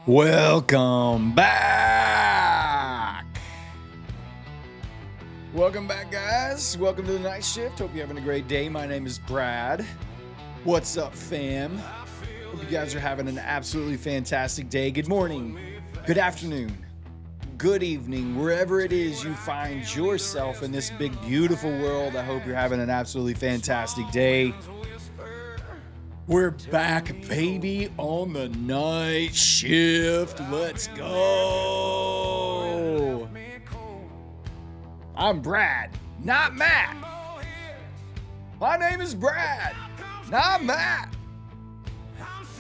Welcome back. Welcome back, guys. Welcome to the night shift. Hope you're having a great day. My name is Brad. What's up, fam? Hope you guys are having an absolutely fantastic day. Good morning, good afternoon, good evening, wherever it is you find yourself in this big, beautiful world. I hope you're having an absolutely fantastic day. We're back, baby, on the night shift. Let's go. I'm Brad, not Matt. My name is Brad, not Matt.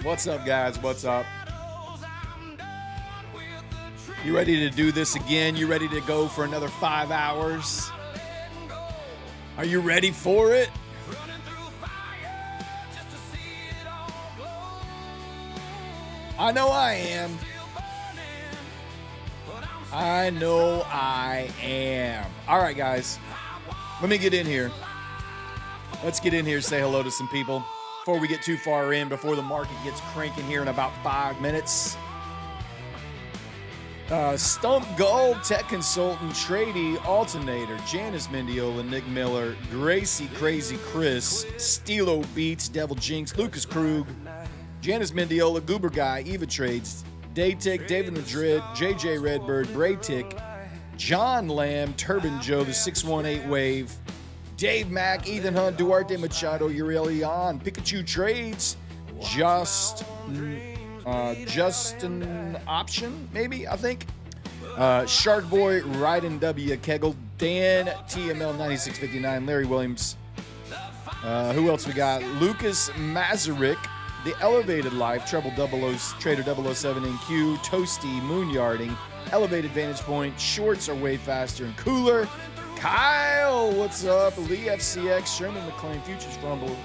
What's up, guys? What's up? You ready to do this again? You ready to go for another 5 hours? Are you ready for it? I know I am. I know I am. All right, guys. Let me get in here. Let's get in here, say hello to some people before we get too far in, before the market gets cranking here in about 5 minutes. Stump Gold, Tech Consultant, Trady, Alternator, Janice Mendiola, Nick Miller, Gracie, Crazy Chris, Stilo Beats, Devil Jinx, Lucas Krug, Janice Mendiola, Goober Guy, Eva Trades, Daytick, David Madrid, JJ Redbird, Braytick, John Lamb, Turban Joe, the 618 Wave, Dave Mack, Ethan Hunt, Duarte Machado, Urielian, Pikachu Trades, Justin Option, maybe, I think. Shark Boy, Ryden W. Kegel, Dan, TML 9659, Larry Williams. Who else we got? Lucas Mazarik, The Elevated Life, Trouble 00, Trader 007 NQ, Toasty, Moonyarding, Elevated Vantage Point, Shorts Are Way Faster and Cooler, Kyle, what's up? Lee FCX, Sherman McLean, Futures Fumble,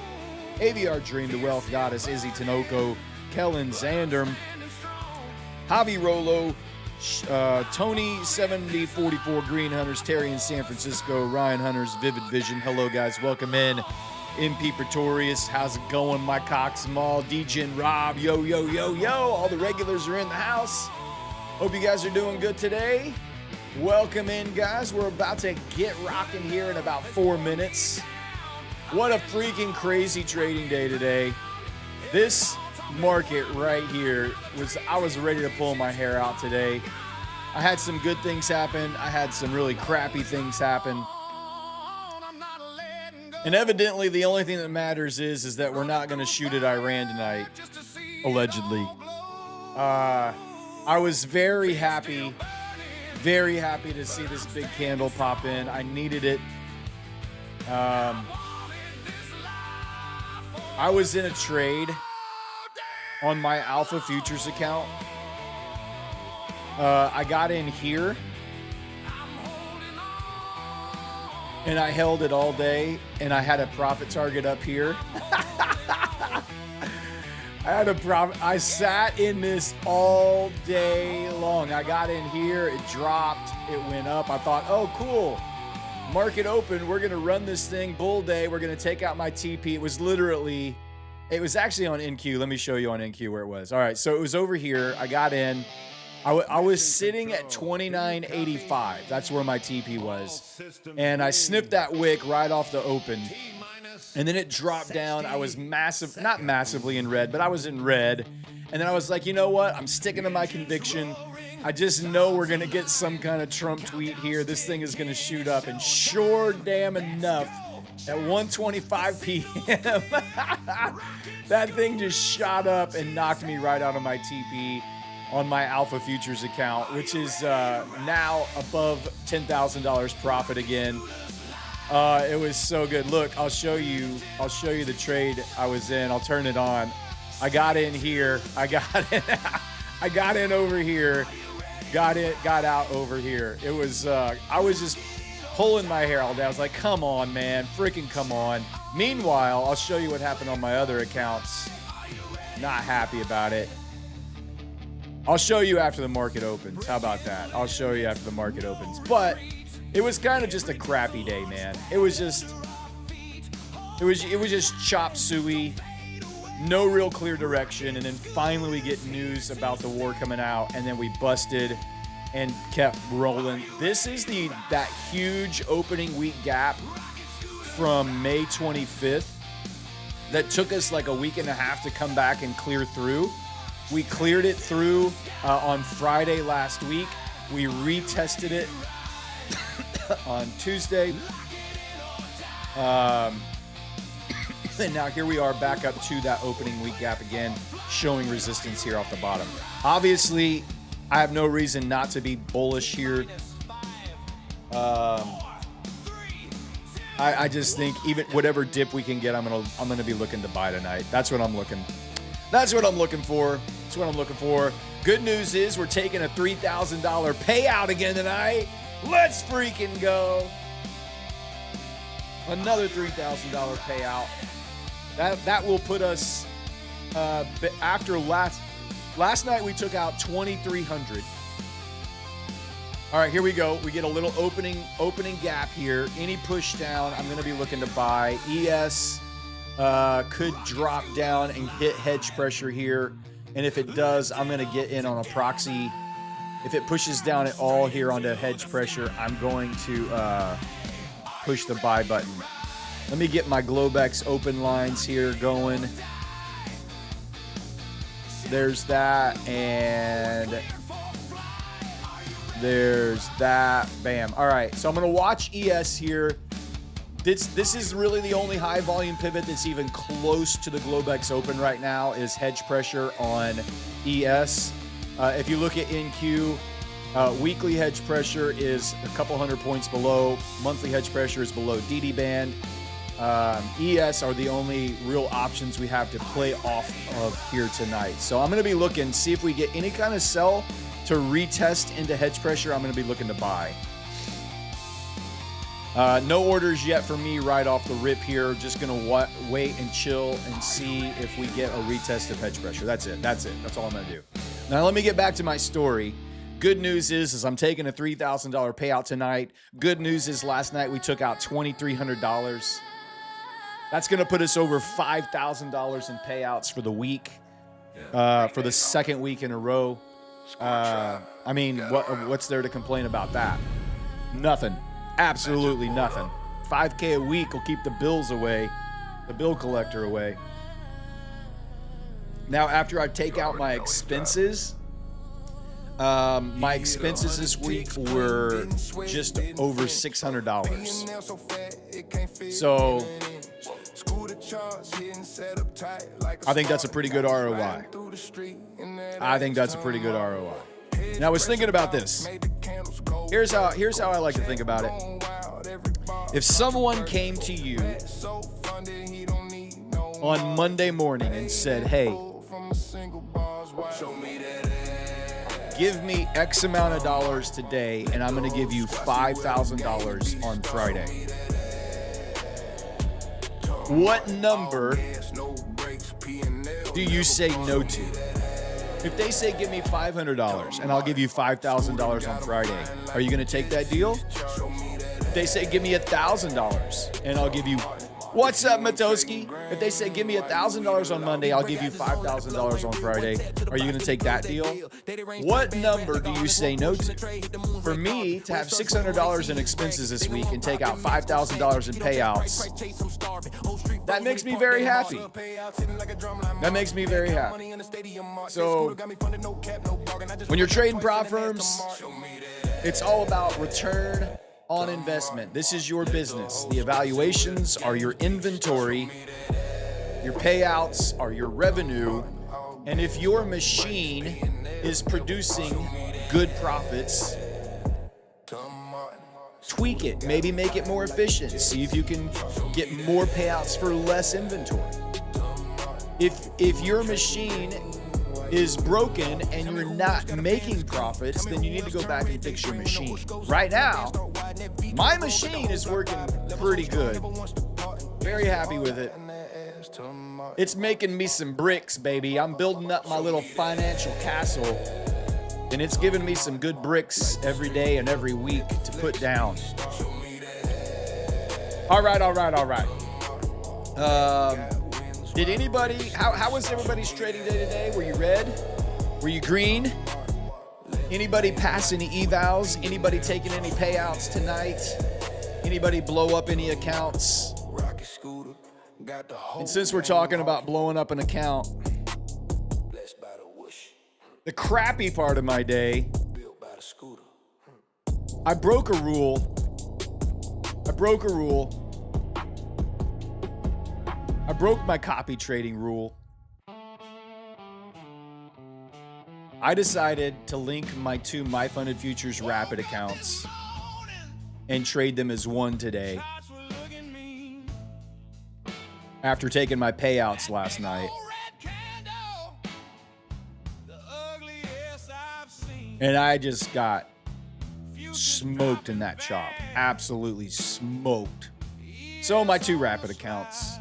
AVR Dream, The Wealth Goddess, Izzy Tinoco, Kellen Zanderm, Javi Rolo, Tony 7044, Green Hunters, Terry in San Francisco, Ryan Hunters, Vivid Vision. Hello, guys. Welcome in. MP Pretorius, how's it going? My Cox Mall, DJ and Rob, yo, yo, yo, yo. All the regulars are in the house. Hope you guys are doing good today. Welcome in, guys. We're about to get rocking here in about 4 minutes. What a freaking crazy trading day today. This market right here I was ready to pull my hair out today. I had some good things happen. I had some really crappy things happen. And evidently, the only thing that matters is that we're not going to shoot at Iran tonight, allegedly. I was very happy to see this big candle pop in. I needed it. I was in a trade on my Alpha Futures account. I got in here. And I held it all day, and I had a profit target up here. I sat in this all day long. I got in here, it dropped, it went up. I thought, oh, cool. Market open, we're going to run this thing, bull day. We're going to take out my TP. It was actually on NQ. Let me show you on NQ where it was. All right, so it was over here. I got in. I was sitting at 29.85. That's where my TP was. And I sniffed that wick right off the open. And then it dropped down. I was not massively in red, but I was in red. And then I was like, you know what? I'm sticking to my conviction. I just know we're going to get some kind of Trump tweet here. This thing is going to shoot up. And sure damn enough, at 1:25 p.m., that thing just shot up and knocked me right out of my TP on my Alpha Futures account, which is now above $10,000 profit again. It was so good. Look, I'll show you the trade I was in. I'll turn it on. I got in here. I got in over here. Got out over here. It was I was just pulling my hair all day. I was like, come on, man. Freaking come on. Meanwhile, I'll show you what happened on my other accounts. Not happy about it. I'll show you after the market opens. How about that? I'll show you after the market opens. But it was kind of just a crappy day, man. It was just chop suey. no real clear direction, and then finally we get news about the war coming out, and then we busted and kept rolling. This is that huge opening week gap from May 25th that took us like a week and a half to come back and clear through. We cleared it through on Friday last week. We retested it on Tuesday. And now here we are back up to that opening week gap again, showing resistance here off the bottom. Obviously, I have no reason not to be bullish here. I just think even whatever dip we can get, I'm gonna be looking to buy tonight. That's what I'm looking for. Good news is we're taking a $3,000 payout again tonight. Let's freaking go. Another $3,000 payout. That will put us after last night we took out $2,300. All right, here we go. We get a little opening gap here. Any push down, I'm going to be looking to buy. ES could drop down and hit hedge pressure here. And if it does, I'm going to get in on a proxy. If it pushes down at all here onto hedge pressure, I'm going to push the buy button. Let me get my Globex open lines here going. There's that, and there's that. Bam. All right, so I'm going to watch ES here. This is really the only high volume pivot that's even close to the Globex open right now is hedge pressure on ES. If you look at NQ, weekly hedge pressure is a couple hundred points below. Monthly hedge pressure is below DD band. ES are the only real options we have to play off of here tonight. So I'm going to be looking, see if we get any kind of sell to retest into hedge pressure. I'm going to be looking to buy. No orders yet for me right off the rip here. Just going to wait and chill and see if we get a retest of hedge pressure. That's it. That's all I'm going to do. Now let me get back to my story. Good news is I'm taking a $3,000 payout tonight. Good news is last night we took out $2,300. That's going to put us over $5,000 in payouts for the week, for the second week in a row. I mean, what's there to complain about that? Nothing. Absolutely nothing. $5K a week will keep the bills away, the bill collector away. Now, after I take out my expenses, my expenses this week were just over $600. So I think that's a pretty good ROI. Now, I was thinking about this. Here's how I like to think about it. If someone came to you on Monday morning and said, hey, give me X amount of dollars today, and I'm going to give you $5,000 on Friday. What number do you say no to? If they say, give me $500 and I'll give you $5,000 on Friday, are you going to take that deal? If they say, give me $1,000 and I'll give you, what's up, Matoski? If they say, give me $1,000 on Monday, I'll give you $5,000 on Friday, are you going to take that deal? What number do you say no to? For me, to have $600 in expenses this week and take out $5,000 in payouts, that makes me very happy. So, when you're trading prop firms, it's all about return on investment. This is your business. The evaluations are your inventory. Your payouts are your revenue. And if your machine is producing good profits, tweak it. Maybe make it more efficient. See if you can get more payouts for less inventory. If your machine is broken and you're not making profits, then you need to go back and fix your machine. Right now, my machine is working pretty good. Very happy with it. It's making me some bricks, baby. I'm building up my little financial castle, and it's giving me some good bricks every day and every week to put down. All right. Did anybody, how was everybody's trading day today? Were you red? Were you green? Anybody pass any evals? Anybody taking any payouts tonight? Anybody blow up any accounts? And since we're talking about blowing up an account, the crappy part of my day, I broke a rule. I broke my copy trading rule. I decided to link my two MyFunded Futures Rapid accounts and trade them as one today. After taking my payouts last night. And I just got smoked in that chop. Absolutely smoked. So my two Rapid accounts.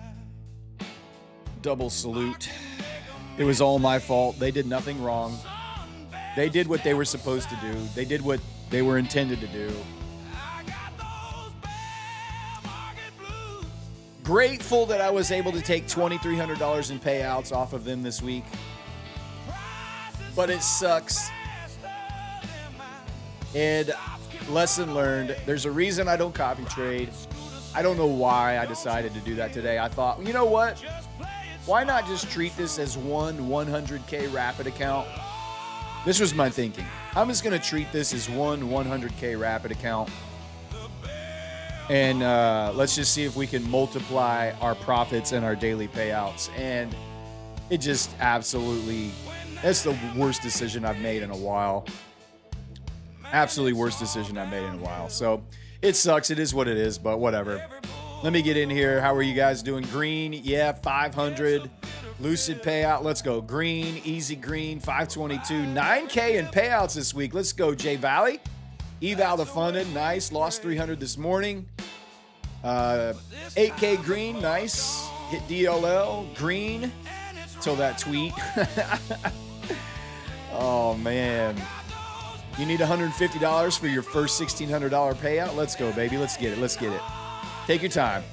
Double salute. It was all my fault. They did nothing wrong. They did what they were supposed to do. They did what they were intended to do. Grateful that I was able to take $2,300 in payouts off of them this week. But it sucks. And lesson learned, there's a reason I don't copy trade. I don't know why I decided to do that today. I thought, you know what? Why not just treat this as one 100K Rapid account? This was my thinking. I'm just going to treat this as one 100K Rapid account. And let's just see if we can multiply our profits and our daily payouts. And it just absolutely, that's the worst decision I've made in a while. Absolutely worst decision I've made in a while. So it sucks. It is what it is, but whatever. Let me get in here. How are you guys doing? Green, yeah, 500. Lucid payout, let's go. Green, easy green, 522. 9K in payouts this week. Let's go, J Valley. Eval to funded, nice. Lost 300 this morning. 8K green, nice. Hit DLL, green. Till that tweet. Oh, man. You need $150 for your first $1,600 payout? Let's go, baby. Let's get it. Let's get it. Take your time.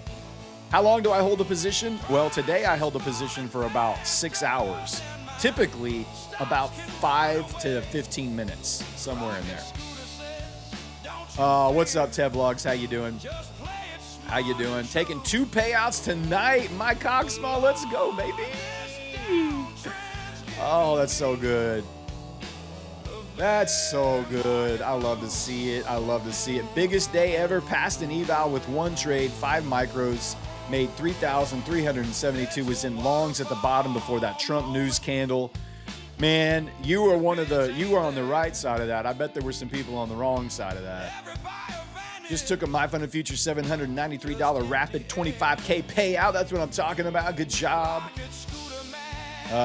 How long do I hold a position? Well, today I held a position for about 6 hours. Typically, about 5 to 15 minutes, somewhere in there. What's up, Tevlogs? How you doing? How you doing? Taking 2 payouts tonight. My Cogsmall, let's go, baby. Oh, that's so good. That's so good. I love to see it. I love to see it. Biggest day ever. Passed an eval with one trade, 5 micros. Made 3,372. Was in longs at the bottom before that Trump news candle. Man, you were on the right side of that. I bet there were some people on the wrong side of that. Just took a MyFunded Future $793 Rapid 25K payout. That's what I'm talking about. Good job.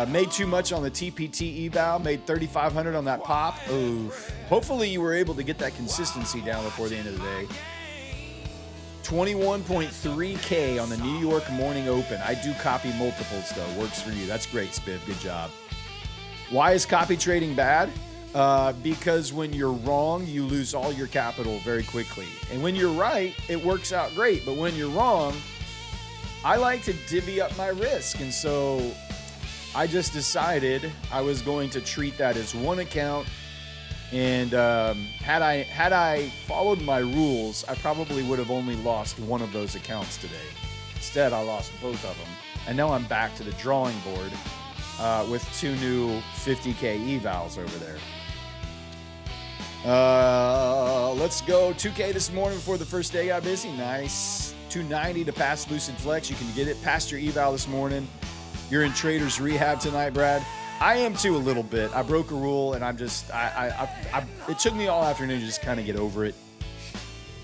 Made too much on the TPT eval. Made 3,500 on that pop. Oof. Hopefully you were able to get that consistency down before the end of the day. 21.3K on the New York Morning Open. I do copy multiples, though. Works for you. That's great, Spiv. Good job. Why is copy trading bad? Because when you're wrong, you lose all your capital very quickly. And when you're right, it works out great. But when you're wrong, I like to divvy up my risk. And so I just decided I was going to treat that as one account. And had I followed my rules, I probably would have only lost one of those accounts today. Instead, I lost both of them. And now I'm back to the drawing board with 2 new 50K evals over there. Let's go. 2K this morning before the first day got busy. Nice. 290 to pass Lucid Flex. You can get it. Passed your eval this morning. You're in Trader's Rehab tonight, Brad. I am too, a little bit. I broke a rule, and I'm just, it took me all afternoon to just kind of get over it.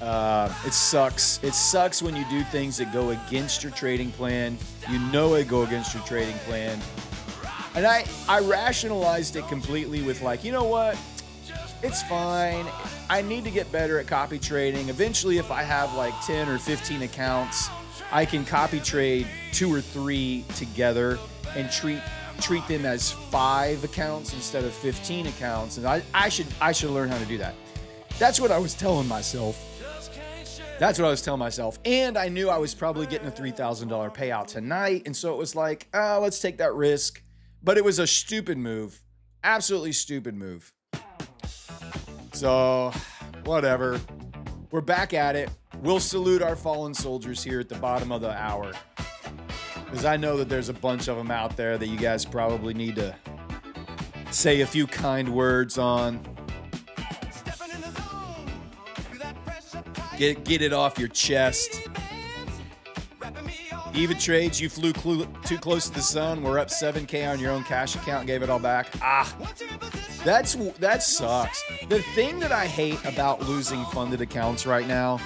It sucks. It sucks when you do things that go against your trading plan. You know it go against your trading plan. And I rationalized it completely with like, you know what? It's fine. I need to get better at copy trading. Eventually, if I have like 10 or 15 accounts, I can copy trade 2 or 3 together and treat them as 5 accounts instead of 15 accounts. And I should learn how to do that. That's what I was telling myself. That's what I was telling myself. And I knew I was probably getting a $3,000 payout tonight. And so it was like, let's take that risk. But it was a stupid move. Absolutely stupid move. So, whatever. We're back at it. We'll salute our fallen soldiers here at the bottom of the hour. Because I know that there's a bunch of them out there that you guys probably need to say a few kind words on. Get it off your chest. Eva Trades, you flew too close to the sun. We're up $7K on your own cash account and gave it all back. That sucks. The thing that I hate about losing funded accounts right now,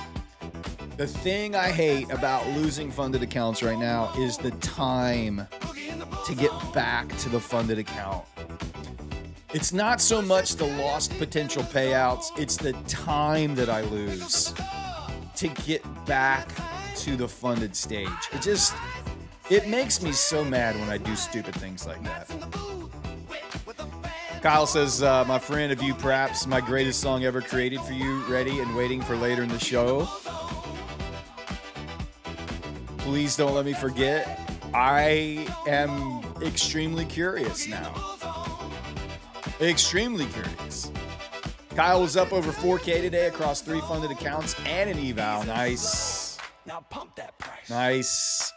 is the time to get back to the funded account. It's not so much the lost potential payouts, it's the time that I lose to get back to the funded stage. It makes me so mad when I do stupid things like that. Kyle says, my friend, have you perhaps my greatest song ever created for you ready and waiting for later in the show? Please don't let me forget. I am extremely curious now. Extremely curious. Kyle was up over 4K today across 3 funded accounts and an eval. Nice. Now pump that price. Nice.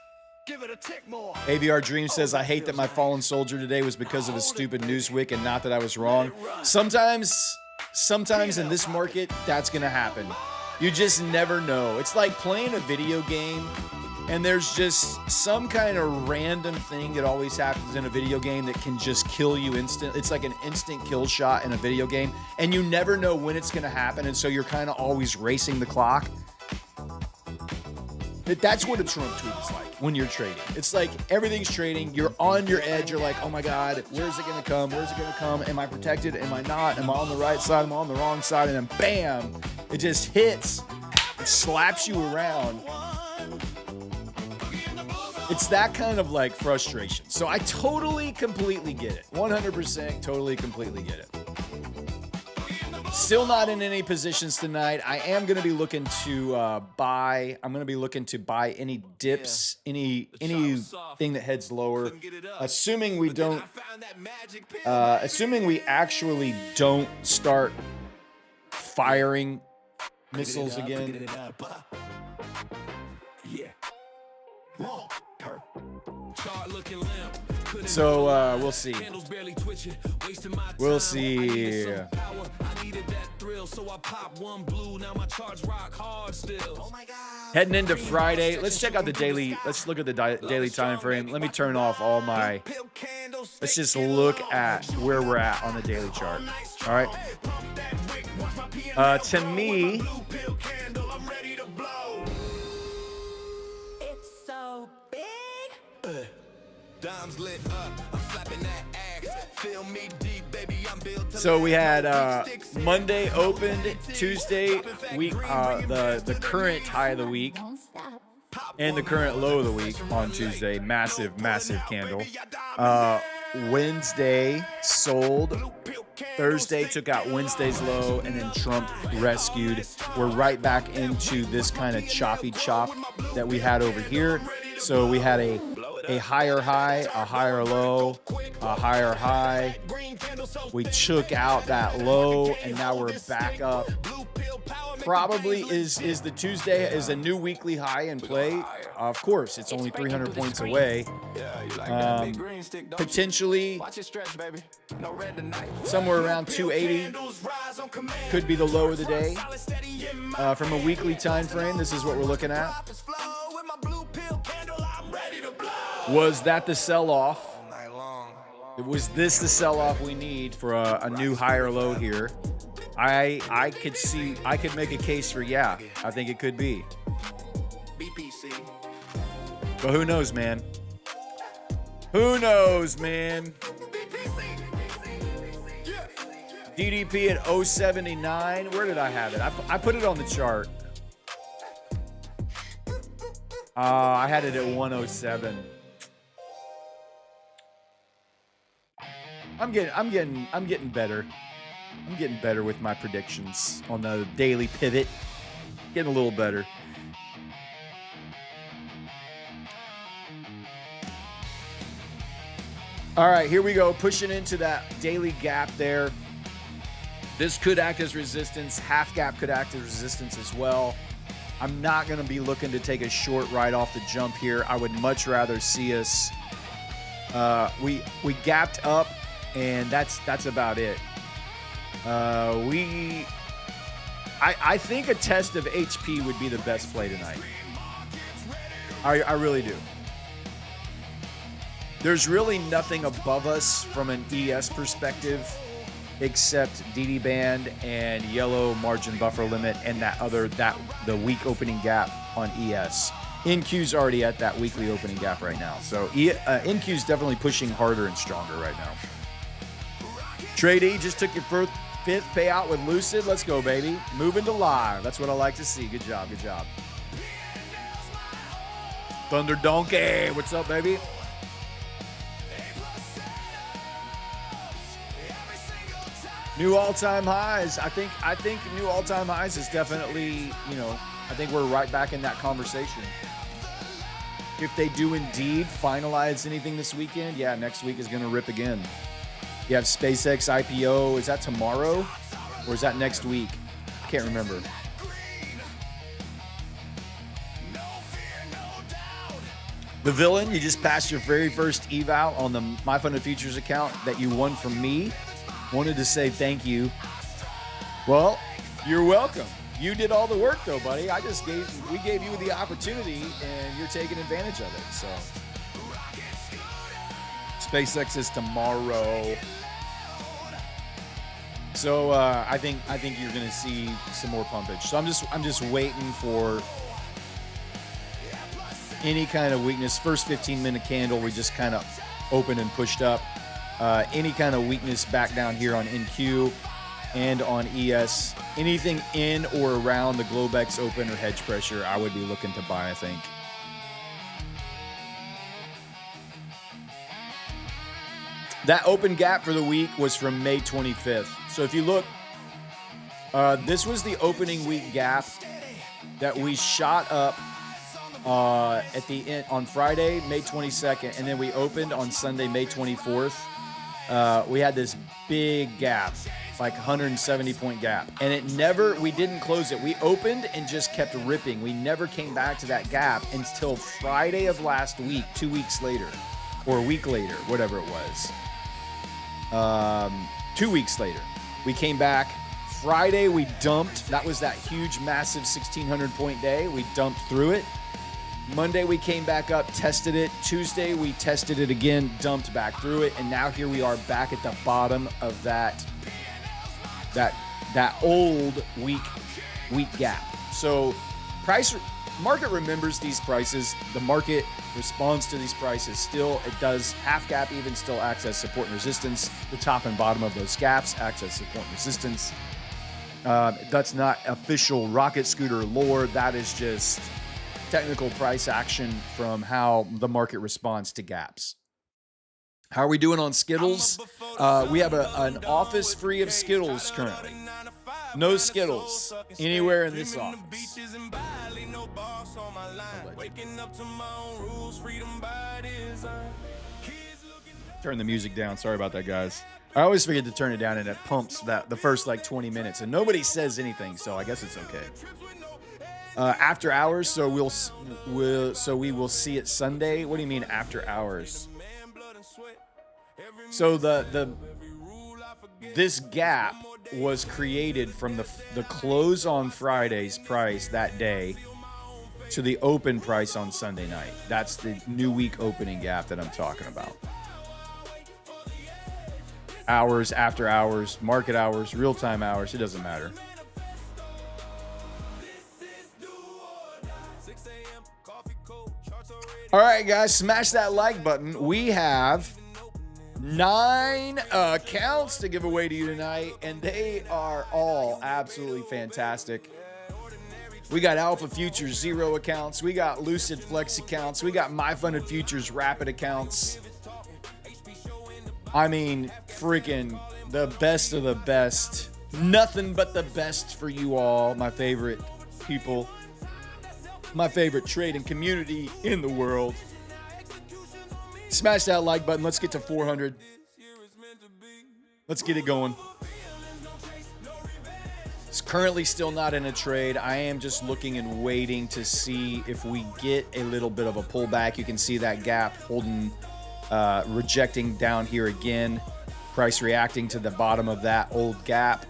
Give it a tick more. AVR Dream says, I hate that my fallen soldier today was because of a stupid Newsweek and not that I was wrong. Sometimes in this market, that's going to happen. You just never know. It's like playing a video game and there's just some kind of random thing that always happens in a video game that can just kill you instant. It's like an instant kill shot in a video game, and you never know when it's going to happen, and so you're kind of always racing the clock. That's what a Trump tweet is like when you're trading. It's like everything's trading. You're on your edge. You're like, oh my God, where's it going to come? Where's it going to come? Am I protected? Am I not? Am I on the right side? Am I on the wrong side? And then bam, it just hits. It slaps you around. It's that kind of like frustration. So I totally, completely get it. 100% totally, completely get it. Still not in any positions tonight. I am going to be looking to buy. I'm going to be looking to buy any dips, anything that heads lower. Assuming we don't, assuming we actually don't start firing missiles again. So we'll see. We'll see. Heading into Friday, let's check out the daily. Let's look at the daily time frame. Let me turn off all my. Let's just look at where we're at on the daily chart. All right. To me. So we had Monday opened, Tuesday week, the current high of the week and the current low of the week on Tuesday. Massive candle. Wednesday sold. Thursday took out Wednesday's low, and then Trump rescued. We're right back into this kind of choppy chop that we had over here. So we had a higher high, a higher low, a higher high. We took out that low, and now we're back up. Probably is the Tuesday is a new weekly high in play. Of course, it's only 300 points away. Potentially somewhere around 280 could be the low of the day. From a weekly time frame, this is what we're looking at. Was that the sell-off? Was this the sell-off we need for a new higher low here? I could make a case for yeah. I think it could be. But who knows, man? Who knows, man? DDP at 079. Where did I have it? I put it on the chart. I had it at 107. I'm getting better. I'm getting better with my predictions on the daily pivot. Getting a little better. All right, here we go. Pushing into that daily gap there. This could act as resistance. Half gap could act as resistance as well. I'm not going to be looking to take a short right off the jump here. I would much rather see us. We gapped up, and that's about it. I think a test of HP would be the best play tonight. I really do. There's really nothing above us from an ES perspective except DD band and yellow margin buffer limit and the weak opening gap on ES. NQ's already at that weekly opening gap right now. So NQ's definitely pushing harder and stronger right now. Trade E just took your fifth payout with Lucid. Let's go, baby. Moving to live. That's what I like to see. Good job. Good job. Thunder Donkey. What's up, baby? New all-time highs. I think new all-time highs is definitely, I think we're right back in that conversation. If they do indeed finalize anything this weekend, yeah, next week is going to rip again. You have SpaceX IPO. Is that tomorrow or is that next week? I can't remember. The villain, you just passed your very first eval on the My Funded Futures account that you won from me. Wanted to say thank you. Well, you're welcome. You did all the work though, buddy. We gave you the opportunity and you're taking advantage of it. So SpaceX is tomorrow. So I think you're gonna see some more pumpage. So I'm just waiting for any kind of weakness. First 15-minute candle, we just kind of opened and pushed up. Any kind of weakness back down here on NQ and on ES. Anything in or around the Globex open or hedge pressure, I would be looking to buy, I think. That open gap for the week was from May 25th. So if you look, this was the opening week gap that we shot up at the end on Friday, May 22nd, and then we opened on Sunday, May 24th. We had this big gap, like 170-point gap, and we didn't close it. We opened and just kept ripping. We never came back to that gap until Friday of last week, 2 weeks later, or a week later, whatever it was. 2 weeks later, we came back. Friday, we dumped. That was that huge, massive 1,600-point day. We dumped through it. Monday, we came back up, tested it. Tuesday, we tested it again, dumped back through it, and now here we are back at the bottom of that old weak gap. So market remembers these prices. The market responds to these prices. Still, it does. Half gap even still acts as support and resistance. The top and bottom of those gaps acts as support and resistance. That's not official rocket scooter lore. That is just technical price action from how the market responds to gaps. How are we doing on Skittles? We have an office free of Skittles currently. No Skittles anywhere in this office. Turn the music down. Sorry about that, guys. I always forget to turn it down, and it pumps the first like 20 minutes, and nobody says anything, so I guess it's okay. After hours, so we will see it Sunday. What do you mean after hours? So this gap was created from the close on Friday's price that day to the open price on Sunday night. That's the new week opening gap that I'm talking about. Hours, after hours, market hours, real-time hours, it doesn't matter. All right, guys, smash that like button. We have 9 accounts to give away to you tonight, and they are all absolutely fantastic. We got Alpha Futures Zero accounts. We got Lucid Flex accounts. We got My Funded Futures Rapid accounts. I mean, freaking the best of the best. Nothing but the best for you all. My favorite people. My favorite trading community in the world. Smash that like button. Let's get to 400. Let's get it going. It's currently still not in a trade. I am just looking and waiting to see if we get a little bit of a pullback. You can see that gap holding, rejecting down here again. Price reacting to the bottom of that old gap.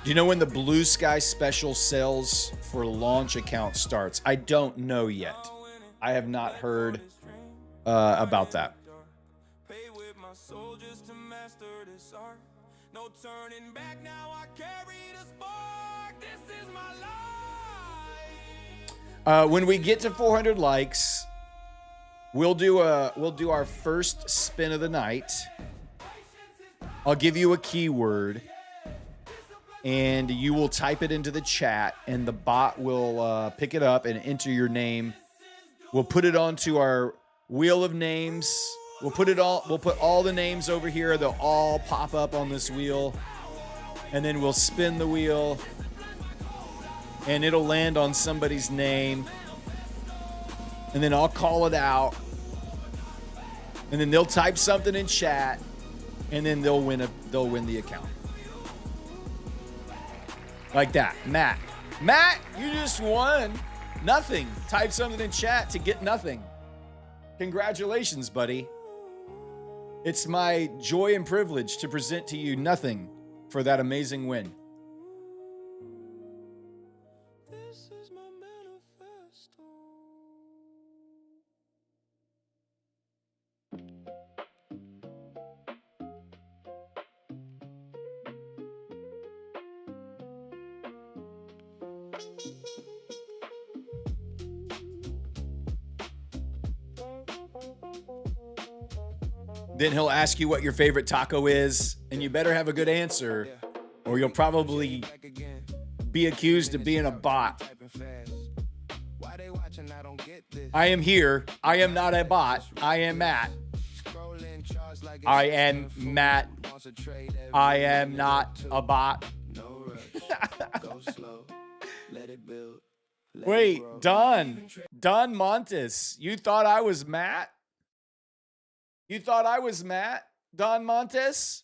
Do you know when the Blue Sky special sales for launch account starts? I don't know yet. I have not heard about that. When we get to 400 likes, we'll do our first spin of the night. I'll give you a keyword, and you will type it into the chat, and the bot will pick it up and enter your name. We'll put it onto our wheel of names. We'll put all the names over here. They'll all pop up on this wheel, and then we'll spin the wheel, and it'll land on somebody's name, and then I'll call it out, and then they'll type something in chat, and then they'll win the account. Like that. Matt, you just won nothing. Type something in chat to get nothing. Congratulations, buddy. It's my joy and privilege to present to you nothing for that amazing win. This is my manifesto. Then he'll ask you what your favorite taco is, and you better have a good answer, or you'll probably be accused of being a bot. I am here. I am not a bot. I am Matt. I am Matt. I am not a bot. Wait, Don Montes, you thought I was Matt? You thought I was Matt, Don Montes?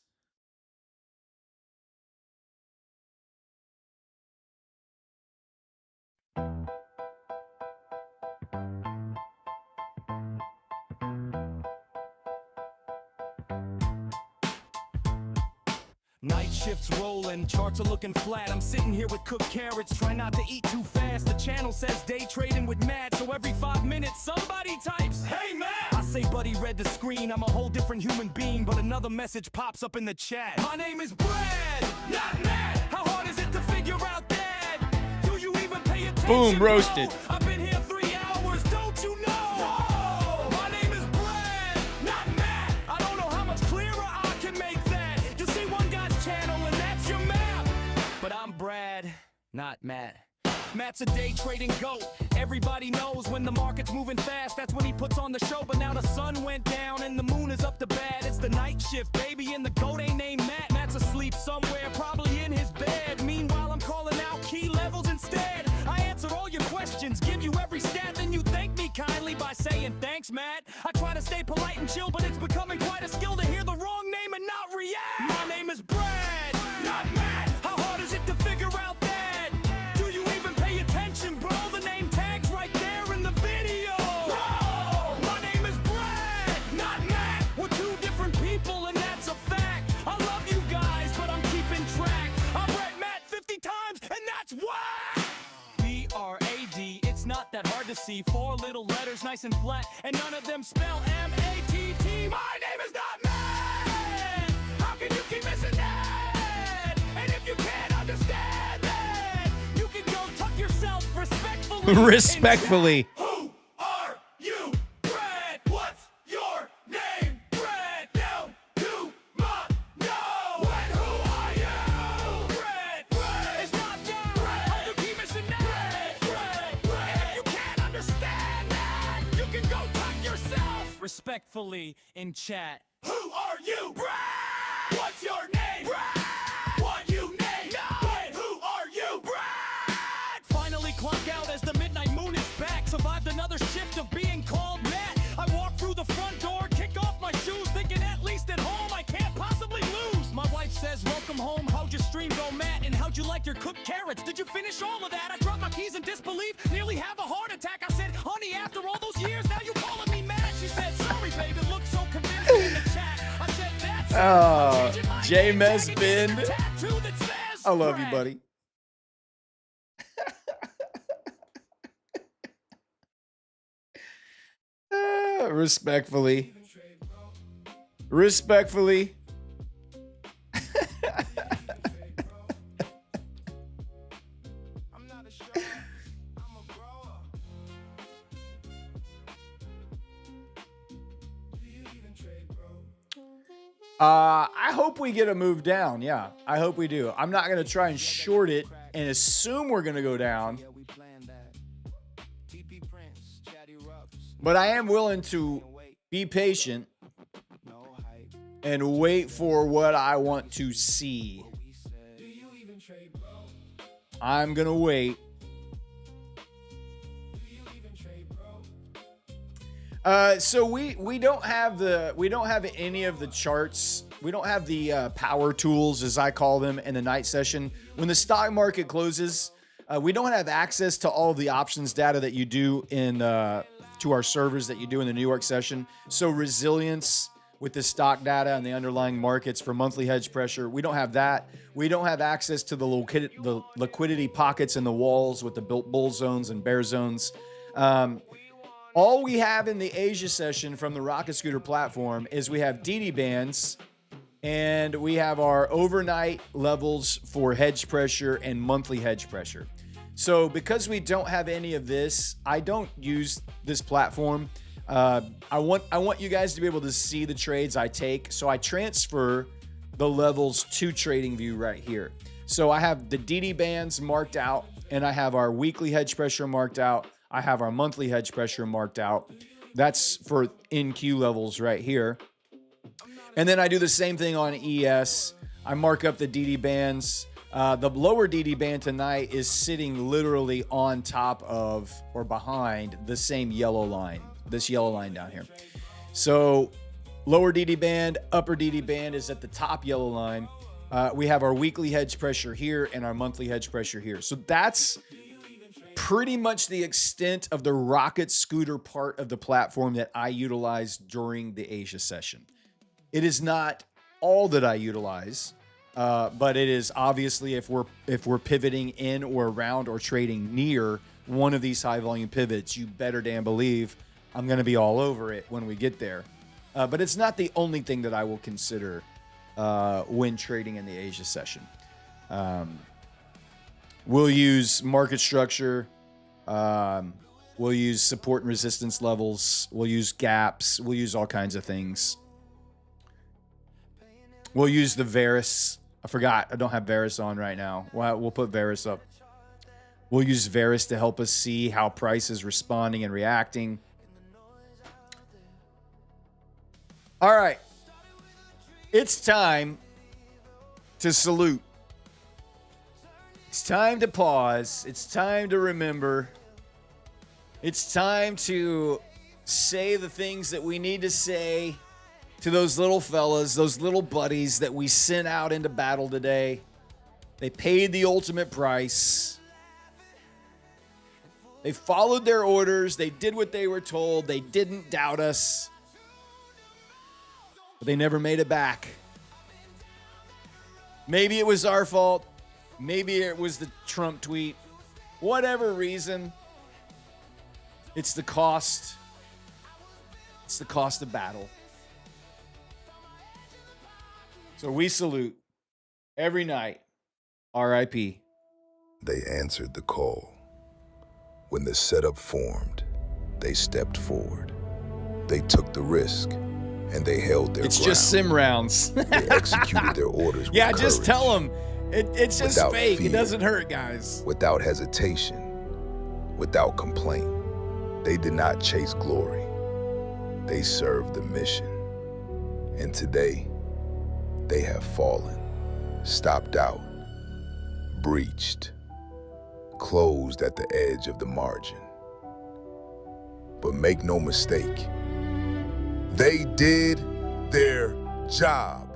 Night shifts rolling, charts are looking flat. I'm sitting here with cooked carrots, try not to eat too fast. The channel says day trading with Matt, so every 5 minutes somebody types, "Hey Matt!" I say, buddy, read the screen. I'm a whole different human being, but another message pops up in the chat. My name is Brad, not Matt. How hard is it to figure out that? Do you even pay attention? Boom, roasted. Bro? I've been here 3 hours, don't you know? Whoa. My name is Brad, not Matt. I don't know how much clearer I can make that. You see one guy's channel and that's your map. But I'm Brad, not Matt. Matt's a day trading goat. Everybody knows when the market's moving fast, that's when he puts on the show. But now the sun went down and the moon is up to bat. It's the night shift, baby, and the goat ain't named Matt. Matt's asleep somewhere, probably in his bed. Meanwhile, I'm calling out key levels instead. I answer all your questions, give you every stat, then you thank me kindly by saying thanks, Matt. I try to stay polite and chill, but it's becoming quite a skill to hear the wrong name and not react. My name is Brad, not Matt. How hard is it to figure out that? Do you even pay attention, bro? The name tag's right there in the video. Whoa. My name is Brad, not Matt. We're two different people and that's a fact. I love you guys, but I'm keeping track. I've read Matt 50 times and that's whack. B-R-A-D, it's not that hard to see. 4 little letters, nice and flat, and none of them spell M-A-T-T. My name is not Matt. How can you keep missing that? And if you can't understand that, you can go tuck yourself respectfully. Respectfully. Who are you, Brad? What's your name, Brad? Now you must know. And who are you, Brad? It's not that. How you keep missing that? And if you can't understand that, you can go tuck yourself respectfully in chat. Who are you, Brad? What's your name? Brad. What you name? No. Wait, who are you? Brad. Finally clock out as the midnight moon is back. Survived another shift of being called Matt. I walk through the front door, kick off my shoes, thinking at least at home I can't possibly lose. My wife says, welcome home, how'd your stream go, Matt? And how'd you like your cooked carrots? Did you finish all of that? I dropped my keys in disbelief, nearly have a heart attack. I said, honey, after all those years, now you calling me Matt? She said, sorry, babe, it looks so convincing in the chat. I said, that's J Mesbin. I love you, buddy. Respectfully. Respectfully. I hope we get a move down. Yeah, I hope we do. I'm not going to try and short it and assume we're going to go down. But I am willing to be patient and wait for what I want to see. I'm going to wait. So we don't have any of the charts. We don't have the power tools, as I call them, in the night session. When the stock market closes, we don't have access to all the options data that you do in to our servers that you do in the New York session. So resilience with the stock data and the underlying markets for monthly hedge pressure, we don't have that. We don't have access to the liquidity pockets in the walls with the bull zones and bear zones. All we have in the Asia session from the Rocket Scooter platform is we have DD bands and we have our overnight levels for hedge pressure and monthly hedge pressure. So because we don't have any of this, I don't use this platform. I want you guys to be able to see the trades I take. So I transfer the levels to TradingView right here. So I have the DD bands marked out and I have our weekly hedge pressure marked out. I have our monthly hedge pressure marked out. That's for NQ levels right here. And then I do the same thing on ES. I mark up the DD bands. The lower DD band tonight is sitting literally on top of or behind the same yellow line, this yellow line down here. So lower DD band, upper DD band is at the top yellow line. We have our weekly hedge pressure here and our monthly hedge pressure here. So that's pretty much the extent of the Rocket Scooter part of the platform that I utilize during the Asia session. It is not all that I utilize, but it is obviously if we're pivoting in or around or trading near one of these high volume pivots, you better damn believe I'm going to be all over it when we get there. But it's not the only thing that I will consider when trading in the Asia session. We'll use market structure. We'll use support and resistance levels. We'll use gaps. We'll use all kinds of things. We'll use the Varus. I forgot. I don't have Varus on right now. We'll put Varus up. We'll use Varus to help us see how price is responding and reacting. All right. It's time to salute. It's time to pause. It's time to remember. It's time to say the things that we need to say to those little fellas, those little buddies that we sent out into battle today. They paid the ultimate price. They followed their orders. They did what they were told. They didn't doubt us. But they never made it back. Maybe it was our fault. Maybe it was the Trump tweet. Whatever reason, it's the cost. It's the cost of battle. So we salute every night. R.I.P. They answered the call. When the setup formed, they stepped forward. They took the risk, and they held their ground. It's just sim rounds. They executed their orders with courage. Just tell them. It's just Without fake. fear, it doesn't hurt, guys. Without hesitation, without complaint. They did not chase glory. They served the mission. And today, They have fallen, stopped out, breached, closed at the edge of the margin. But make no mistake, they did their job.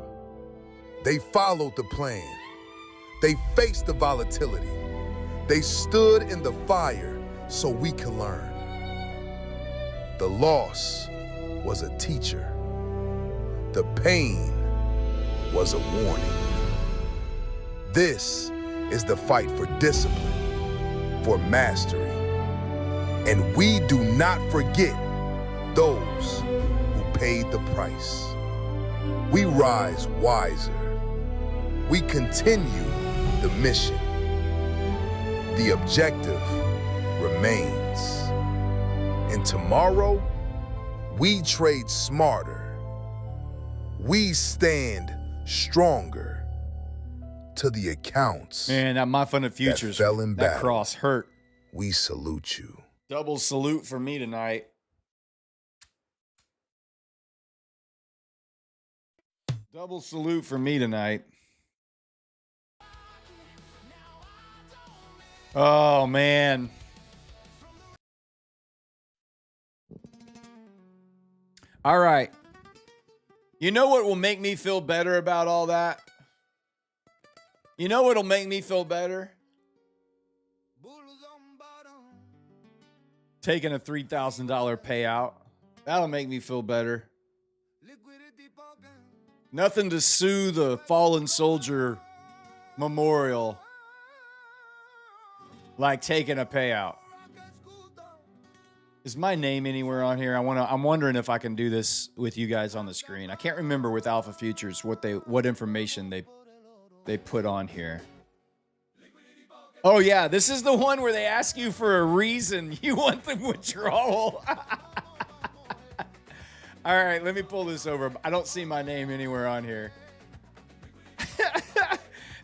They followed the plan. They faced the volatility. They stood in the fire so we can learn. The loss was a teacher. The pain was a warning. This is the fight for discipline, for mastery. And we do not forget those who paid the price. We rise wiser. We continue the mission. The objective remains. And tomorrow, we trade smarter. We stand stronger. To the accounts, Man, that My Fun of Futures, that fell in that battle, cross hurt. we salute you. Double salute for me tonight. Double salute for me tonight. Oh, man. All right. You know what will make me feel better about all that? You know what'll make me feel better? Taking a $3,000 payout. That'll make me feel better. Nothing to sue the fallen soldier memorial like taking a payout. Is my name anywhere on here? I'm wondering if I can do this with you guys on the screen. I can't remember with Alpha Futures what information they put on here. Oh yeah, this is the one where they ask you for a reason you want the withdrawal. All right, let me pull this over. I don't see my name anywhere on here.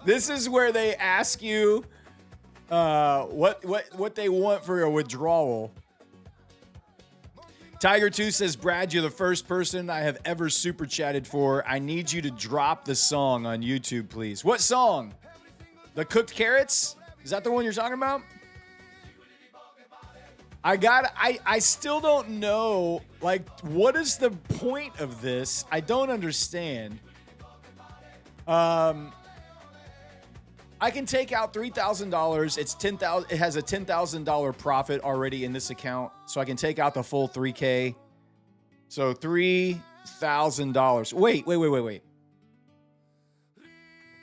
This is where they ask you what they want for a withdrawal. Tiger 2 says, Brad, you're the first person I have ever super chatted for. I need you to drop the song on YouTube, please. What song? The Cooked Carrots? Is that the one you're talking about? I still don't know, like, what is the point of this? I don't understand. I can take out $3,000. It's $10,000. It has a $10,000 profit already in this account, so I can take out the full $3K. So $3,000. Wait.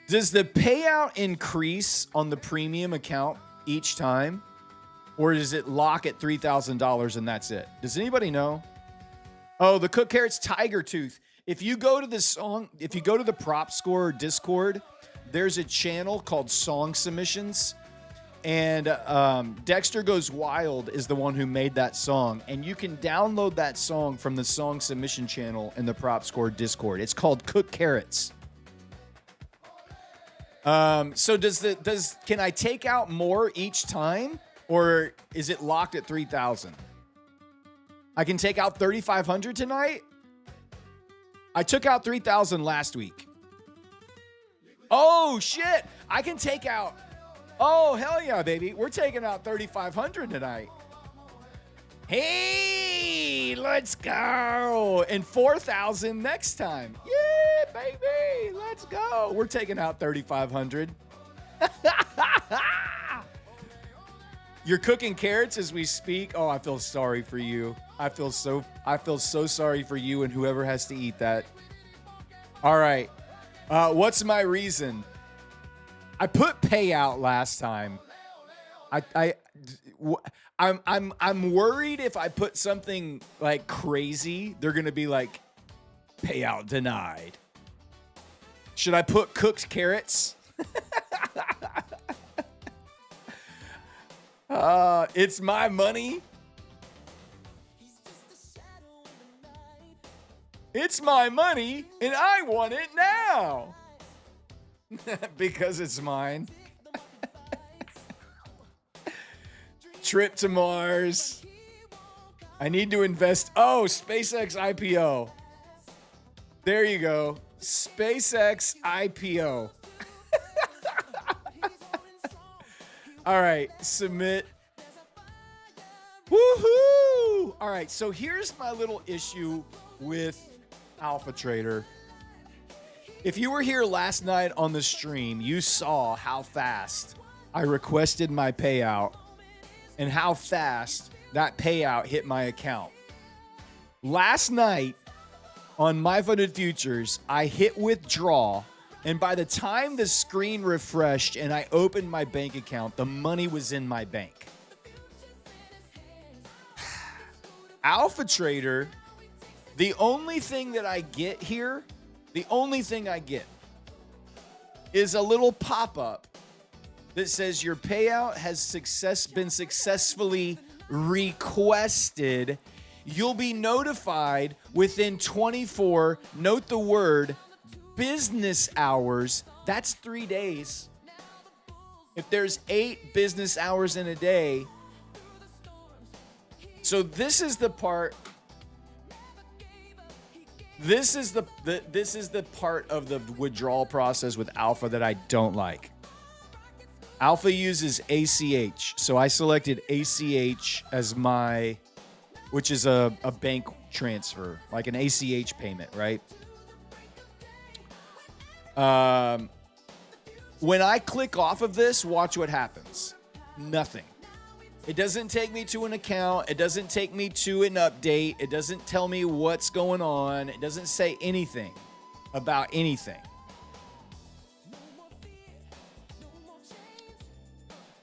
Does the payout increase on the premium account each time, or does it lock at $3,000 and that's it? Does anybody know? Oh, the Cook Carrots Tiger Tooth. If you go to the Prop Score Discord, there's a channel called Song Submissions, and Dexter Goes Wild is the one who made that song, and you can download that song from the Song Submission channel in the Prop Score Discord. It's called Cook Carrots. So can I take out more each time, or is it locked at 3,000? I can take out 3,500 tonight. I took out 3,000 last week. Oh shit! I can take out. Oh hell yeah, baby! We're taking out 3,500 tonight. Hey, let's go! And 4,000 next time. Yeah, baby, let's go. We're taking out 3,500. You're cooking carrots as we speak. Oh, I feel sorry for you. I feel so sorry for you and whoever has to eat that. All right. What's my reason? I put payout last time. I'm worried if I put something like crazy, they're gonna be like, payout denied. Should I put cooked carrots? It's my money. It's my money, and I want it now. Because it's mine. Trip to Mars. I need to invest. Oh, SpaceX IPO. There you go. SpaceX IPO. All right, submit. Woohoo! All right, so here's my little issue with Alpha Trader. If you were here last night on the stream, you saw how fast I requested my payout and how fast that payout hit my account. Last night on My Funded Futures, I hit withdraw, and by the time the screen refreshed and I opened my bank account, the money was in my bank. Alpha Trader, the only thing that I get here, the only thing I get is a little pop-up that says your payout has been successfully requested. You'll be notified within 24, note the word, business hours. That's 3 days. If there's 8 business hours in a day. So this is the part. This is the part of the withdrawal process with Alpha that I don't like. Alpha uses ACH. So I selected ACH as my, which is a bank transfer, like an ACH payment, right? When I click off of this, watch what happens. Nothing. It doesn't take me to an account. It doesn't take me to an update. It doesn't tell me what's going on. It doesn't say anything about anything.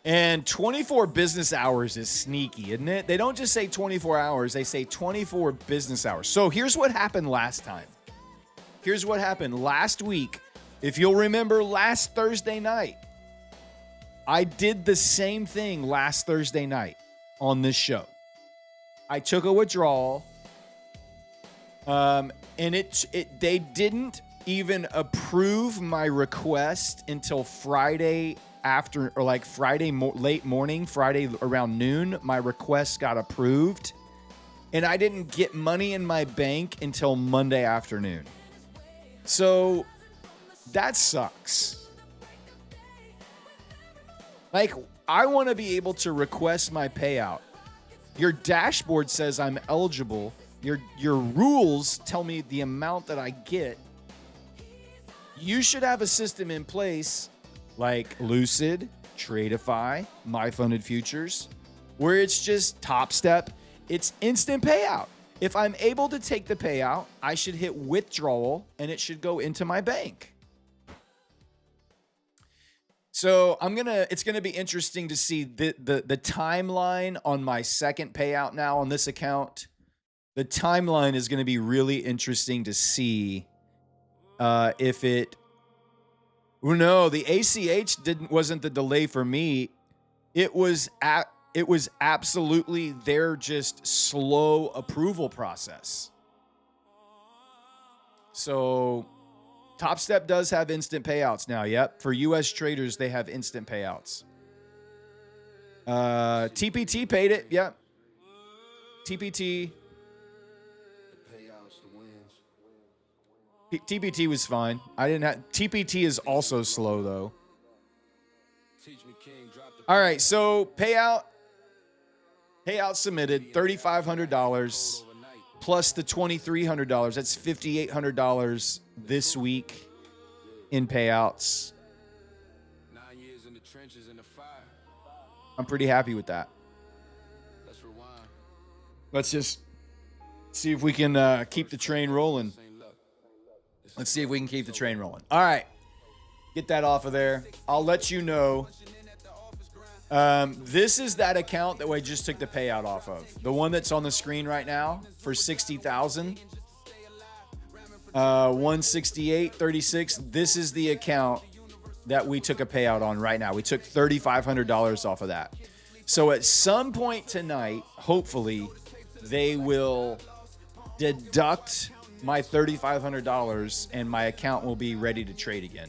And 24 business hours is sneaky, isn't it? They don't just say 24 hours. They say 24 business hours. So here's what happened last time. Here's what happened last week. If you'll remember last Thursday night, I did the same thing last Thursday night on this show. I took a withdrawal, and they didn't even approve my request until Friday after, or like Friday late morning, Friday around noon. My request got approved, and I didn't get money in my bank until Monday afternoon. So that sucks. Like, I want to be able to request my payout. Your dashboard says I'm eligible. Your rules tell me the amount that I get. You should have a system in place like Lucid, Tradeify, My Funded Futures, where it's just top step. It's instant payout. If I'm able to take the payout, I should hit withdrawal and it should go into my bank. So it's gonna be interesting to see the timeline on my second payout now on this account. The timeline is gonna be really interesting to see if it. Well, no, the ACH wasn't the delay for me. It was absolutely their just slow approval process. So Top Step does have instant payouts now. Yep. For US traders, they have instant payouts. TPT paid it. Yep. TPT. TPT was fine. TPT is also slow though. All right. So payout submitted $3,500 plus the $2,300. That's $5,800 this week in payouts. 9 years in the trenches in the fire. I'm pretty happy with that. Let's rewind. Let's just see if we can keep the train rolling. Let's see if we can keep the train rolling. All right. Get that off of there. I'll let you know. This is that account that I just took the payout off of. The one that's on the screen right now for $60,000. 168.36. This is the account that we took a payout on right now. We took $3,500 off of that. So at some point tonight, hopefully, they will deduct my $3,500 and my account will be ready to trade again.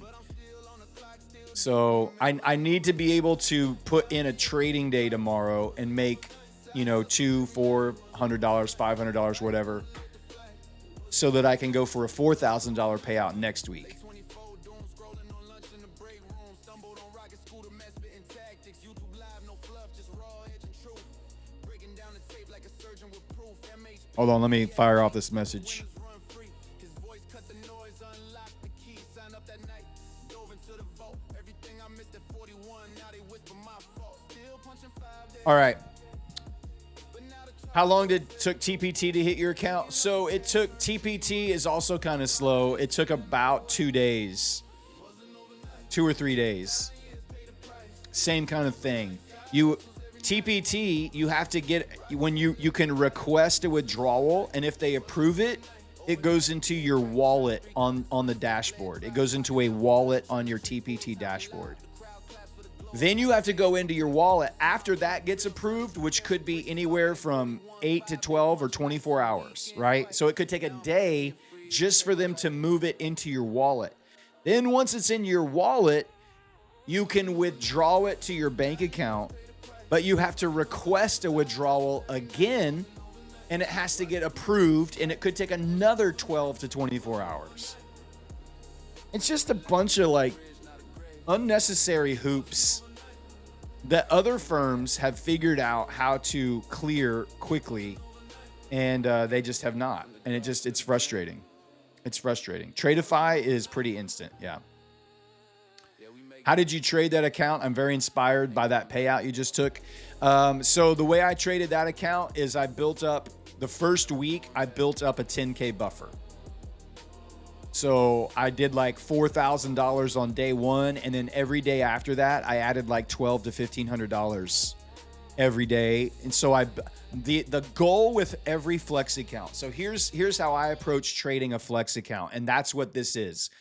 So I need to be able to put in a trading day tomorrow and make, $200, $400, $500, whatever. so that I can go for a $4,000 payout next week. Hold on, let me fire off this message. All right. How long did it took TPT to hit your account? So it took, TPT is also kind of slow. It took about 2 days, 2 or 3 days. Same kind of thing. TPT, you have to get, when you can request a withdrawal, and if they approve it, it goes into your wallet on the dashboard. It goes into a wallet on your TPT dashboard. Then you have to go into your wallet after that gets approved, which could be anywhere from 8 to 12 or 24 hours, right? So it could take a day just for them to move it into your wallet. Then once it's in your wallet, you can withdraw it to your bank account, but you have to request a withdrawal again, and it has to get approved, and it could take another 12 to 24 hours. It's just a bunch of like unnecessary hoops that other firms have figured out how to clear quickly, and they just have not. And it's frustrating. It's frustrating. Tradeify is pretty instant. Yeah. How did you trade that account? I'm very inspired by that payout you just took. So the way I traded that account is I built up, the first week, I built up a 10K buffer. So I did like $4,000 on day one, and then every day after that, I added like $1,200 to $1,500 every day. And so the goal with every Flex account. So here's how I approach trading a Flex account, and that's what this is.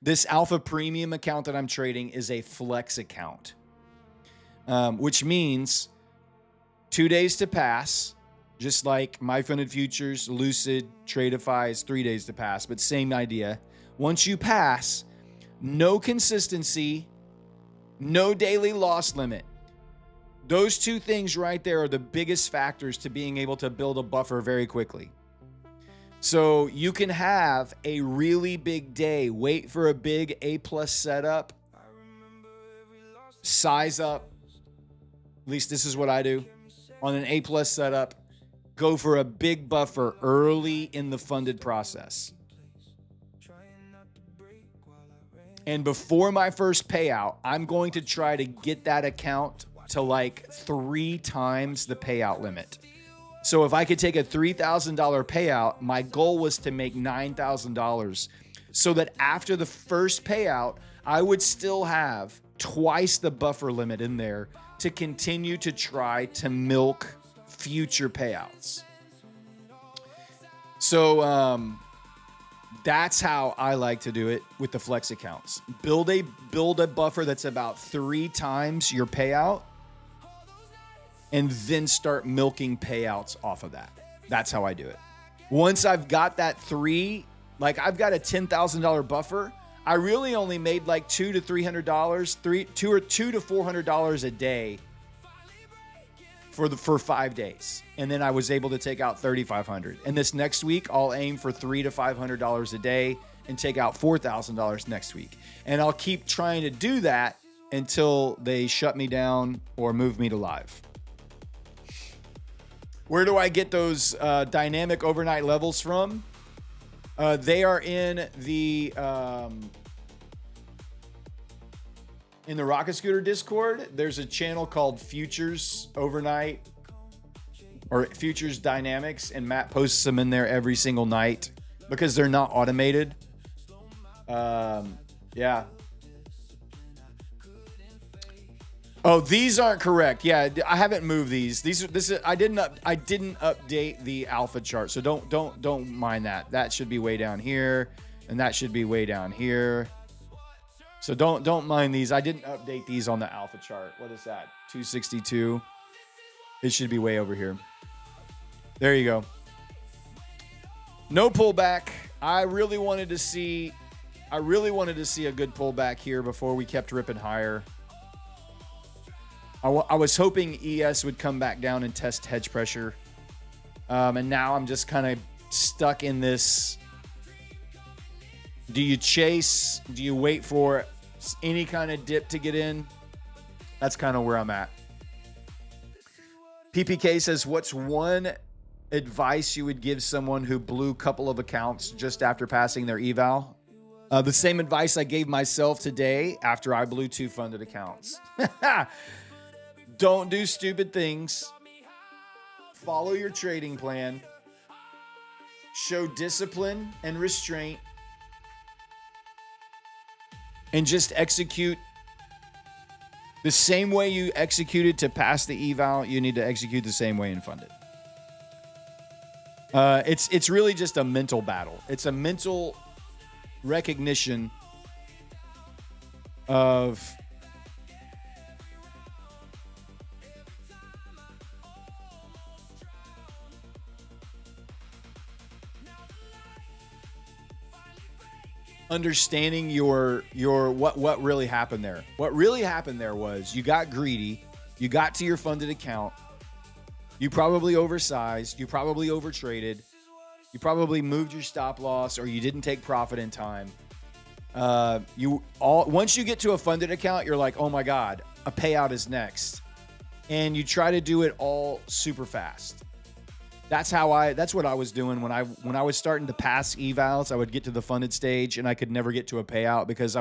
This Alpha Premium account that I'm trading is a Flex account, which means 2 days to pass. Just like My Funded Futures, Lucid, Tradeify is 3 days to pass, but same idea. Once you pass, no consistency, no daily loss limit. Those two things right there are the biggest factors to being able to build a buffer very quickly. So you can have a really big day, wait for a big A+ setup, size up. At least this is what I do on an A+ setup. Go for a big buffer early in the funded process. And before my first payout, I'm going to try to get that account to like 3 times the payout limit. So if I could take a $3,000 payout, my goal was to make $9,000 so that after the first payout, I would still have twice the buffer limit in there to continue to try to milk future payouts. So that's how I like to do it with the Flex accounts. Build a buffer that's about 3 times your payout, and then start milking payouts off of that. That's how I do it. Once I've got that 3, like I've got a $10,000 buffer, I really only made like $200 to $300, $200 to $400 a day for 5 days. And then I was able to take out $3,500. And this next week, I'll aim for $300 to $500 a day and take out $4,000 next week. And I'll keep trying to do that until they shut me down or move me to live. Where do I get those dynamic overnight levels from? They are in the Rocket Scooter Discord. There's a channel called Futures Overnight or Futures Dynamics, and Matt posts them in there every single night because they're not automated. Yeah. Oh, these aren't correct. Yeah, I haven't moved these. I didn't update the alpha chart, so don't mind that. That should be way down here, and that should be way down here. So don't mind these. I didn't update these on the alpha chart. What is that? 262. It should be way over here. There you go. No pullback. I really wanted to see a good pullback here before we kept ripping higher. I was hoping ES would come back down and test hedge pressure. And now I'm just kind of stuck in this Do you chase? Do you wait for any kind of dip to get in? That's kind of where I'm at. PPK says, what's one advice you would give someone who blew a couple of accounts just after passing their eval? The same advice I gave myself today after I blew 2 funded accounts. Don't do stupid things. Follow your trading plan. Show discipline and restraint. And just execute the same way you executed to pass the eval. You need to execute the same way and fund it. It's really just a mental battle. It's a mental recognition of understanding your what really happened there. What really happened there was you got greedy, you got to your funded account, you probably oversized, you probably overtraded, you probably moved your stop loss, or you didn't take profit in time. Once you get to a funded account, you're like, oh my God, a payout is next. And you try to do it all super fast. That's what I was doing when I was starting to pass evals. I would get to the funded stage and I could never get to a payout because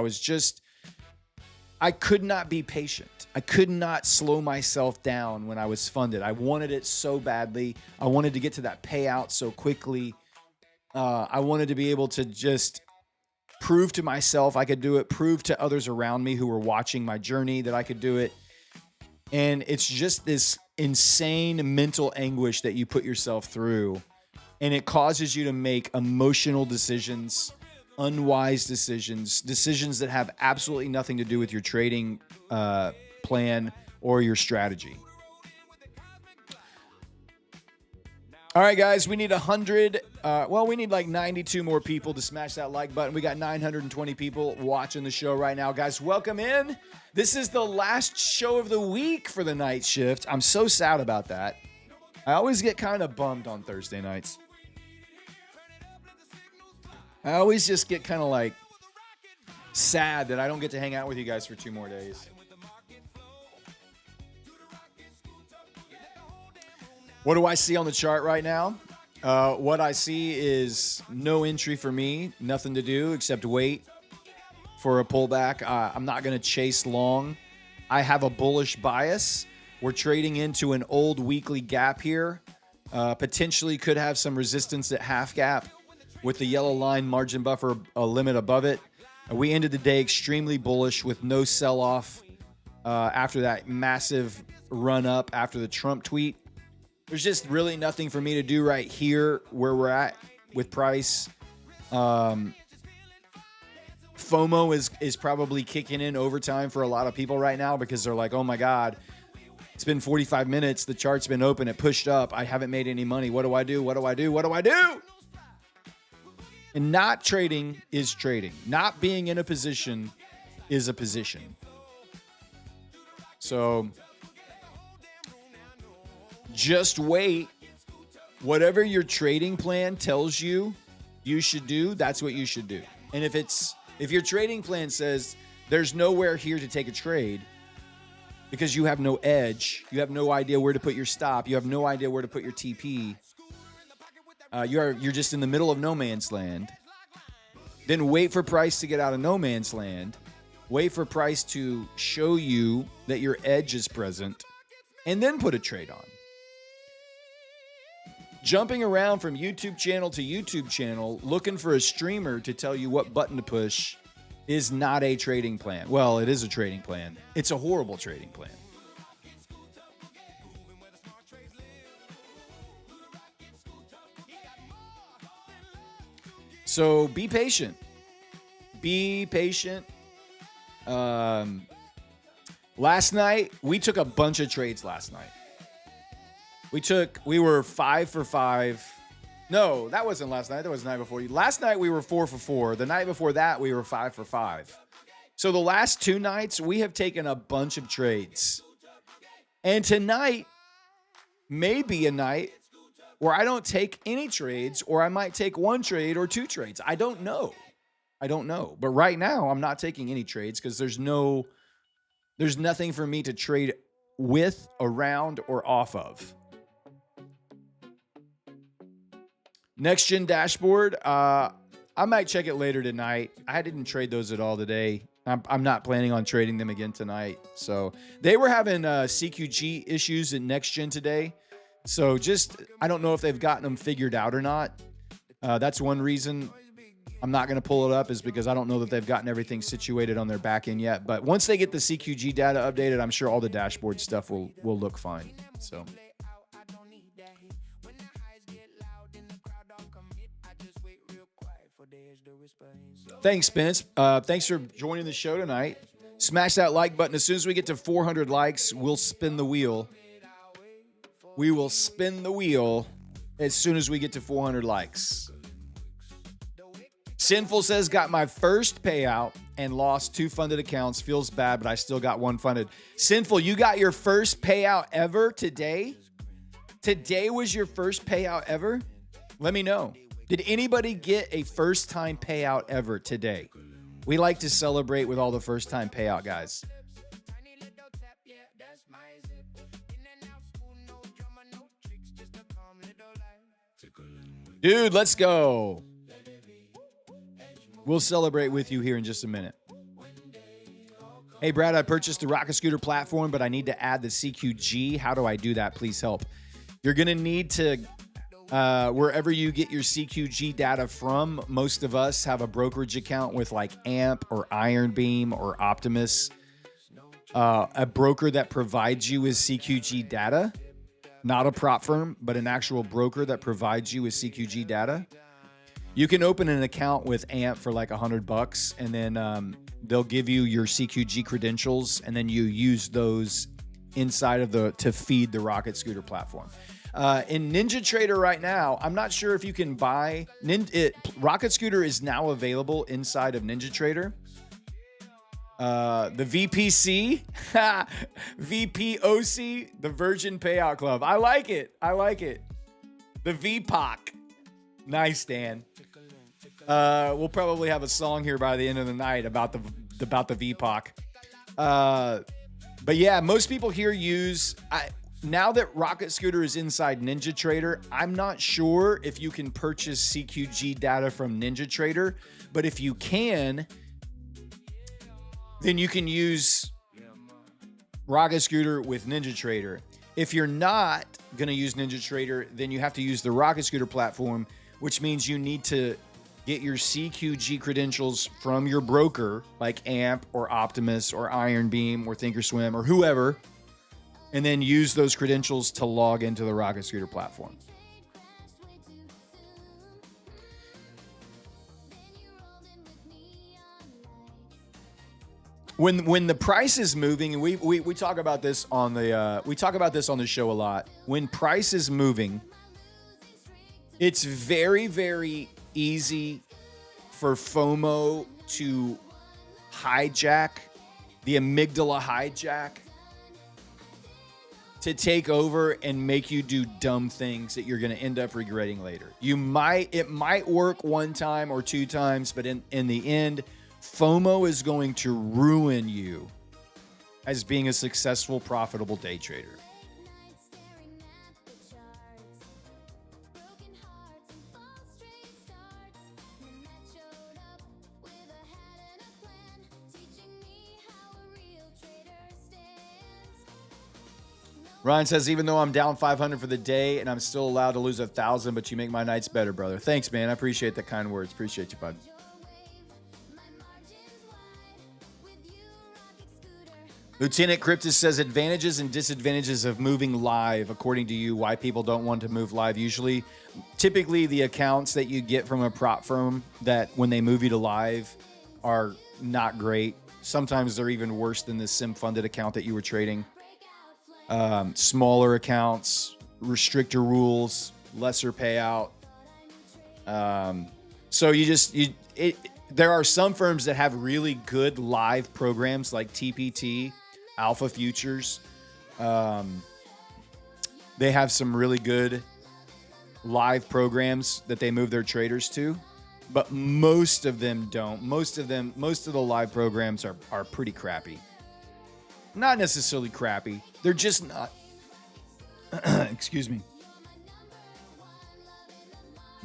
I could not be patient. I could not slow myself down when I was funded. I wanted it so badly. I wanted to get to that payout so quickly. I wanted to be able to just prove to myself I could do it, prove to others around me who were watching my journey that I could do it. And it's just this insane mental anguish that you put yourself through. And it causes you to make emotional decisions, unwise decisions that have absolutely nothing to do with your trading plan or your strategy. All right, guys, we need 100. We need like 92 more people to smash that like button. We got 920 people watching the show right now. Guys, welcome in. This is the last show of the week for the night shift. I'm so sad about that. I always get kind of bummed on Thursday nights. I always just get kind of like sad that I don't get to hang out with you guys for 2 more days. What do I see on the chart right now? What I see is no entry for me, nothing to do except wait for a pullback. I'm not going to chase long. I have a bullish bias. We're trading into an old weekly gap here. Potentially could have some resistance at half gap with the yellow line margin buffer a limit above it. We ended the day extremely bullish with no sell-off after that massive run up after the Trump tweet. There's just really nothing for me to do right here where we're at with price. FOMO is probably kicking in overtime for a lot of people right now because they're like, oh my God, it's been 45 minutes. The chart's been open. It pushed up. I haven't made any money. What do I do? What do I do? What do I do? And not trading is trading. Not being in a position is a position. So just wait. Whatever your trading plan tells you you should do, that's what you should do. And if your trading plan says there's nowhere here to take a trade because you have no edge, you have no idea where to put your stop, you have no idea where to put your TP, you're just in the middle of no man's land, then wait for price to get out of no man's land, wait for price to show you that your edge is present, and then put a trade on. Jumping around from YouTube channel to YouTube channel, looking for a streamer to tell you what button to push is not a trading plan. Well, it is a trading plan. It's a horrible trading plan. So be patient. Be patient. Last night, we took a bunch of trades last night. We were 5 for 5. No, that wasn't last night. That was the night before. Last night we were 4 for 4. The night before that we were 5 for 5. So the last 2 nights we have taken a bunch of trades. And tonight may be a night where I don't take any trades, or I might take 1 trade or 2 trades. I don't know. I don't know. But right now, I'm not taking any trades because there's nothing for me to trade with, around, or off of. Next gen dashboard. I might check it later tonight. I didn't trade those at all today. I'm not planning on trading them again tonight. So they were having CQG issues in next gen today. So I don't know if they've gotten them figured out or not. That's one reason I'm not going to pull it up, is because I don't know that they've gotten everything situated on their back end yet. But once they get the CQG data updated, I'm sure all the dashboard stuff will look fine. So. Thanks, Spence. Thanks for joining the show tonight. Smash that like button. As soon as we get to 400 likes, we'll spin the wheel. We will spin the wheel as soon as we get to 400 likes. Sinful says, got my first payout and lost 2 funded accounts. Feels bad, but I still got 1 funded. Sinful, you got your first payout ever today? Today was your first payout ever? Let me know. Did anybody get a first-time payout ever today? We like to celebrate with all the first-time payout guys. Dude, let's go. We'll celebrate with you here in just a minute. Hey, Brad, I purchased the Rocket Scooter platform, but I need to add the CQG. How do I do that? Please help. You're going to need to, wherever you get your CQG data from, most of us have a brokerage account with like AMP or Iron Beam or Optimus. A broker that provides you with CQG data, not a prop firm, but an actual broker that provides you with CQG data. You can open an account with AMP for like $100, and then they'll give you your CQG credentials, and then you use those inside of to feed the Rocket Scooter platform. In NinjaTrader right now, I'm not sure if you can buy Rocket Scooter is now available inside of NinjaTrader. The VPC, VPOC, the Virgin Payout Club. I like it. The VPOC. Nice, Dan. We'll probably have a song here by the end of the night about the VPOC. But yeah, most people here use. Now that Rocket Scooter is inside NinjaTrader, I'm not sure if you can purchase CQG data from NinjaTrader, but if you can, then you can use Rocket Scooter with NinjaTrader. If you're not going to use NinjaTrader, then you have to use the Rocket Scooter platform, which means you need to get your CQG credentials from your broker, like AMP or Optimus or Iron Beam or Thinkorswim or whoever, and then use those credentials to log into the Rocket Scooter platform. When the price is moving, and we talk about this on the show a lot. When price is moving, it's very, very easy for FOMO to hijack, the amygdala hijack, to take over and make you do dumb things that you're going to end up regretting later. It might work one time or 2 times, but in the end, FOMO is going to ruin you as being a successful, profitable day trader. Ryan says, even though I'm down 500 for the day and I'm still allowed to lose 1,000, but you make my nights better, brother. Thanks, man. I appreciate the kind words. Appreciate you, bud. Lieutenant Cryptus says, advantages and disadvantages of moving live, according to you, why people don't want to move live. Typically, the accounts that you get from a prop firm that when they move you to live are not great. Sometimes they're even worse than the sim-funded account that you were trading. Smaller accounts, restrictor rules, lesser payout. So there are some firms that have really good live programs like TPT, Alpha Futures. They have some really good live programs that they move their traders to. but most of them don't. Most of the live programs are pretty crappy. Not necessarily crappy. They're just not. Excuse me.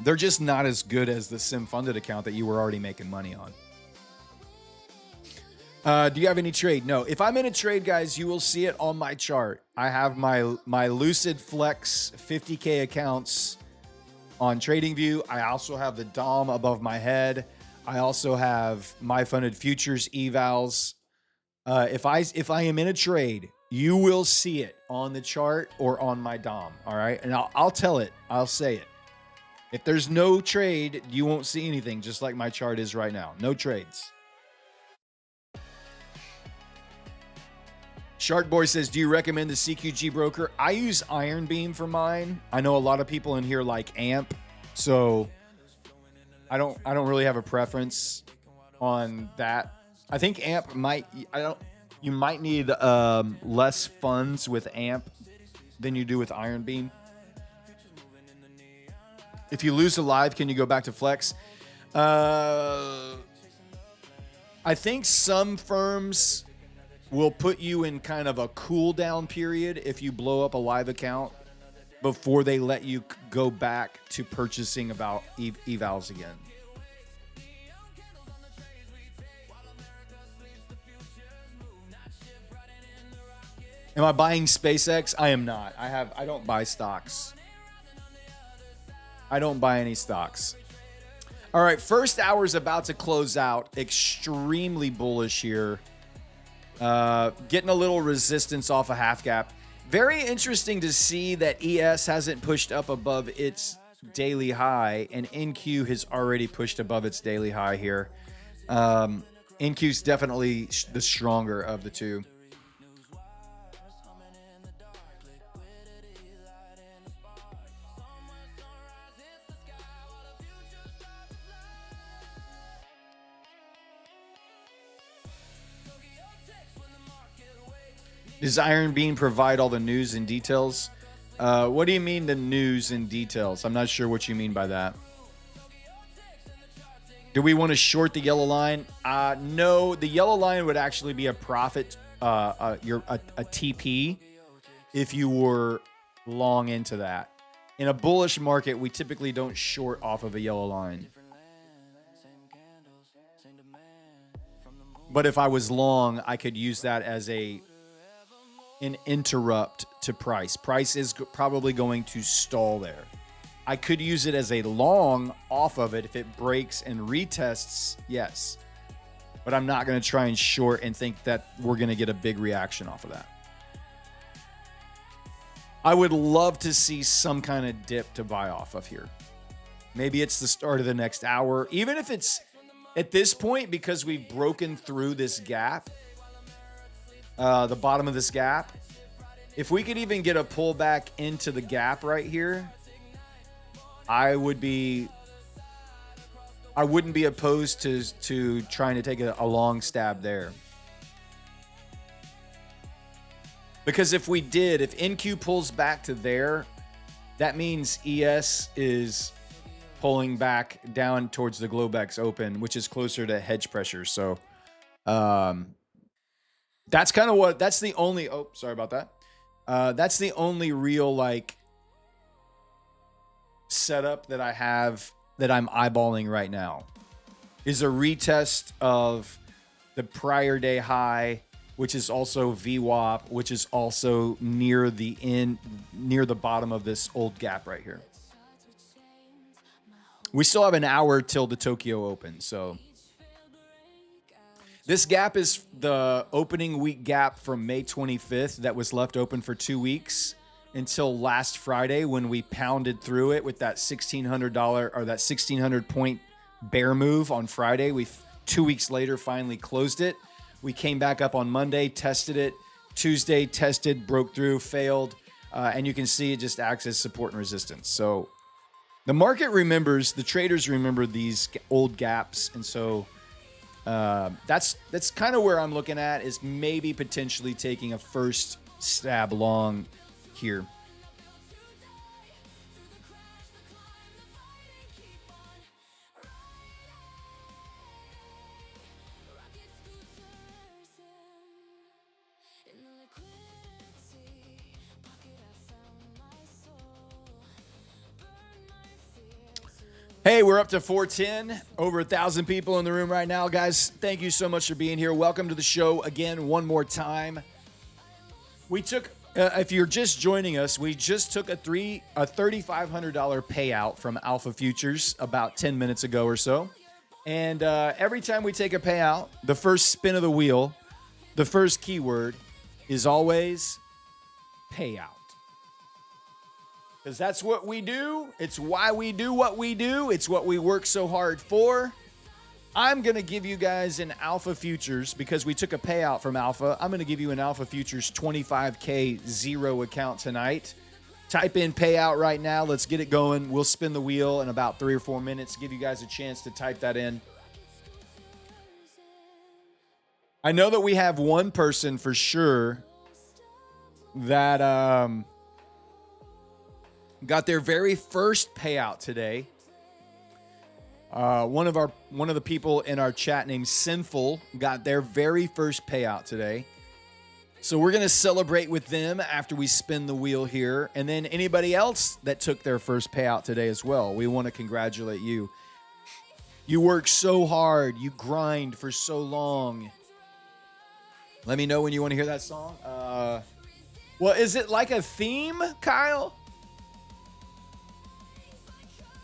They're just not as good as the sim funded account that you were already making money on. Do you have any trade? No. If I'm in a trade, guys, you will see it on my chart. I have my Lucid Flex 50K accounts on TradingView. I also have the DOM above my head. I also have my funded futures evals. If I am in a trade, you will see it on the chart or on my DOM. All right, and I'll tell it. I'll say it. If there's no trade, you won't see anything, just like my chart is right now. No trades. Shark Boy says, do you recommend the CQG broker? I use Iron Beam for mine. I know a lot of people in here like AMP, so I don't really have a preference on that. I think AMP you might need less funds with AMP than you do with Iron Beam. If you lose a live, can you go back to Flex? I think some firms will put you in kind of a cool down period if you blow up a live account before they let you go back to purchasing about evals again. Am I buying SpaceX? I am not. I don't buy stocks. I don't buy any stocks. All right, first hour is about to close out. Extremely bullish here. Getting a little resistance off a half gap. Very interesting to see that ES hasn't pushed up above its daily high, and NQ has already pushed above its daily high here. NQ's definitely the stronger of the two. Does Iron Beam provide all the news and details? What do you mean the news and details? I'm not sure what you mean by that. Do we want to short the yellow line? No, the yellow line would actually be a profit, a TP if you were long into that. In a bullish market, we typically don't short off of a yellow line. But if I was long, I could use that as an interrupt to price. Price is probably going to stall there. I could use it as a long off of it if it breaks and retests, yes. But I'm not going to try and short and think that we're going to get a big reaction off of that. I would love to see some kind of dip to buy off of here. Maybe it's the start of the next hour. Even if it's at this point, because we've broken through this gap, the bottom of this gap, if we could even get a pullback into the gap right here, I wouldn't be opposed to trying to take a long stab there. Because if NQ pulls back to there, that means ES is pulling back down towards the Globex open, which is closer to hedge pressure. So that's kind of that's the only, sorry about that. That's the only real setup that I have that I'm eyeballing right now is a retest of the prior day high, which is also VWAP, which is also near the bottom of this old gap right here. We still have an hour till the Tokyo Open, so this gap is the opening week gap from May 25th that was left open for 2 weeks until last Friday when we pounded through it with that $1,600 or that 1,600 point bear move on Friday. We 2 weeks later finally closed it. We came back up on Monday, tested it. Tuesday, tested, broke through, failed. And you can see it just acts as support and resistance. So the market remembers, the traders remember these old gaps. And so that's kind of where I'm looking at, is maybe potentially taking a first stab long here. Hey, we're up to 410, over 1,000 people in the room right now. Guys, thank you so much for being here. Welcome to the show again, one more time. We took, if you're just joining us, we just took a $3,500 payout from Alpha Futures about 10 minutes ago or so. And every time we take a payout, the first spin of the wheel, the first keyword is always payout. Because that's what we do. It's why we do what we do. It's what we work so hard for. I'm going to give you guys an Alpha Futures because we took a payout from Alpha. I'm going to give you an Alpha Futures 25K zero account tonight. Type in payout right now. Let's get it going. We'll spin the wheel in about 3 or 4 minutes. Give you guys a chance to type that in. I know that we have one person for sure that got their very first payout today. One of the people in our chat named Sinful got their very first payout today. So we're going to celebrate with them after we spin the wheel here. And then anybody else that took their first payout today as well. We want to congratulate you. You work so hard. You grind for so long. Let me know when you want to hear that song. Well, is it like a theme, Kyle?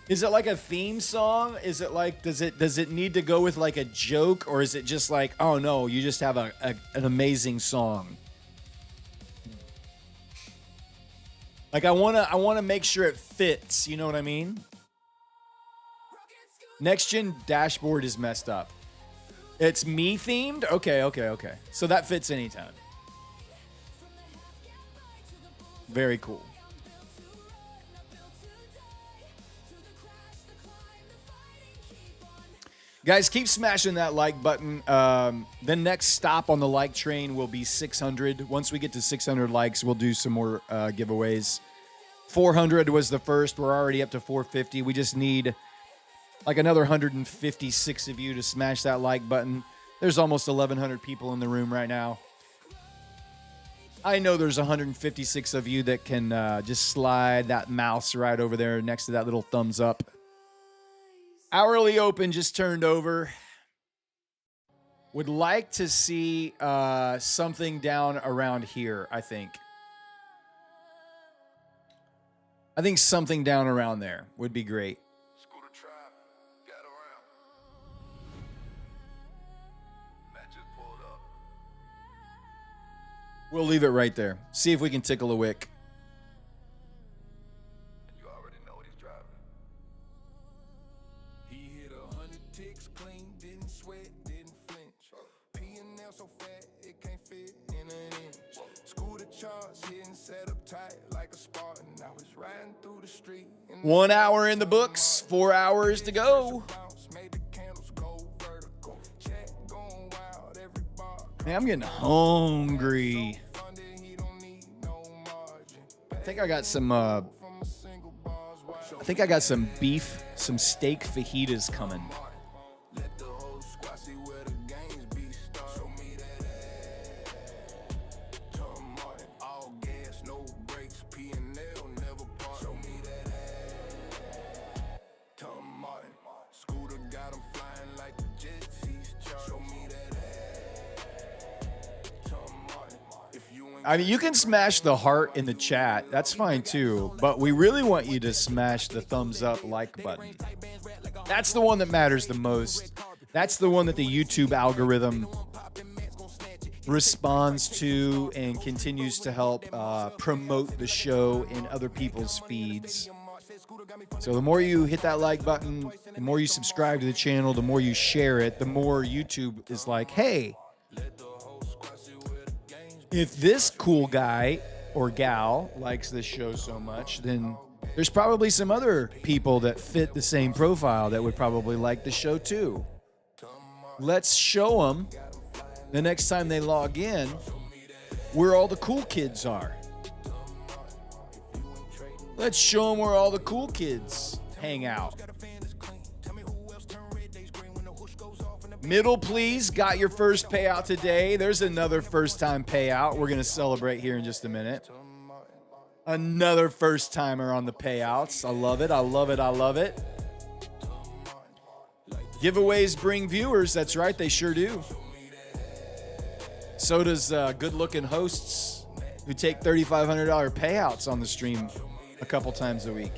Is it like a theme song? Is it like, does it need to go with like a joke, or is it just like, oh no, you just have an amazing song? Like I wanna make sure it fits. You know what I mean? Next gen dashboard is messed up. It's me themed. Okay. So that fits anytime. Very cool. Guys, keep smashing that like button. The next stop on the like train will be 600. Once we get to 600 likes, we'll do some more giveaways. 400 was the first. We're already up to 450. We just need like another 156 of you to smash that like button. There's almost 1,100 people in the room right now. I know there's 156 of you that can just slide that mouse right over there next to that little thumbs up. Hourly open just turned over. Would like to see something down around here, I think. I think something down around there would be great. We'll leave it right there. See if we can tickle a wick. You already know what he's driving. He hit 100 ticks clean, didn't sweat, didn't flinch. P&L so fat, it can't fit in an inch. Scooter charts, hitting set up tight like a Spartan. I was riding through the street. 1 hour in the books, 4 hours to go. Man, I'm getting hungry. I think I got some beef, some steak fajitas coming. I mean, you can smash the heart in the chat. That's fine too. But we really want you to smash the thumbs up like button. That's the one that matters the most. That's the one that the YouTube algorithm responds to and continues to help promote the show in other people's feeds. So the more you hit that like button, the more you subscribe to the channel, the more you share it, the more YouTube is like, hey, if this cool guy or gal likes this show so much, then there's probably some other people that fit the same profile that would probably like the show too. Let's show them the next time they log in where all the cool kids are. Let's show them where all the cool kids hang out. Middle, please, got your first payout today. There's another first-time payout. We're going to celebrate here in just a minute. Another first-timer on the payouts. I love it. I love it. I love it. Giveaways bring viewers. That's right, they sure do. So does good-looking hosts who take $3,500 payouts on the stream a couple times a week.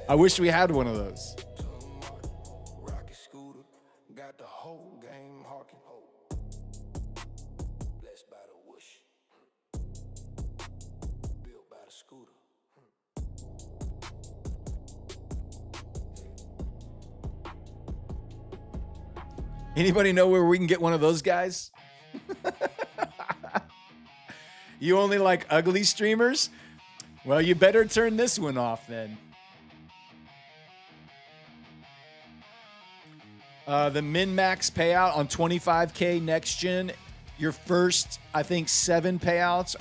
I wish we had one of those. Anybody know where we can get one of those guys? You only like ugly streamers? Well, you better turn this one off then. The min-max payout on 25K next gen, your first, I think, 7 payouts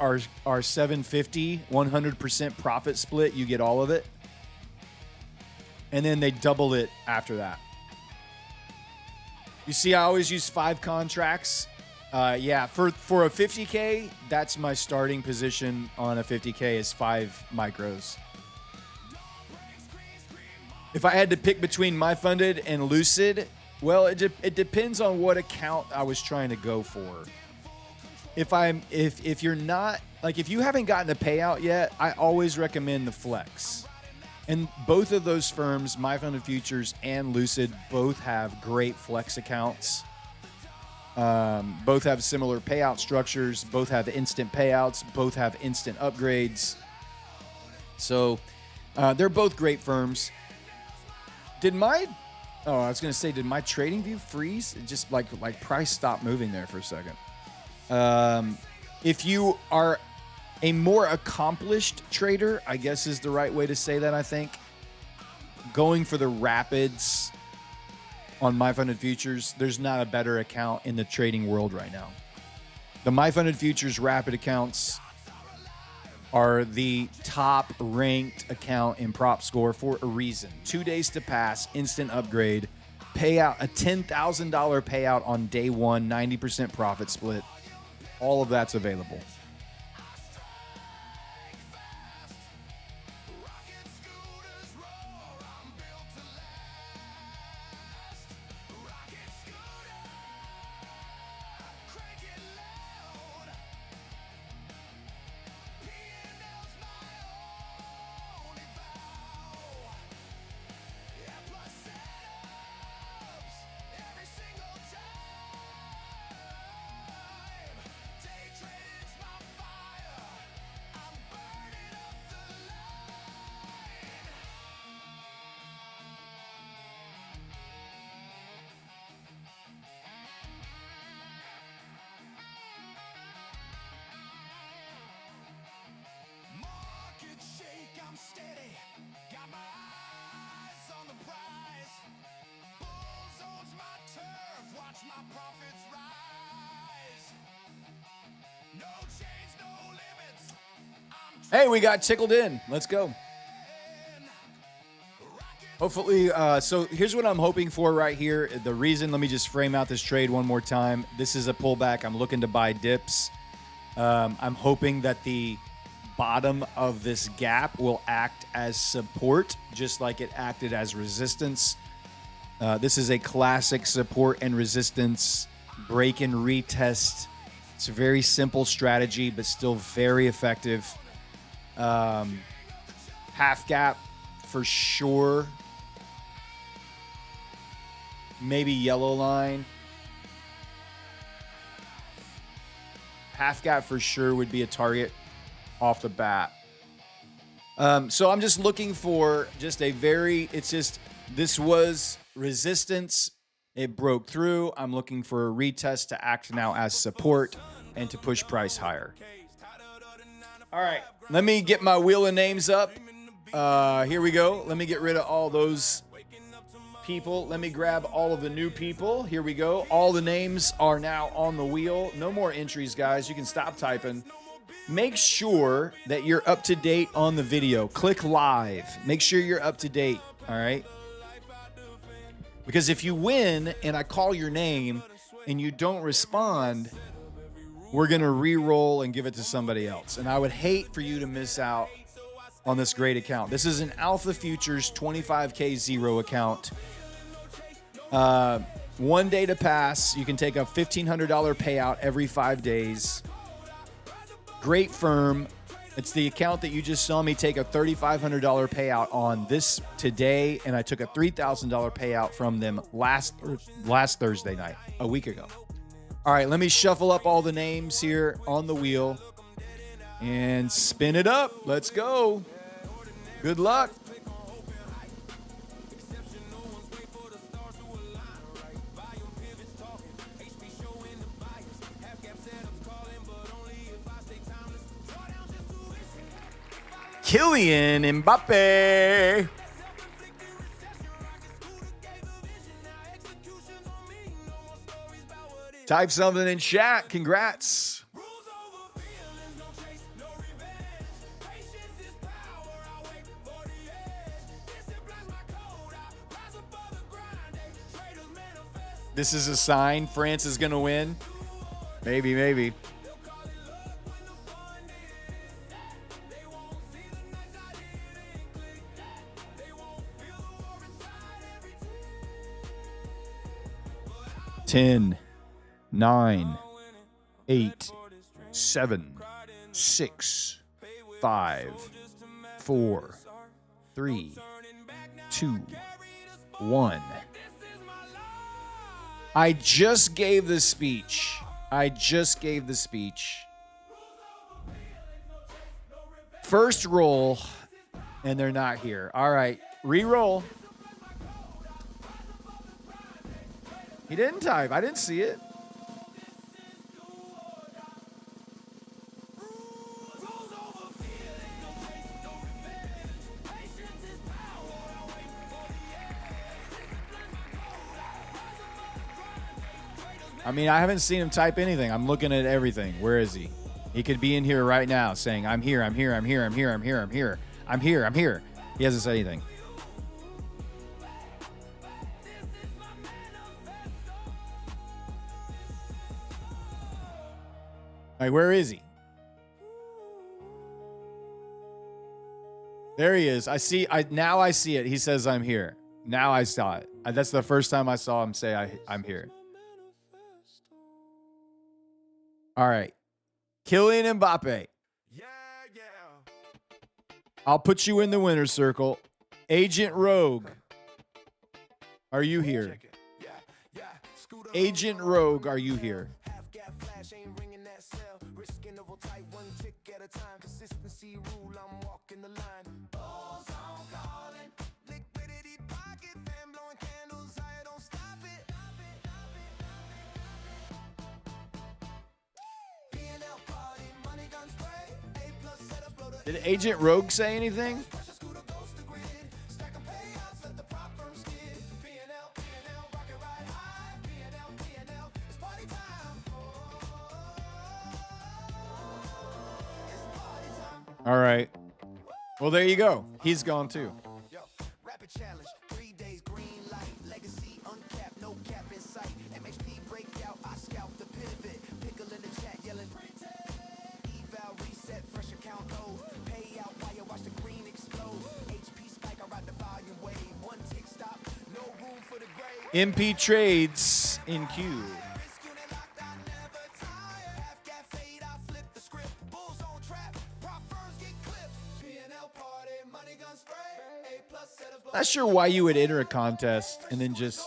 are 750, 100% profit split. You get all of it. And then they double it after that. You see, I always use 5 contracts. Yeah, for a 50K, that's my starting position on a 50K is 5 micros. If I had to pick between MyFunded and Lucid, well, it depends on what account I was trying to go for. If you're not, like, if you haven't gotten a payout yet, I always recommend the Flex. And both of those firms, MyFunded Futures and Lucid, both have great Flex accounts. Both have similar payout structures. Both have instant payouts. Both have instant upgrades. So they're both great firms. Did my Trading View freeze? It just like price stopped moving there for a second. If you are a more accomplished trader, I guess is the right way to say that, I think. Going for the rapids on MyFunded Futures, there's not a better account in the trading world right now. The MyFunded Futures rapid accounts are the top ranked account in prop score for a reason. 2 days to pass, instant upgrade, payout, a $10,000 payout on day one, 90% profit split. All of that's available. Hey, we got tickled in. Let's go. Hopefully, so here's what I'm hoping for right here. The reason, let me just frame out this trade one more time. This is a pullback. I'm looking to buy dips. I'm hoping that the bottom of this gap will act as support, just like it acted as resistance. This is a classic support and resistance break and retest. It's a very simple strategy, but still very effective. Half gap for sure. Maybe yellow line. Half gap for sure would be a target off the bat. So I'm just looking for just a this was resistance. It broke through. I'm looking for a retest to act now as support and to push price higher. All right, let me get my wheel of names up. Here we go. Let me get rid of all those people. Let me grab all of the new people. Here we go. All the names are now on the wheel. No more entries, guys. You can stop typing. Make sure that you're up to date on the video. Click live. Make sure you're up to date, all right? Because if you win and I call your name and you don't respond, we're going to re-roll and give it to somebody else. And I would hate for you to miss out on this great account. This is an Alpha Futures 25K zero account. 1 day to pass. You can take a $1,500 payout every 5 days. Great firm. It's the account that you just saw me take a $3,500 payout on this today, and I took a $3,000 payout from them last Thursday night, a week ago. All right, let me shuffle up all the names here on the wheel and spin it up. Let's go. Good luck. Kylian Mbappe. Type something in chat. Congrats. This is a sign France is going to win. Maybe, maybe. Ten, 9, 8, 7, 6, 5, 4, 3, 2, 1. I just gave the speech. First roll, and they're not here. All right, re-roll. He didn't type. I didn't see it. I mean, I haven't seen him type anything. I'm looking at everything. Where is he? He could be in here right now saying, I'm here, I'm here, I'm here, I'm here, I'm here, I'm here, I'm here, I'm here. He hasn't said anything. Like, where is he? There he is. I see it. He says, I'm here. Now I saw it. That's the first time I saw him say, I'm here. All right. Kylian Mbappe. I'll put you in the winner's circle. Agent Rogue. Are you here? Agent Rogue, are you here? Did Agent Rogue say anything? All right. Well, there you go. He's gone too. MP Trades in queue. Not sure why you would enter a contest and then just...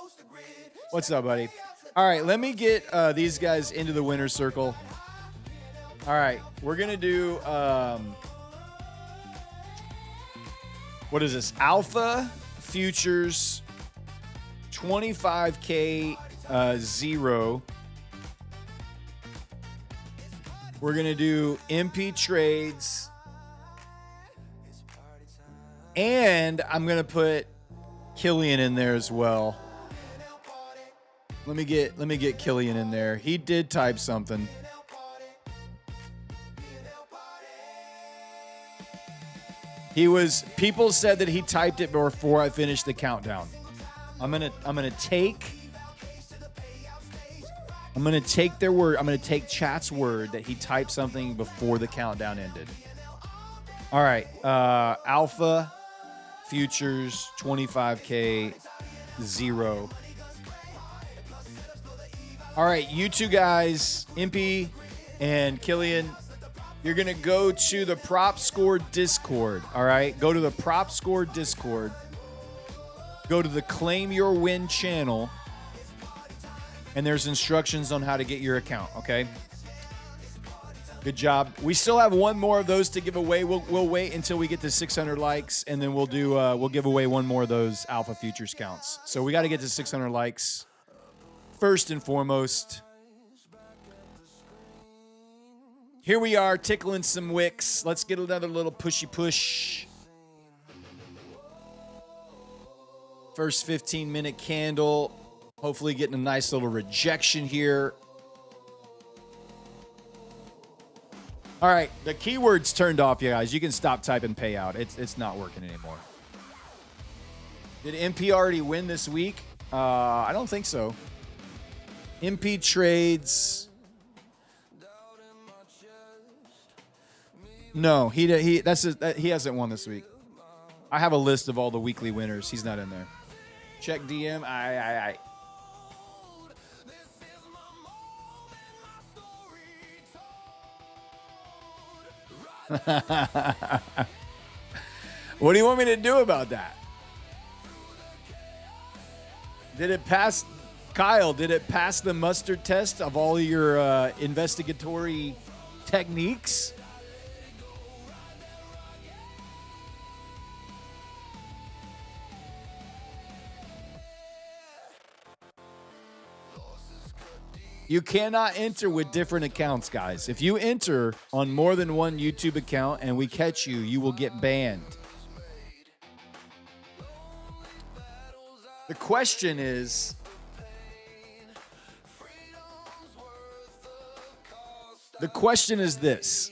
What's up, buddy? All right, let me get these guys into the winner's circle. All right, we're going to do... what is this? Alpha Futures 25K zero. We're going to do MP Trades. And I'm going to put Kylian in there as well. Let me get Kylian in there. He did type something. People said that he typed it before I finished the countdown. I'm gonna take their word. I'm gonna take chat's word that he typed something before the countdown ended. All right. Alpha futures 25K 0. All right, you two guys, Impy and Killian, you're going to go to the Prop Score Discord, all right? Go to the Prop Score Discord. Go to the Claim Your Win channel, and there's instructions on how to get your account, okay? Good job. We still have one more of those to give away. We'll wait until we get to 600 likes, and then we'll give away one more of those Alpha Futures counts. So we got to get to 600 likes. First and foremost, here we are tickling some wicks. Let's get another little pushy push. First 15-minute candle. Hopefully getting a nice little rejection here. All right, the keyword's turned off, you guys. You can stop typing payout. It's not working anymore. Did MP already win this week? I don't think so. MP trades. No, he hasn't won this week. I have a list of all the weekly winners. He's not in there. Check DM. Aye. What do you want me to do about that? Did it pass, Kyle? Did it pass the mustard test of all your investigatory techniques? You cannot enter with different accounts, guys. If you enter on more than one YouTube account and we catch you, you will get banned. The question is, this.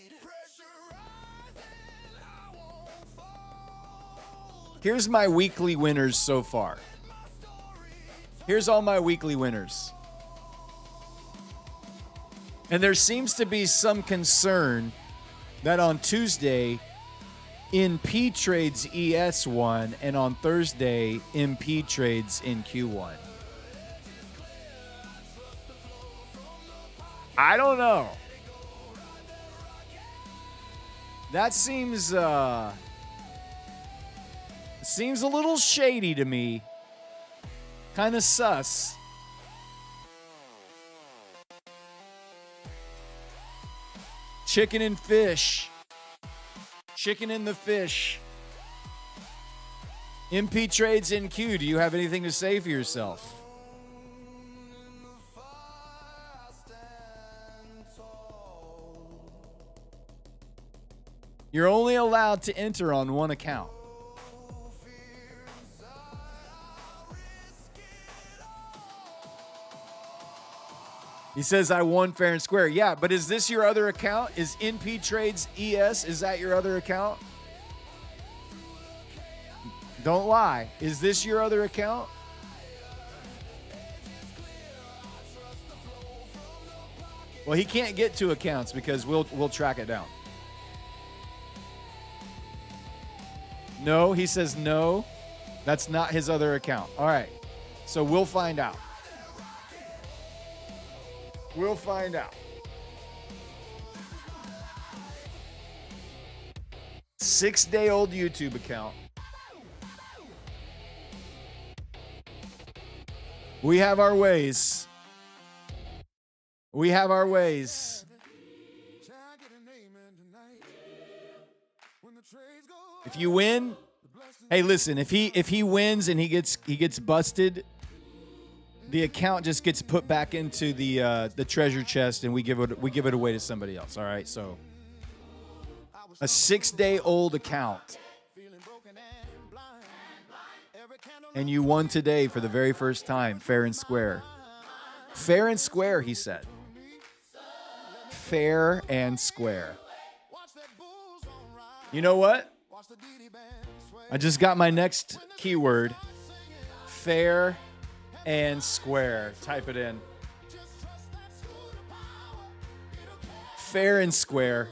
Here's my weekly winners so far. Here's all my weekly winners. And there seems to be some concern that on Tuesday, NP trades ES1, and on Thursday, MP trades NQ1. I don't know. That seems a little shady to me. Kind of sus. Chicken and fish. Chicken and the fish. MP trades NQ. Do you have anything to say for yourself? You're only allowed to enter on one account. He says, I won fair and square. Yeah, but is this your other account? Is NP Trades ES? Is that your other account? Don't lie. Is this your other account? Well, he can't get two accounts because we'll track it down. No, he says no. That's not his other account. All right. So we'll find out. We'll find out. 6-day-old YouTube account. We have our ways. We have our ways. If you win, hey, listen, if he wins and he gets busted, the account just gets put back into the treasure chest, and we give it away to somebody else. All right, so a 6-day-old account, and you won today for the very first time, fair and square. Fair and square, he said. Fair and square. You know what? I just got my next keyword. Fair and square. Type it in. Fair and square.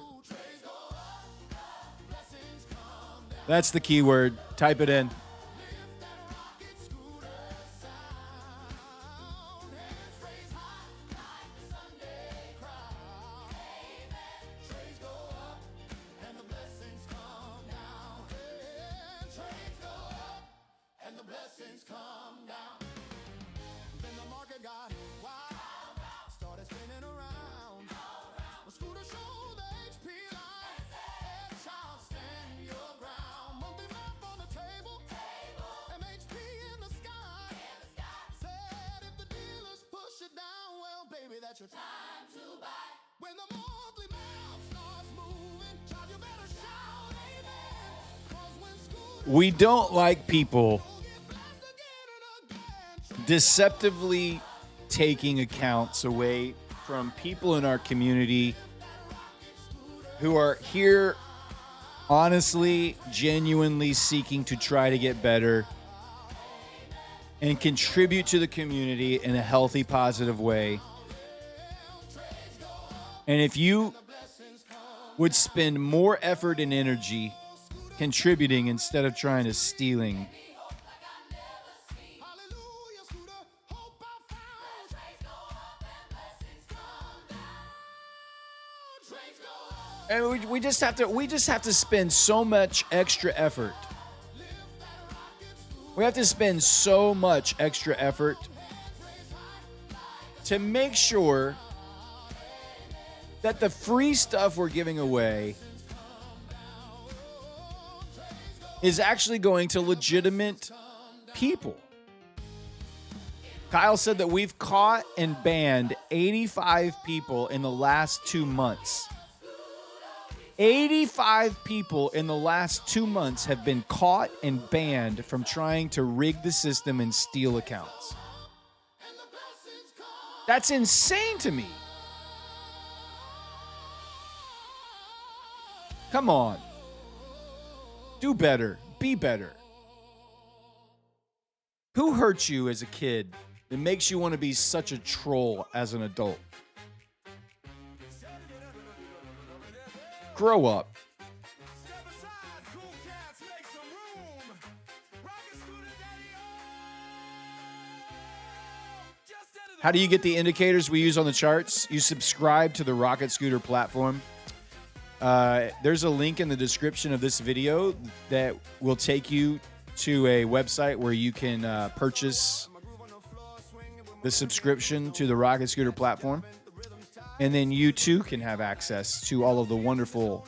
That's the keyword. Type it in. We don't like people deceptively taking accounts away from people in our community who are here honestly, genuinely seeking to try to get better and contribute to the community in a healthy, positive way. And if you would spend more effort and energy contributing instead of trying to stealing, and we just have to spend so much extra effort. We have to spend so much extra effort to make sure that the free stuff we're giving away is actually going to legitimate people. Kyle said that we've caught and banned 85 people in the last 2 months. 85 people in the last 2 months have been caught and banned from trying to rig the system and steal accounts. That's insane to me. Come on. Do better. Be better. Who hurt you as a kid that makes you want to be such a troll as an adult? Grow up. How do you get the indicators we use on the charts? You subscribe to the Rocket Scooter platform. There's a link in the description of this video that will take you to a website where you can purchase the subscription to the Rocket Scooter platform. And then you too can have access to all of the wonderful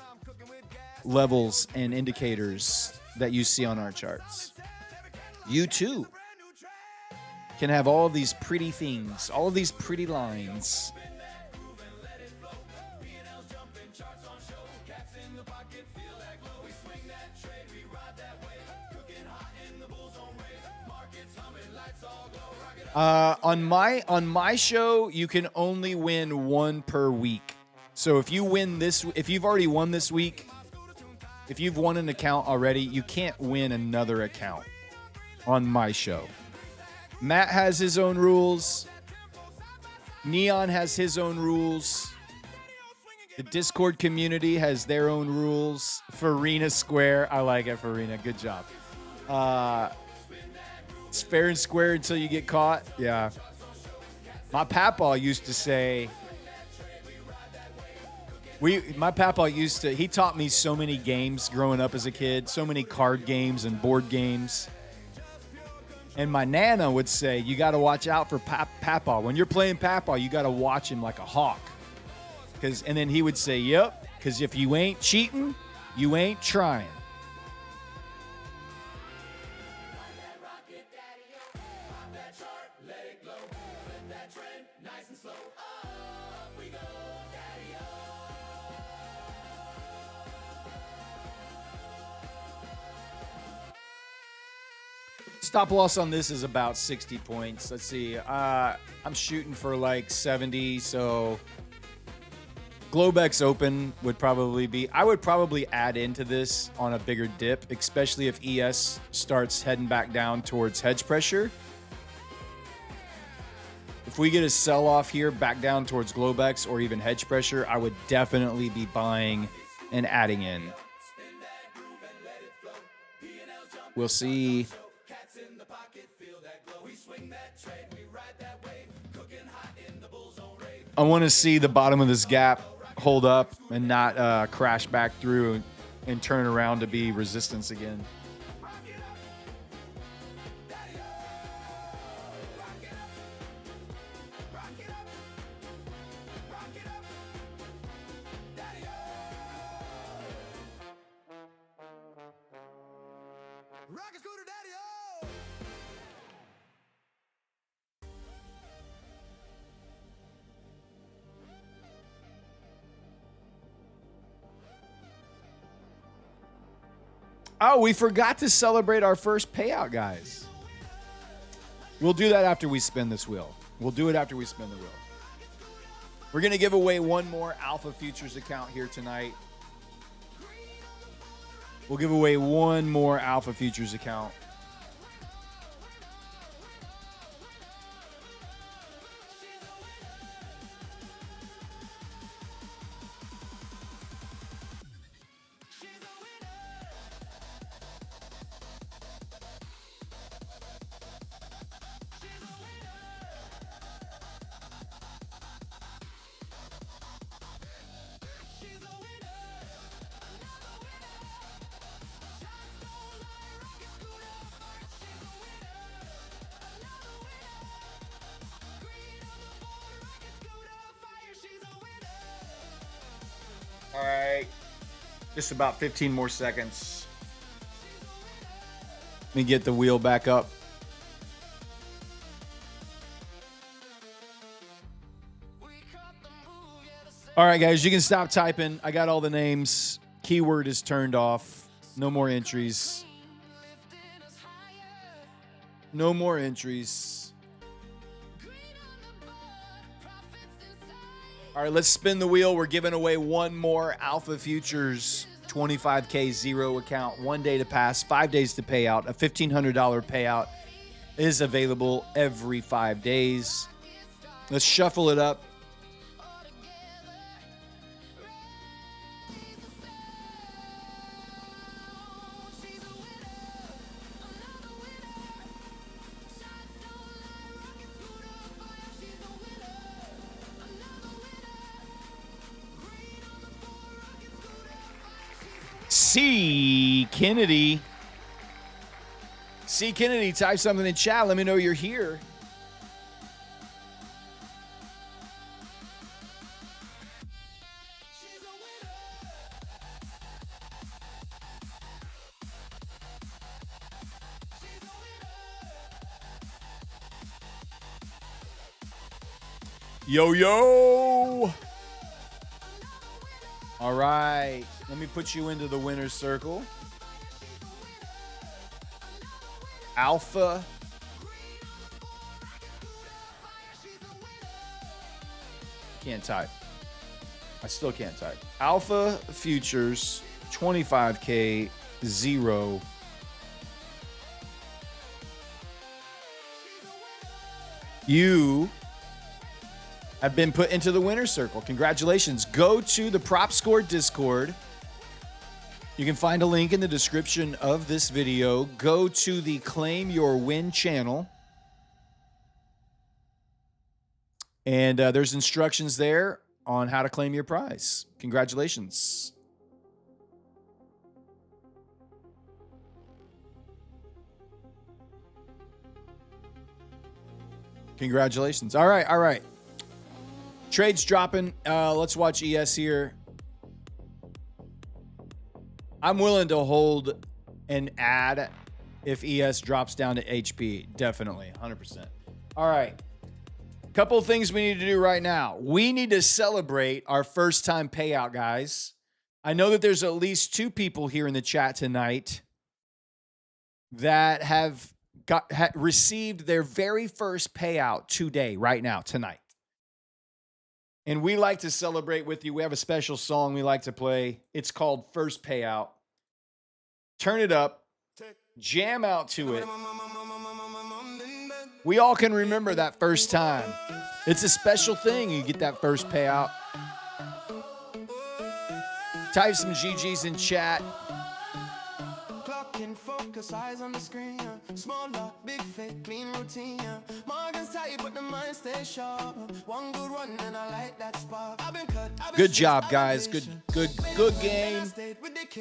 levels and indicators that you see on our charts. You too can have all of these pretty things, all of these pretty lines. On my show, you can only win one per week. So if you've already won this week, if you've won an account already, you can't win another account on my show. Matt has his own rules. Neon has his own rules. The Discord community has their own rules. Farina Square, I like it, Farina. Good job. It's fair and square until you get caught. Yeah. My papaw used to say, he taught me so many games growing up as a kid, so many card games and board games. And my Nana would say, you got to watch out for papaw. When you're playing papaw, you got to watch him like a hawk. And then he would say, yep, because if you ain't cheating, you ain't trying. Stop loss on this is about 60 points. Let's see. I'm shooting for like 70, so Globex Open would probably be... I would probably add into this on a bigger dip, especially if ES starts heading back down towards hedge pressure. If we get a sell-off here back down towards Globex or even hedge pressure, I would definitely be buying and adding in. We'll see. I want to see the bottom of this gap hold up and not crash back through and turn around to be resistance again. Oh, we forgot to celebrate our first payout, guys. We'll do that after we spin this wheel. We'll do it after we spin the wheel. We're going to give away one more Alpha Futures account here tonight. We'll give away one more Alpha Futures account. All right, just about 15 more seconds. Let me get the wheel back up. All right, guys, you can stop typing. I got all the names. Keyword is turned off. No more entries. No more entries. All right, let's spin the wheel. We're giving away one more Alpha Futures 25K zero account. 1 day to pass, 5 days to pay out. A $1,500 payout is available every 5 days. Let's shuffle it up. C. Kennedy. C. Kennedy, type something in chat. Let me know you're here. Yo, yo. All right. Let me put you into the winner's circle. Alpha. Can't type. I still can't type. Alpha Futures 25K zero. You have been put into the winner's circle. Congratulations. Go to the Prop Score Discord. You can find a link in the description of this video. Go to the Claim Your Win channel. And there's instructions there on how to claim your prize. Congratulations. Congratulations. All right, all right. Trades dropping. Let's watch ES here. I'm willing to hold an ad if ES drops down to HP. Definitely, 100%. All right. Couple of things we need to do right now. We need to celebrate our first time payout, guys. I know that there's at least 2 people here in the chat tonight that have received their very first payout today, right now, tonight. And we like to celebrate with you. We have a special song we like to play. It's called First Payout. Turn it up. Jam out to it. We all can remember that first time. It's a special thing. You get that first payout. Type some GGs in chat. a size on the screen. Small lock, big fit, clean routine. Morgan's tight, but the mind stays sharp. One good run and I like that spark. I've been cut. Good job, guys. Good game.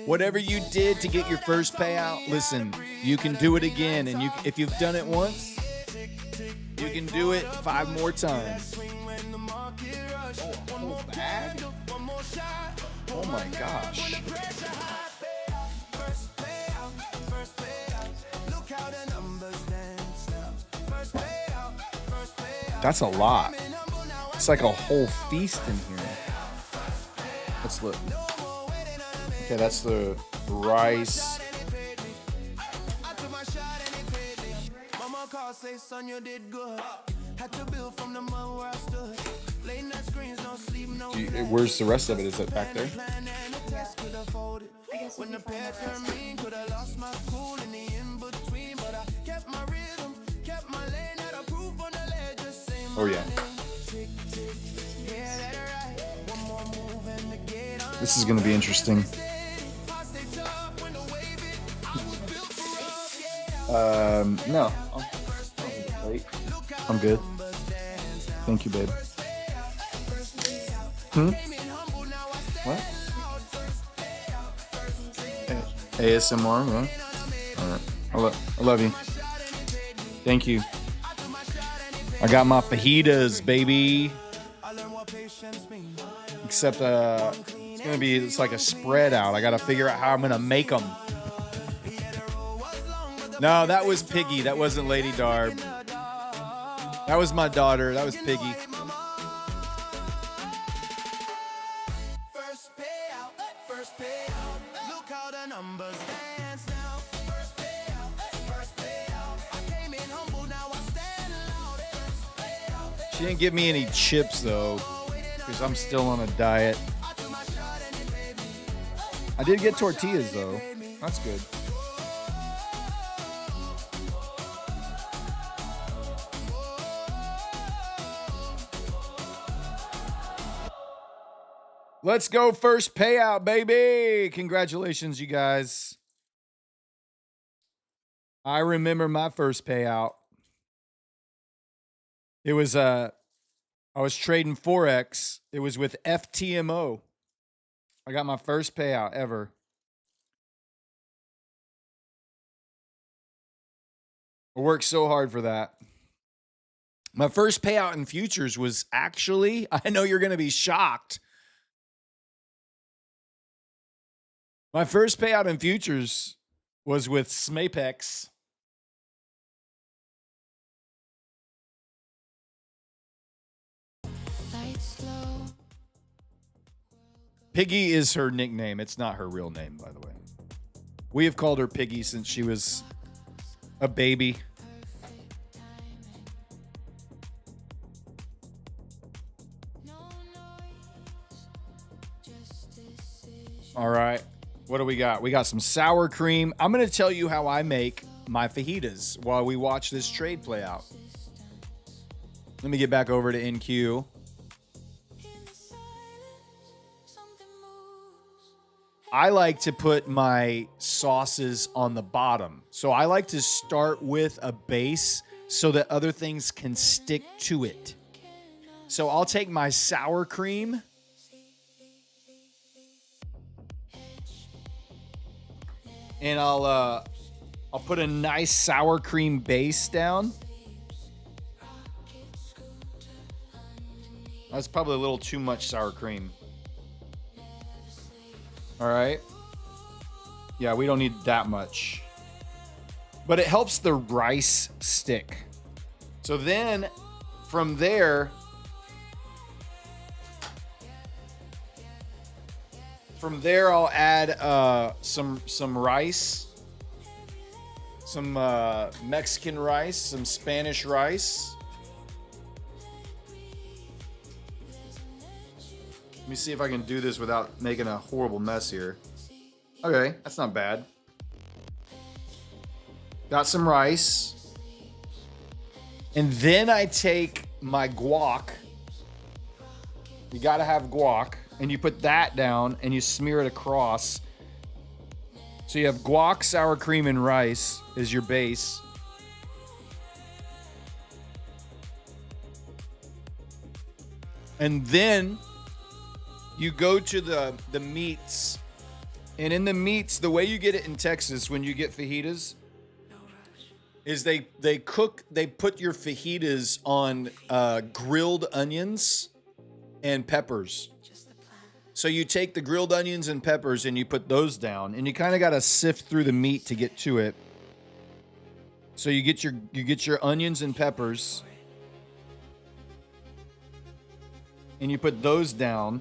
Whatever you did to get your first payout, listen, you can do it again. And if you've done it once, you can do it 5 more times. Oh, a whole bag? Oh my gosh. That's a lot. It's like a whole feast in here. Let's look. Okay, that's the rice. Where's the rest of it? Is it back there? Oh yeah. This is gonna be interesting. No. I'm good. Thank you, babe. What? ASMR, yeah. All right. I love you. Thank you. I got my fajitas, baby. Except it's like a spread out. I gotta figure out how I'm gonna make them. No, that was Piggy. That wasn't Lady Darb. That was my daughter. That was Piggy. She didn't give me any chips though, because I'm still on a diet. I did get tortillas though. That's good. Let's go first payout, baby. Congratulations, you guys. I remember my first payout. It was I was trading Forex. It was with FTMO. I got my first payout ever. I worked so hard for that. My first payout in futures was actually, I know you're going to be shocked. My first payout in futures was with Smapex. Piggy is her nickname. It's not her real name, by the way. We have called her Piggy since she was a baby. All right. What do we got? We got some sour cream. I'm going to tell you how I make my fajitas while we watch this trade play out. Let me get back over to NQ. I like to put my sauces on the bottom. So I like to start with a base so that other things can stick to it. So I'll take my sour cream. And I'll put a nice sour cream base down. That's probably a little too much sour cream. All right. Yeah, we don't need that much. But it helps the rice stick. So then from there, I'll add some rice, some Mexican rice, some Spanish rice. Let me see if I can do this without making a horrible mess here. Okay, that's not bad. Got some rice. And then I take my guac. You gotta have guac. And you put that down and you smear it across. So you have guac, sour cream, and rice is your base. And then you go to the meats. And in the meats, the way you get it in Texas when you get fajitas is they put your fajitas on grilled onions and peppers. So you take the grilled onions and peppers and you put those down, and you kind of got to sift through the meat to get to it. So you get your onions and peppers, and you put those down.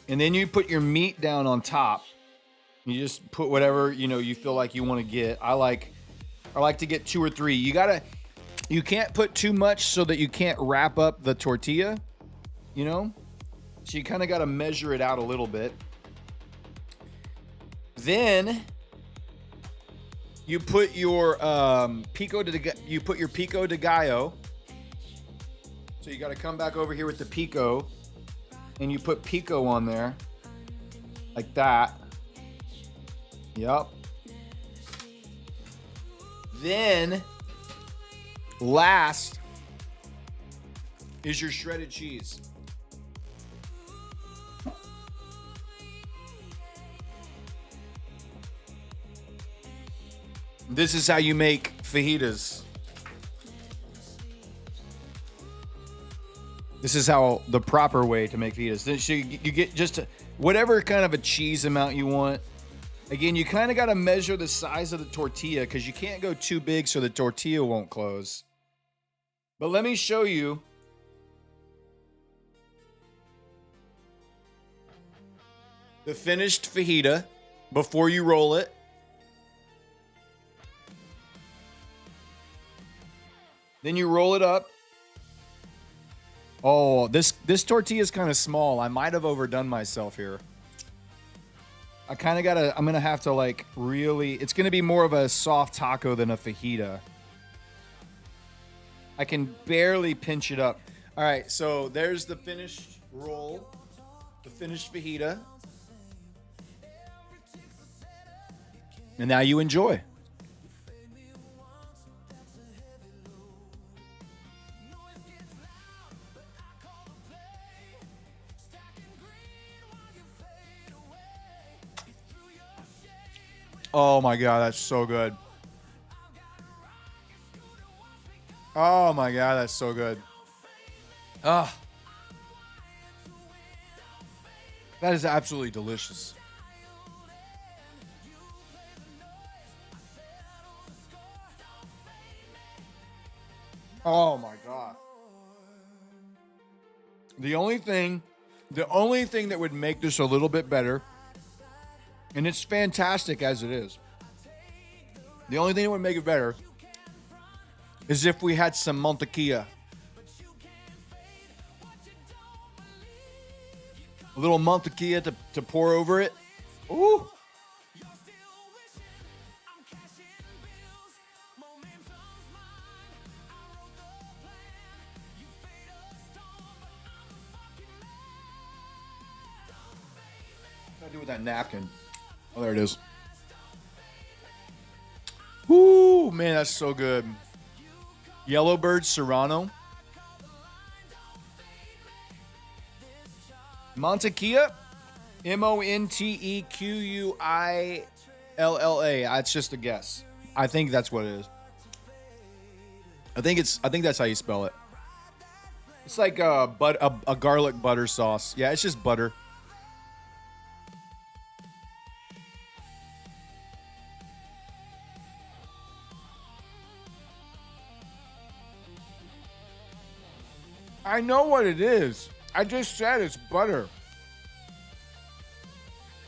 And then you put your meat down on top. You just put whatever, you feel like you want to get. I like to get 2 or 3. You can't put too much so that you can't wrap up the tortilla, So you kind of got to measure it out a little bit. Then you put your pico de gallo. So you got to come back over here with the pico, and you put pico on there like that. Yep. Then last is your shredded cheese. This is how you make fajitas. This is how the proper way to make fajitas. So you get just whatever kind of a cheese amount you want. Again, you kind of got to measure the size of the tortilla because you can't go too big so the tortilla won't close. But let me show you. The finished fajita before you roll it. Then you roll it up. Oh, this tortilla is kind of small. I might have overdone myself here. I'm going to have to really, it's going to be more of a soft taco than a fajita. I can barely pinch it up. All right, so there's the finished roll, the finished fajita. And now you enjoy. Oh my God, that's so good. Oh my God, that's so good. Ah. That is absolutely delicious. Oh my God. The only thing that would make this a little bit better, and it's fantastic as it is, the only thing that would make it better is if we had some mantequilla. A little mantequilla to pour over it. Ooh. What do I do with that napkin? Oh, there it is. Ooh, man, that's so good. Yellowbird Serrano. Mantequilla. Montequilla. It's just a guess. I think that's what it is. I think that's how you spell it. It's like a garlic butter sauce. Yeah, it's just butter. I know what it is. I just said it's butter.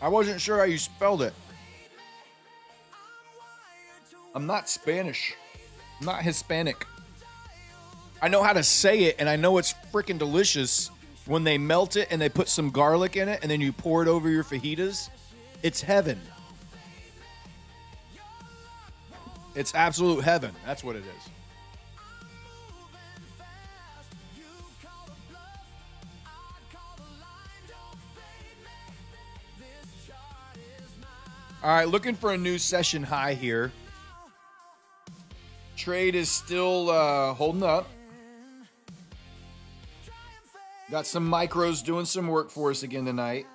I wasn't sure how you spelled it. I'm not Spanish. I'm not Hispanic. I know how to say it, and I know it's freaking delicious when they melt it and they put some garlic in it and then you pour it over your fajitas. It's heaven. It's absolute heaven. That's what it is. All right, looking for a new session high here. Trade is still holding up. Got some micros doing some work for us again tonight.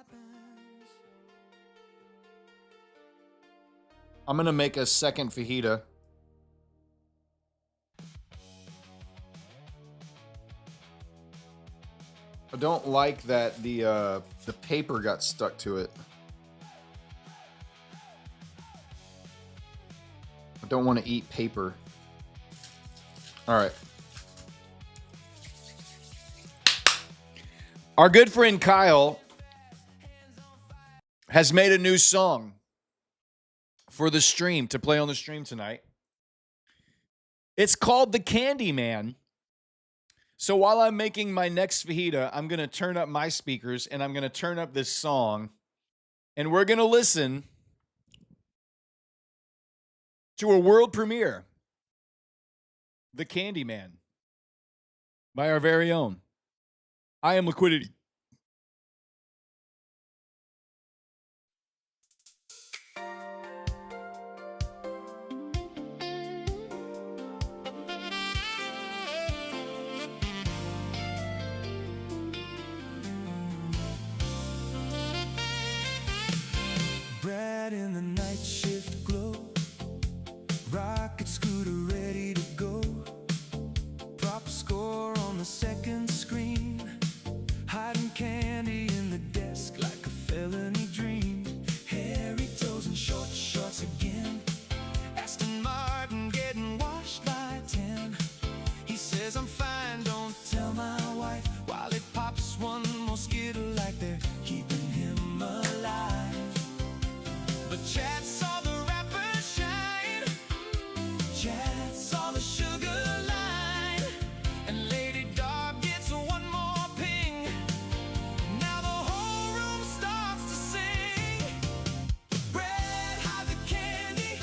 I'm going to make a second fajita. I don't like that the paper got stuck to it. I don't want to eat paper. All right. Our good friend Kyle has made a new song for the stream to play on the stream tonight. It's called The Candy Man. So while I'm making my next fajita, I'm going to turn up my speakers and I'm going to turn up this song. And we're going to listen to a world premiere, The Candy Man, by our very own I Am Liquidity. Brad in the night shift glow, rocket scooter ready to go, prop score on the second screen, hiding candy in the desk like a felony dream, hairy toes and short shorts again, Aston Martin getting washed by 10, he says I'm fine, don't tell my wife, while it pops one more skittle like they're keeping him alive. But Chad saw the rapper shine, Chad saw the sugar line, and Lady Darb gets one more ping. Now the whole room starts to sing. Bread, hide the candy,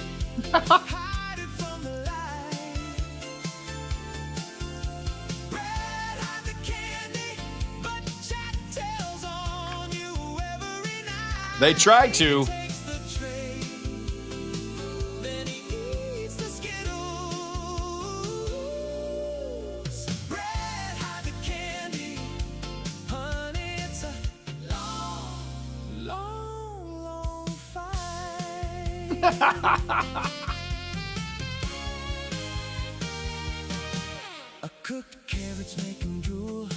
hide it from the light. Bread, hide the candy, but Chad tells on you every night. They tried to. A cooked carrots make him drool.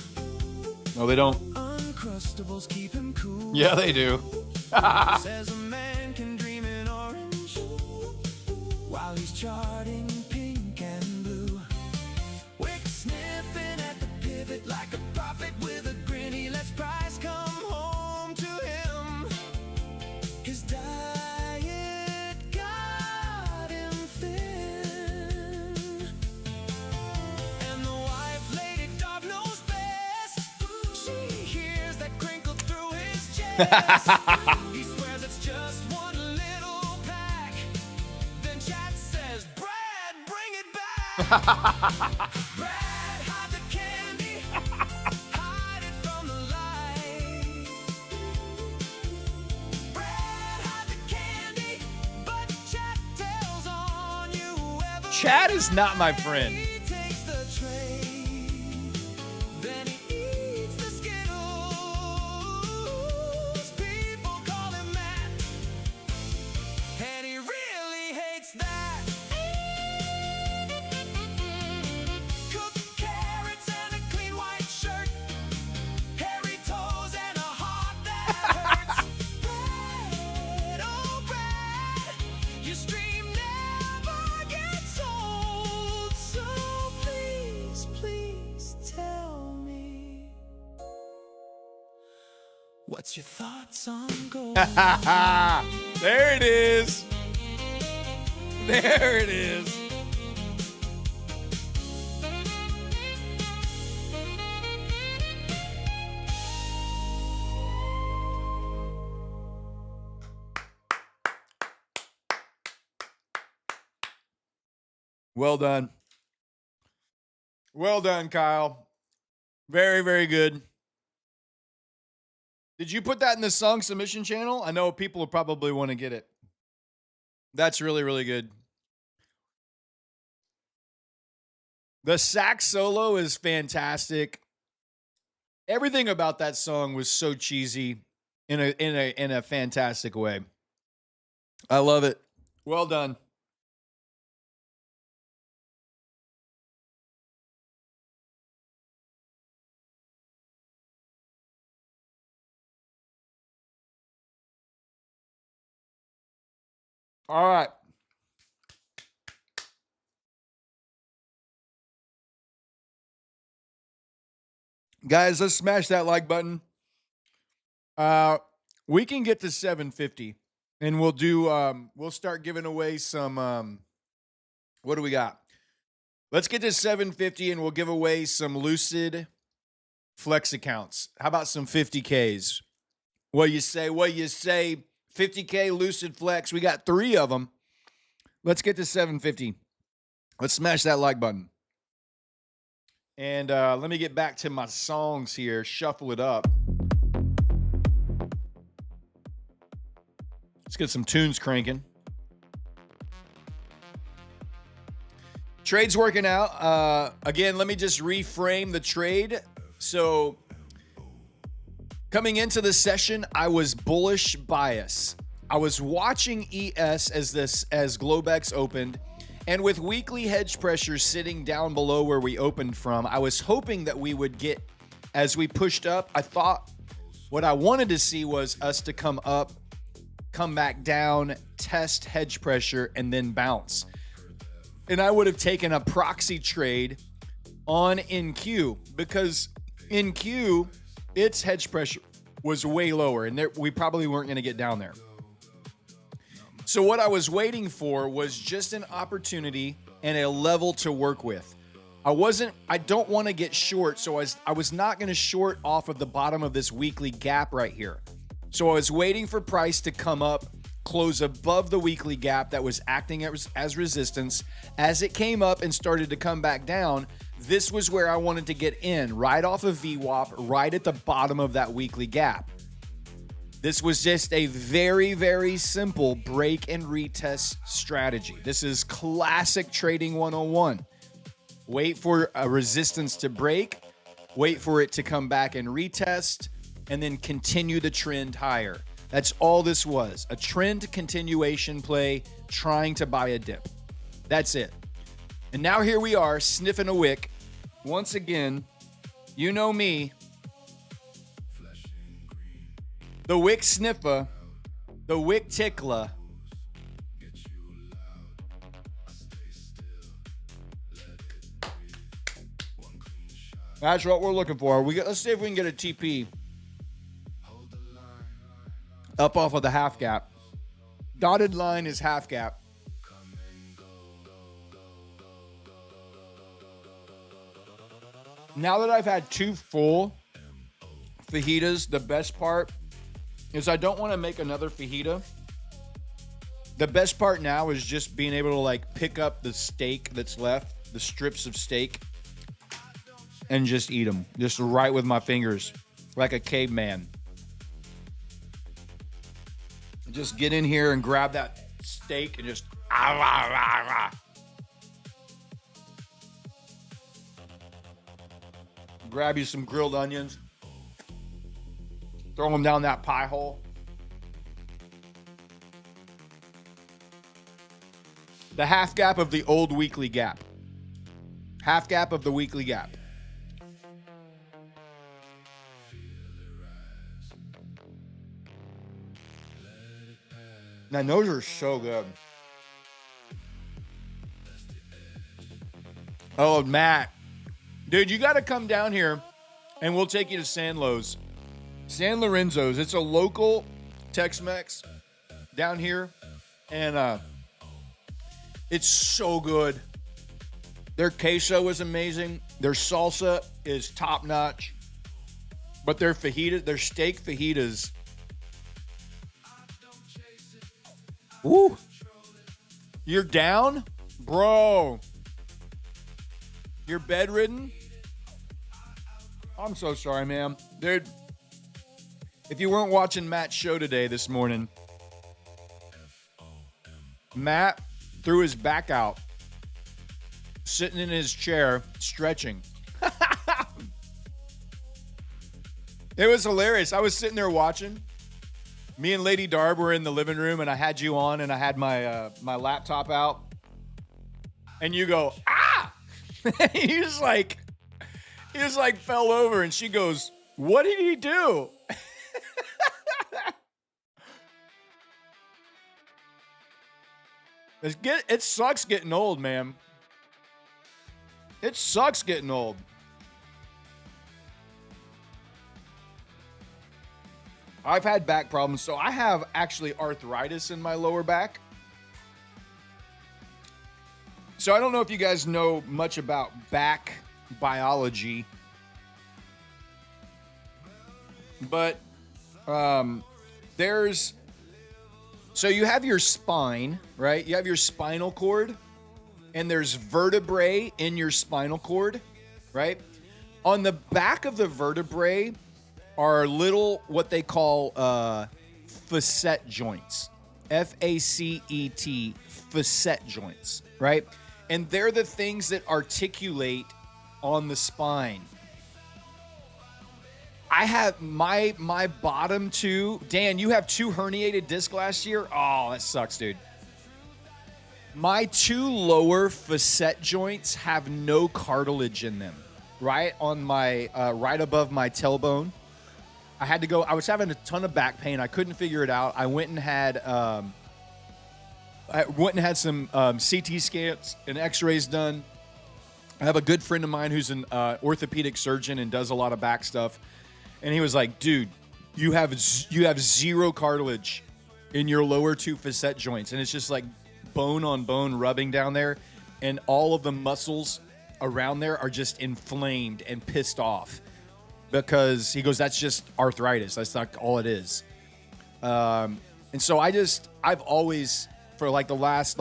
No, they don't. Uncrustables keep him cool. Yeah, they do. Says a man can dream in orange while he's charting pink and blue. Wick sniffing at the pivot like a prophet with a grin. He lets prize come home to him. His diet got him thin, and the wife, Lady Darb, knows best. She hears that crinkle through his chest. He swears it's just one little pack. Then Chad says, Brad, bring it back. Brad, hide the candy, hide it from the light. Brad, hide the candy, but Chad tells on you every Chad is not my friend. He takes the tray, then he eats the Skittles. People call him Matt, and he really hates that. Cooked carrots and a clean white shirt, hairy toes and a heart that hurts. Bread, oh bread, your stream never gets old. So please, please tell me, what's your thoughts on gold? There it is. There it is. Well done. Well done, Kyle. Very, very good. Did you put that in the song submission channel? I know people will probably want to get it. That's really, really good. The sax solo is fantastic. Everything about that song was so cheesy in a fantastic way. I love it. Well done. All right. Guys, let's smash that like button. We can get to 750 and we'll start giving away some what do we got? Let's get to 750 and we'll give away some Lucid Flex accounts. How about some 50Ks? What you say? 50K Lucid Flex. We got 3 of them. Let's get to 750. Let's smash that like button. And let me get back to my songs here. Shuffle it up. Let's get some tunes cranking. Trade's working out. Again, let me just reframe the trade. So, coming into the session, I was bullish bias. I was watching ES as Globex opened, and with weekly hedge pressure sitting down below where we opened from, I was hoping that we would get, as we pushed up, I thought what I wanted to see was us to come up, come back down, test hedge pressure, and then bounce. And I would have taken a proxy trade on NQ because NQ, its hedge pressure was way lower, and we probably weren't going to get down there. So what I was waiting for was just an opportunity and a level to work with. I don't want to get short, so I was not going to short off of the bottom of this weekly gap right here. So I was waiting for price to come up, close above the weekly gap that was acting as resistance. As it came up and started to come back down, this was where I wanted to get in, right off of VWAP, right at the bottom of that weekly gap. This was just a very, very simple break and retest strategy. This is classic trading 101. Wait for a resistance to break, wait for it to come back and retest, and then continue the trend higher. That's all this was, a trend continuation play trying to buy a dip. That's it. And now here we are sniffing a wick. Once again, you know me, the wick sniffer, the wick tickler. That's what we're looking for. Let's see if we can get a TP up off of the half gap. Dotted line is half gap. Now that I've had 2 full fajitas, the best part is I don't want to make another fajita. The best part now is just being able to like pick up the steak that's left, the strips of steak, and just eat them. Just right with my fingers, like a caveman. Just get in here and grab that steak and just grab you some grilled onions. Throw them down that pie hole. The half gap of the old weekly gap. Half gap of the weekly gap. Man, those are so good. Oh, Matt. Dude, you got to come down here and we'll take you to San Lorenzo's. It's a local Tex-Mex down here, and it's so good. Their queso is amazing. Their salsa is top-notch. But their fajita, their steak fajitas, woo! You're down? Bro. You're bedridden? I'm so sorry, man. Dude, if you weren't watching Matt's show today this morning, Matt threw his back out, sitting in his chair, stretching. It was hilarious. I was sitting there watching. Me and Lady Darb were in the living room, and I had you on, and I had my laptop out. And you go, ah! he just like fell over, and she goes, what did he do? It sucks getting old, man. It sucks getting old. I've had back problems, so I have actually arthritis in my lower back. So I don't know if you guys know much about back biology, but so you have your spine, right? You have your spinal cord, and there's vertebrae in your spinal cord, right? On the back of the vertebrae are little, what they call facet joints. F-A-C-E-T, facet joints, right? And they're the things that articulate on the spine. I have my bottom two. Dan, you have 2 herniated discs last year? Oh, that sucks, dude. My 2 lower facet joints have no cartilage in them, right on my right above my tailbone. I was having a ton of back pain. I couldn't figure it out. I went and had some CT scans and x-rays done. I have a good friend of mine who's an orthopedic surgeon and does a lot of back stuff. And he was like, dude, you have 0 cartilage in your lower 2 facet joints. And it's just like bone on bone rubbing down there. And all of the muscles around there are just inflamed and pissed off. Because he goes, that's just arthritis. That's not all it is. And so I've always, for like the last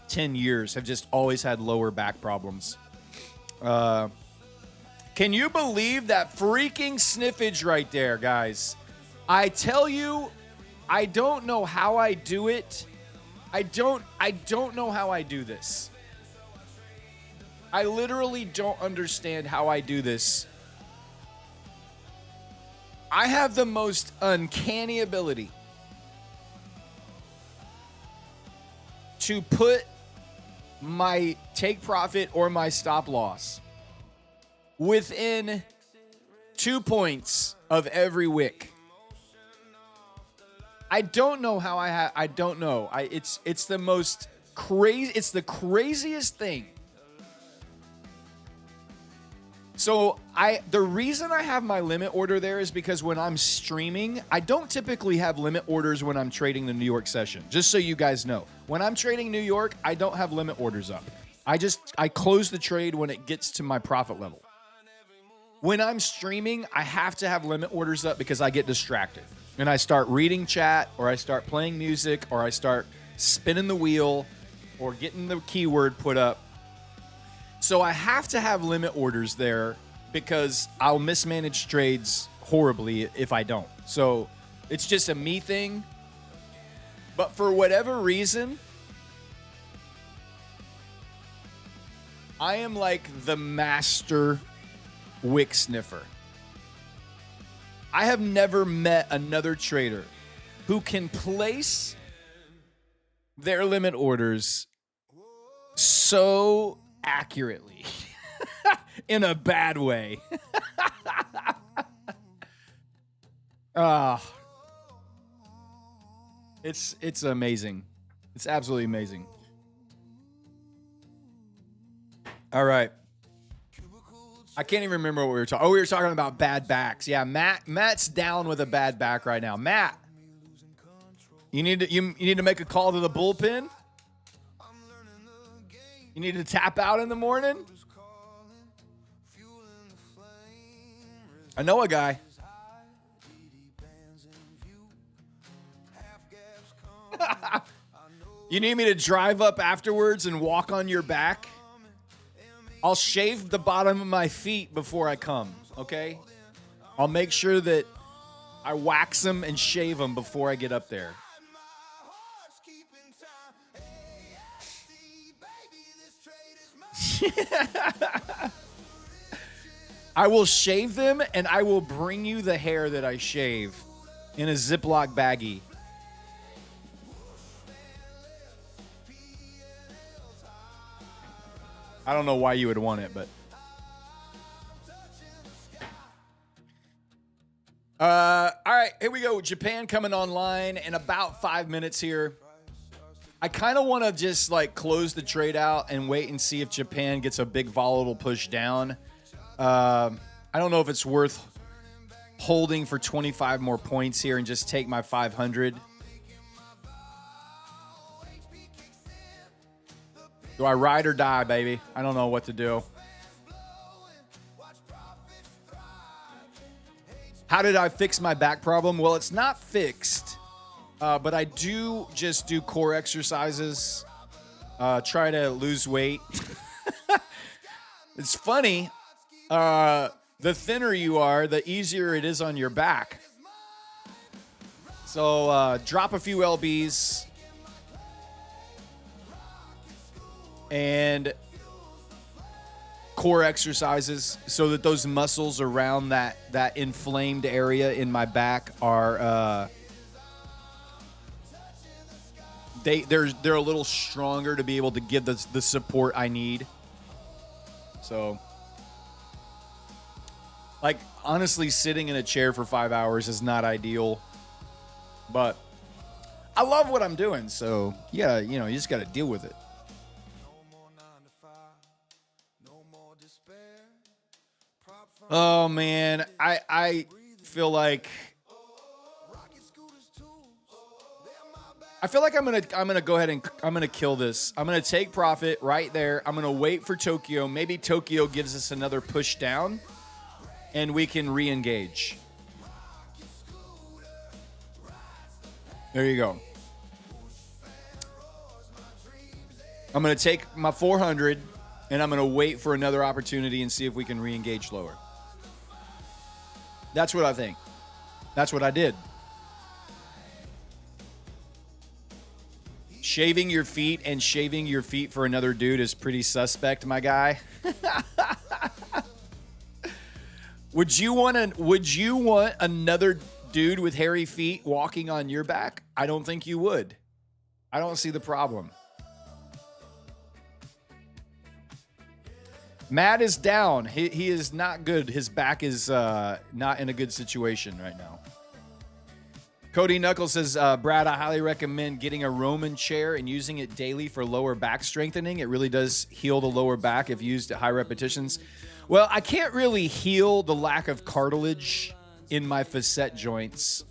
10 years, have just always had lower back problems. Can you believe that freaking sniffage right there, guys? I tell you, I don't know how I do it. I don't know how I do this. I literally don't understand how I do this. I have the most uncanny ability to put my take profit or my stop loss within 2 points of every wick. I don't know how I don't know. It's the most crazy. It's the craziest thing. So the reason I have my limit order there is because when I'm streaming, I don't typically have limit orders when I'm trading the New York session. Just so you guys know, when I'm trading New York, I don't have limit orders up. I close the trade when it gets to my profit level. When I'm streaming, I have to have limit orders up because I get distracted and I start reading chat, or I start playing music, or I start spinning the wheel, or getting the keyword put up. So I have to have limit orders there because I'll mismanage trades horribly if I don't. So it's just a me thing. But for whatever reason, I am like the master wick sniffer. I have never met another trader who can place their limit orders so accurately in a bad way. It's amazing. It's absolutely amazing. All right. I can't even remember what we were talking. Oh, we were talking about bad backs. Yeah, Matt's down with a bad back right now. Matt, you need to make a call to the bullpen. You need to tap out in the morning. I know a guy. You need me to drive up afterwards and walk on your back? I'll shave the bottom of my feet before I come, okay? I'll make sure that I wax them and shave them before I get up there. I will shave them, and I will bring you the hair that I shave in a Ziploc baggie. I don't know why you would want it, but... all right, here we go. Japan coming online in about 5 minutes here. I kind of want to just like close the trade out and wait and see if Japan gets a big volatile push down. I don't know if it's worth holding for 25 more points here and just take my 500. Do I ride or die, baby? I don't know what to do. How did I fix my back problem? Well, it's not fixed, but I do just do core exercises, try to lose weight. It's funny. The thinner you are, the easier it is on your back. So drop a few lbs and core exercises so that those muscles around that inflamed area in my back are they're a little stronger to be able to give the support I need. So, like, honestly, sitting in a chair for 5 hours is not ideal, but I love what I'm doing. So yeah, you just got to deal with it. Oh man, I feel like I'm gonna go ahead and I'm gonna kill this. I'm gonna take profit right there. I'm gonna wait for Tokyo. Maybe Tokyo gives us another push down, and we can re-engage. There you go. I'm gonna take my 400, and I'm gonna wait for another opportunity and see if we can re-engage lower. That's what I think. That's what I did. Shaving your feet and shaving your feet for another dude is pretty suspect, my guy. Would you want another dude with hairy feet walking on your back? I don't think you would. I don't see the problem. Matt is down. He is not good. His back is not in a good situation right now. Cody Knuckles says, Brad, I highly recommend getting a Roman chair and using it daily for lower back strengthening. It really does heal the lower back if used at high repetitions. Well, I can't really heal the lack of cartilage in my facet joints.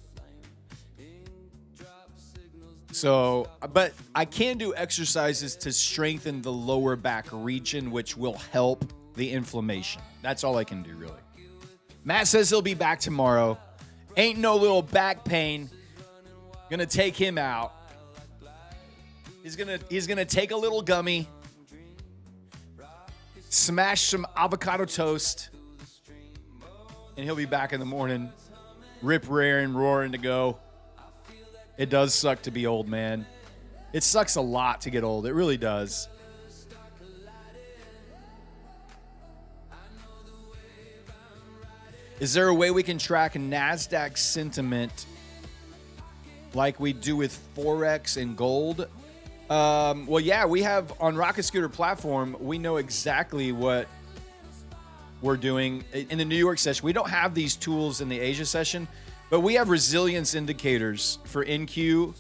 So, but I can do exercises to strengthen the lower back region, which will help the inflammation. That's all I can do, really. Matt says he'll be back tomorrow. Ain't no little back pain. Gonna take him out. He's gonna take a little gummy, smash some avocado toast, and he'll be back in the morning, rip raring, roaring to go. It does suck to be old, man. It sucks a lot to get old. It really does. Is there a way we can track NASDAQ sentiment like we do with Forex and gold? Well, yeah, we have on Rocket Scooter platform, we know exactly what we're doing. In the New York session, we don't have these tools in the Asia session, but we have resilience indicators for NQ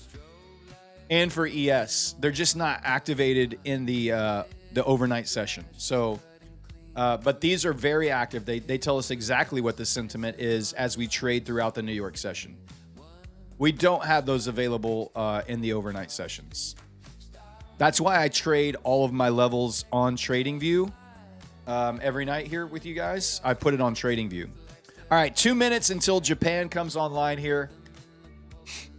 and for ES. They're just not activated in the overnight session. So, but these are very active. They tell us exactly what the sentiment is as we trade throughout the New York session. We don't have those available in the overnight sessions. That's why I trade all of my levels on TradingView every night here with you guys. I put it on TradingView. All right, 2 minutes until Japan comes online here.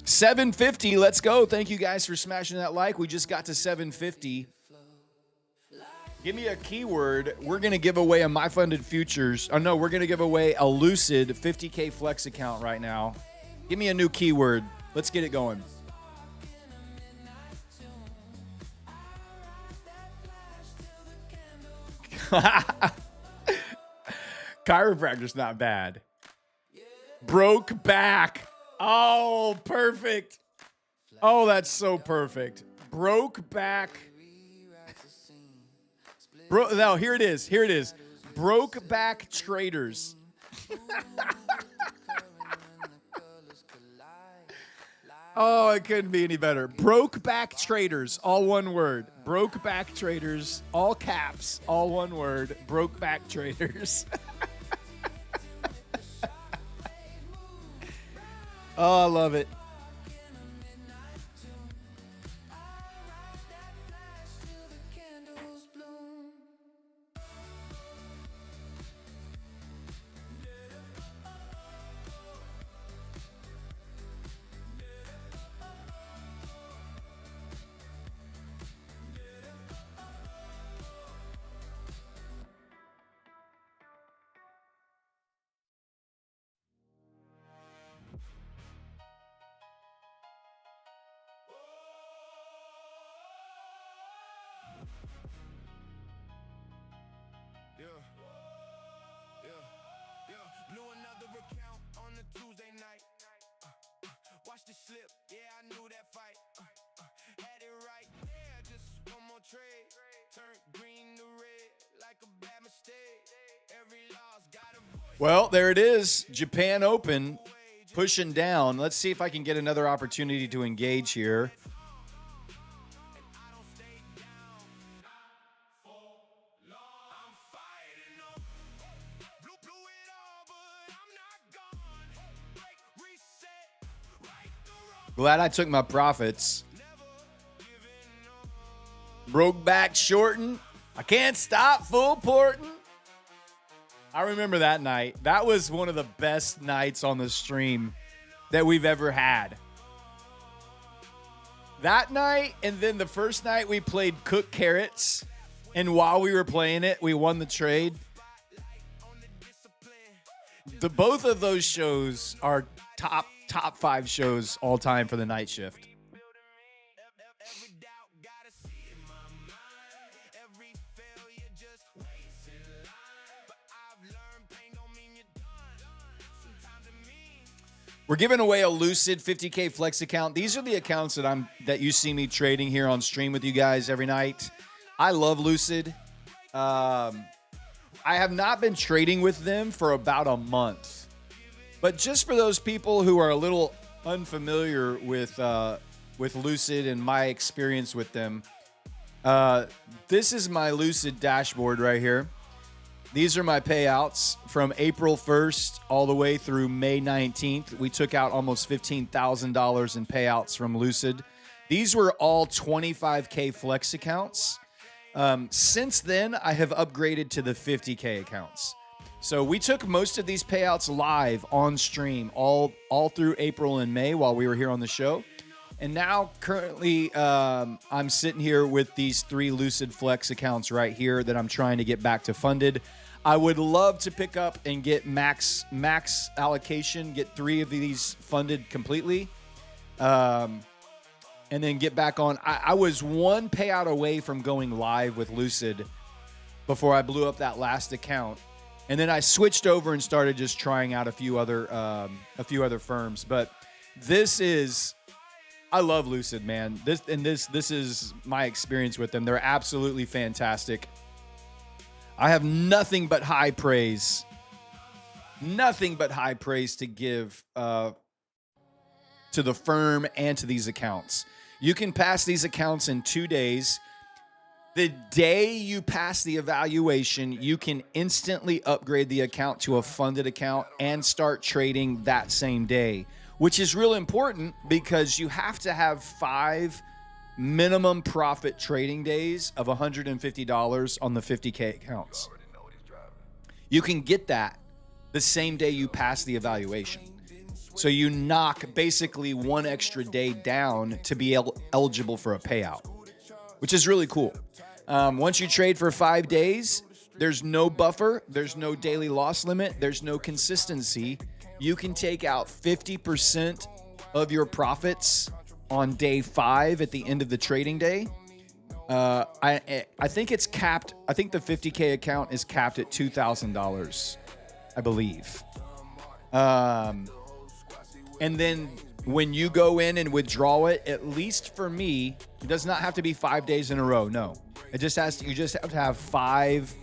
750, let's go. Thank you guys for smashing that like. We just got to 750. Give me a keyword. We're going to give away a My Funded Futures. Oh, no, we're going to give away a Lucid 50K Flex account right now. Give me a new keyword. Let's get it going. Chiropractor's not bad. Broke back. Oh, perfect. Oh, that's so perfect. Broke back. No, here it is. Here it is. Broke back traders. Oh, it couldn't be any better. Broke back traders, all one word. Broke back traders, all caps, all one word. Broke back traders. Oh, I love it. Blew another account on the Tuesday night. Watch the slip, yeah, I knew that fight. Had it right, yeah, just one more trade. Turned green to red like a bad mistake. Every loss got a voice. Well, there it is. Japan Open pushing down. Let's see if I can get another opportunity to engage here. Glad I took my profits. Broke back shorting. I can't stop full porting. I remember that night. That was one of the best nights on the stream that we've ever had. That night, and then the first night we played Cook Carrots, and while we were playing it, we won the trade. Both of those shows are top 5 shows all time for the night shift. We're giving away a Lucid 50K Flex account. These are the accounts that you see me trading here on stream with you guys every night. I love Lucid. I have not been trading with them for about a month. But just for those people who are a little unfamiliar with Lucid and my experience with them, this is my Lucid dashboard right here. These are my payouts from April 1st all the way through May 19th. We took out almost $15,000 in payouts from Lucid. These were all 25K Flex accounts. Since then, I have upgraded to the 50K accounts. So we took most of these payouts live on stream all through April and May while we were here on the show. And now currently I'm sitting here with these 3 Lucid Flex accounts right here that I'm trying to get back to funded. I would love to pick up and get max allocation, get 3 of these funded completely, and then get back on. I was 1 payout away from going live with Lucid before I blew up that last account. And then I switched over and started just trying out a few other firms. But I love Lucid, man. This is my experience with them. They're absolutely fantastic. I have nothing but high praise to give to the firm and to these accounts. You can pass these accounts in 2 days. The day you pass the evaluation, you can instantly upgrade the account to a funded account and start trading that same day, which is real important because you have to have 5 minimum profit trading days of $150 on the 50K accounts. You can get that the same day you pass the evaluation. So you knock basically 1 extra day down to be eligible for a payout, which is really cool. Once you trade for 5 days, there's no buffer, there's no daily loss limit, there's no consistency. You can take out 50% of your profits on day 5 at the end of the trading day. I think it's capped. I think the 50K account is capped at $2,000, I believe. And then when you go in and withdraw it, at least for me, it does not have to be 5 days in a row. No, it just has to. You just have to have five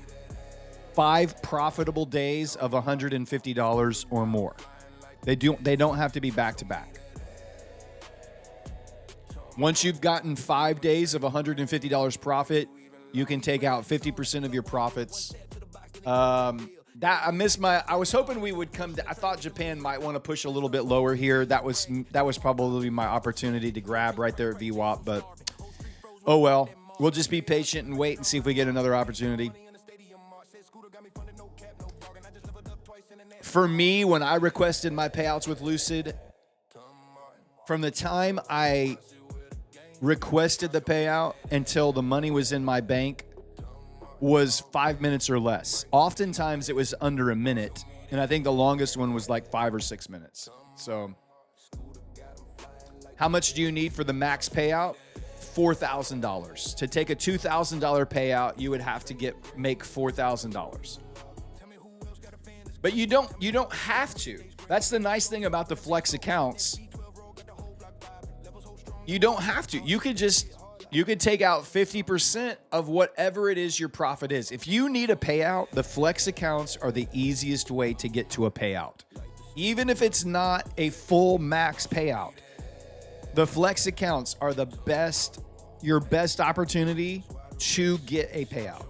profitable days of $150 or more. They don't have to be back to back. Once you've gotten 5 days of $150 profit, you can take out 50% of your profits. I was hoping we would come. I thought Japan might want to push a little bit lower here. That was probably my opportunity to grab right there at VWAP, but oh well. We'll just be patient and wait and see if we get another opportunity. For me, when I requested my payouts with Lucid, from the time I requested the payout until the money was in my bank was 5 minutes or less. Oftentimes it was under a minute, and I think the longest one was like 5 or 6 minutes. So how much do you need for the max payout? $4,000. To take a $2,000 payout, you would have to make $4,000. But you don't have to. That's the nice thing about the flex accounts. You don't have to. You could take out 50% of whatever it is your profit is. If you need a payout, the flex accounts are the easiest way to get to a payout. Even if it's not a full max payout, the flex accounts are your best opportunity to get a payout.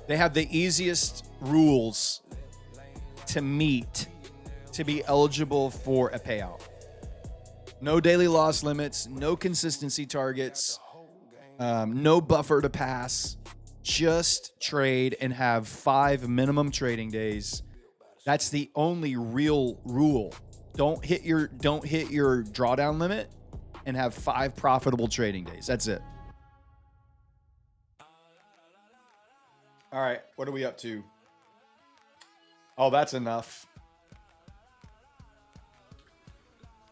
They have the easiest rules to meet to be eligible for a payout. No daily loss limits, no consistency targets, no buffer to pass. Just trade and have 5 minimum trading days. That's the only real rule. Don't hit your drawdown limit and have 5 profitable trading days. That's it. All right, what are we up to? Oh, that's enough.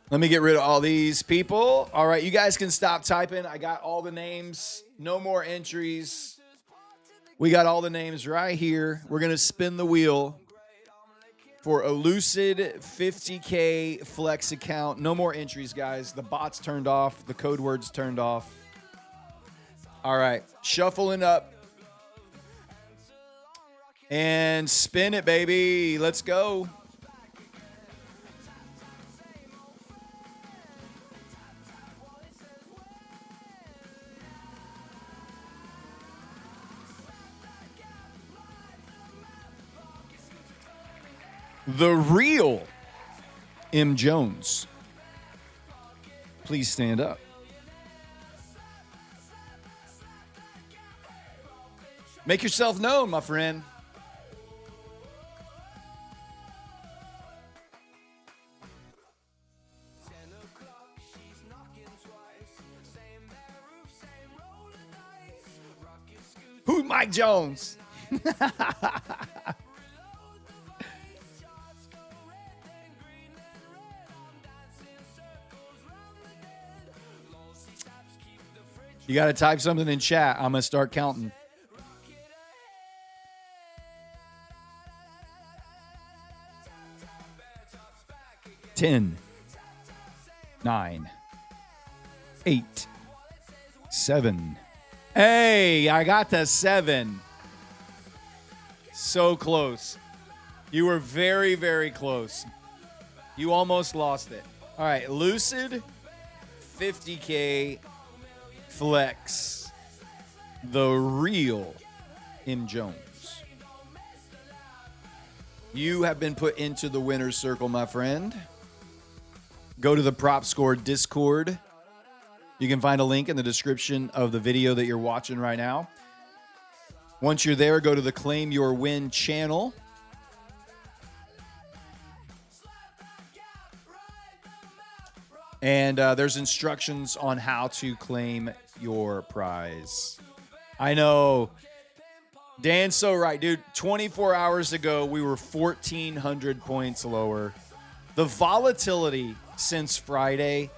Let me get rid of all these people. All right, you guys can stop typing. I got all the names. No more entries. We got all the names right here. We're going to spin the wheel for a Lucid 50K flex account. No more entries, guys. The bot's turned off. The code word's turned off. All right, shuffling up. And spin it, baby. Let's go. The real M. Jones. Please stand up. Make yourself known, my friend. Who's Mike Jones? You got to type something in chat. I'm going to start counting. Ten, 9, 8, 7. Hey, I got the 7. So close. You were very, very close. You almost lost it. All right, Lucid 50K flex. The real M. Jones. You have been put into the winner's circle, my friend. Go to the Prop Score Discord. You can find a link in the description of the video that you're watching right now. Once you're there, go to the Claim Your Win channel. And there's instructions on how to claim your prize. I know. Dan's so right, dude. 24 hours ago, we were 1,400 points lower. The volatility since Friday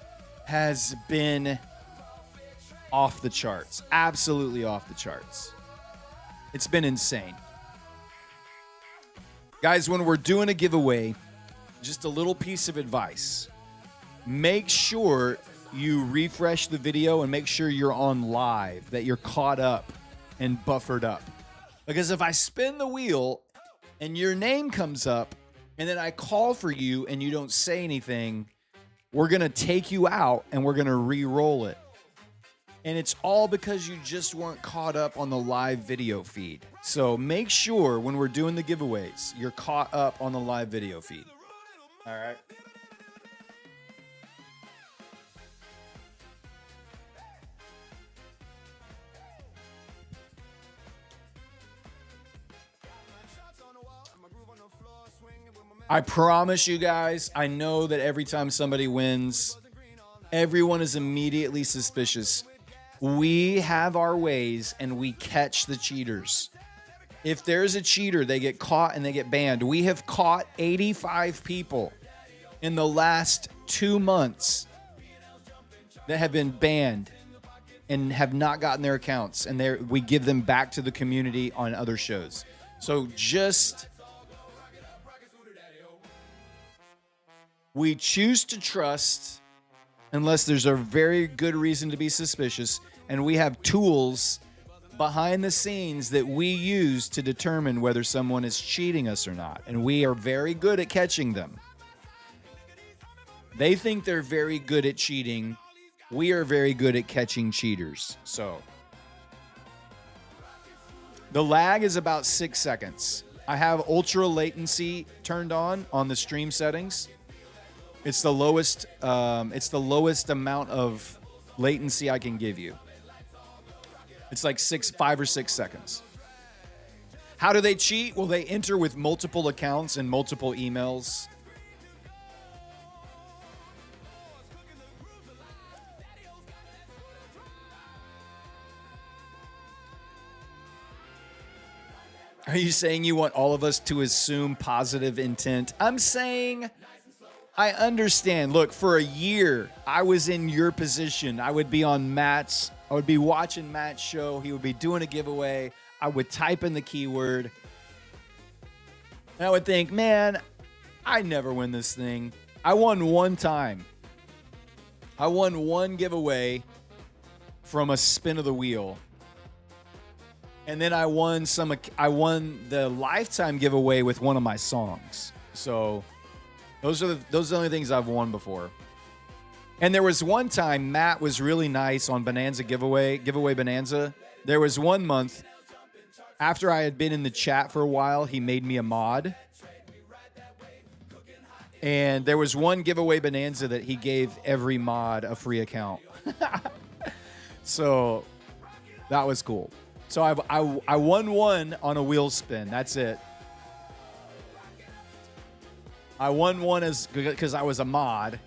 has been off the charts. Absolutely off the charts. It's been insane. Guys, when we're doing a giveaway, just a little piece of advice. Make sure you refresh the video and make sure you're on live, that you're caught up and buffered up. Because if I spin the wheel and your name comes up and then I call for you and you don't say anything, we're going to take you out and we're going to re-roll it. And it's all because you just weren't caught up on the live video feed. So make sure when we're doing the giveaways, you're caught up on the live video feed. All right. I promise you guys, I know that every time somebody wins, everyone is immediately suspicious. We have our ways and we catch the cheaters. If there's a cheater, they get caught and they get banned. We have caught 85 people in the last 2 months that have been banned and have not gotten their accounts. And we give them back to the community on other shows. So we choose to trust unless there's a very good reason to be suspicious. And we have tools behind the scenes that we use to determine whether someone is cheating us or not. And we are very good at catching them. They think they're very good at cheating. We are very good at catching cheaters. So the lag is about 6 seconds. I have ultra latency turned on the stream settings. It's the lowest amount of latency I can give you. It's like 5 or 6 seconds. How do they cheat? Well, they enter with multiple accounts and multiple emails. Are you saying you want all of us to assume positive intent? I'm saying I understand. Look, for a year, I was in your position. I would be watching Matt's show. He would be doing a giveaway. I would type in the keyword. And I would think, man, I never win this thing. I won one time. I won one giveaway from a spin of the wheel. And then I won the lifetime giveaway with one of my songs. So those are the only things I've won before. And there was one time Matt was really nice on Bonanza giveaway Bonanza. There was 1 month after I had been in the chat for a while, he made me a mod. And there was one giveaway Bonanza that he gave every mod a free account. So that was cool. So I won one on a wheel spin. That's it. I won one because I was a mod.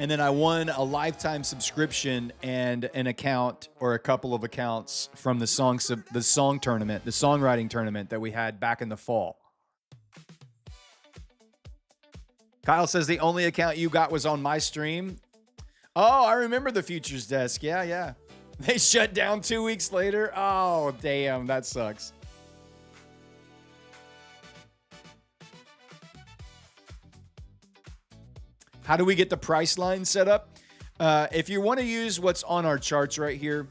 And then I won a lifetime subscription and an account or a couple of accounts from the songwriting tournament that we had back in the fall. Kyle says the only account you got was on my stream. Oh, I remember the Futures Desk. Yeah. They shut down 2 weeks later. Oh, damn. That sucks. How do we get the price line set up? If you want to use what's on our charts right here,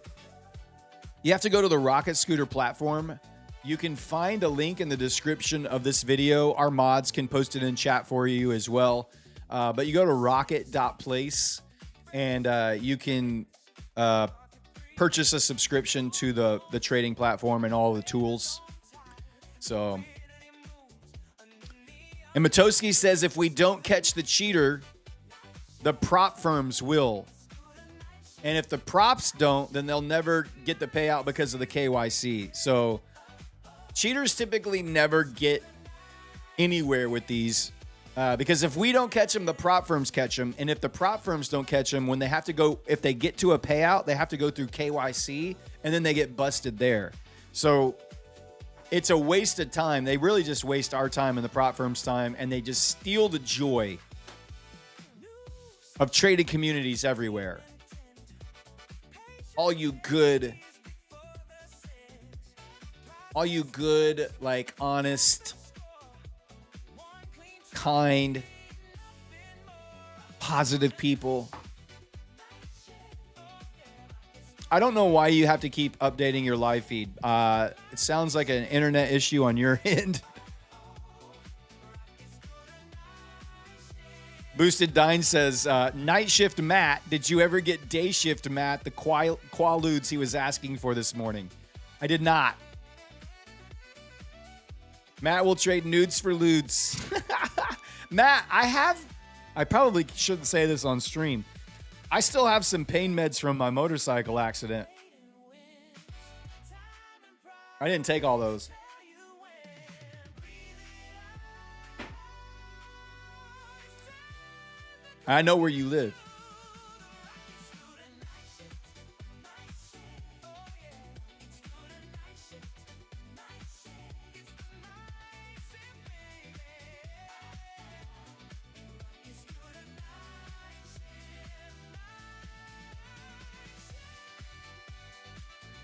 you have to go to the Rocket Scooter platform. You can find a link in the description of this video. Our mods can post it in chat for you as well. But you go to rocket.place and you can purchase a subscription to the trading platform and all the tools. So, and Matoski says if we don't catch the cheater, the prop firms will. And if the props don't, then they'll never get the payout because of the KYC. So cheaters typically never get anywhere with these because if we don't catch them, the prop firms catch them. And if the prop firms don't catch them, when they have to go, if they get to a payout, they have to go through KYC and then they get busted there. So it's a waste of time. They really just waste our time and the prop firms' time, and they just steal the joy of trading communities everywhere. all you good, like honest, kind, positive people. I don't know why you have to keep updating your live feed. It sounds like an internet issue on your end. Boosted Dine says, night shift Matt, did you ever get day shift Matt, the quaaludes he was asking for this morning? I did not. Matt will trade nudes for lewds. Matt, I probably shouldn't say this on stream. I still have some pain meds from my motorcycle accident. I didn't take all those. I know where you live.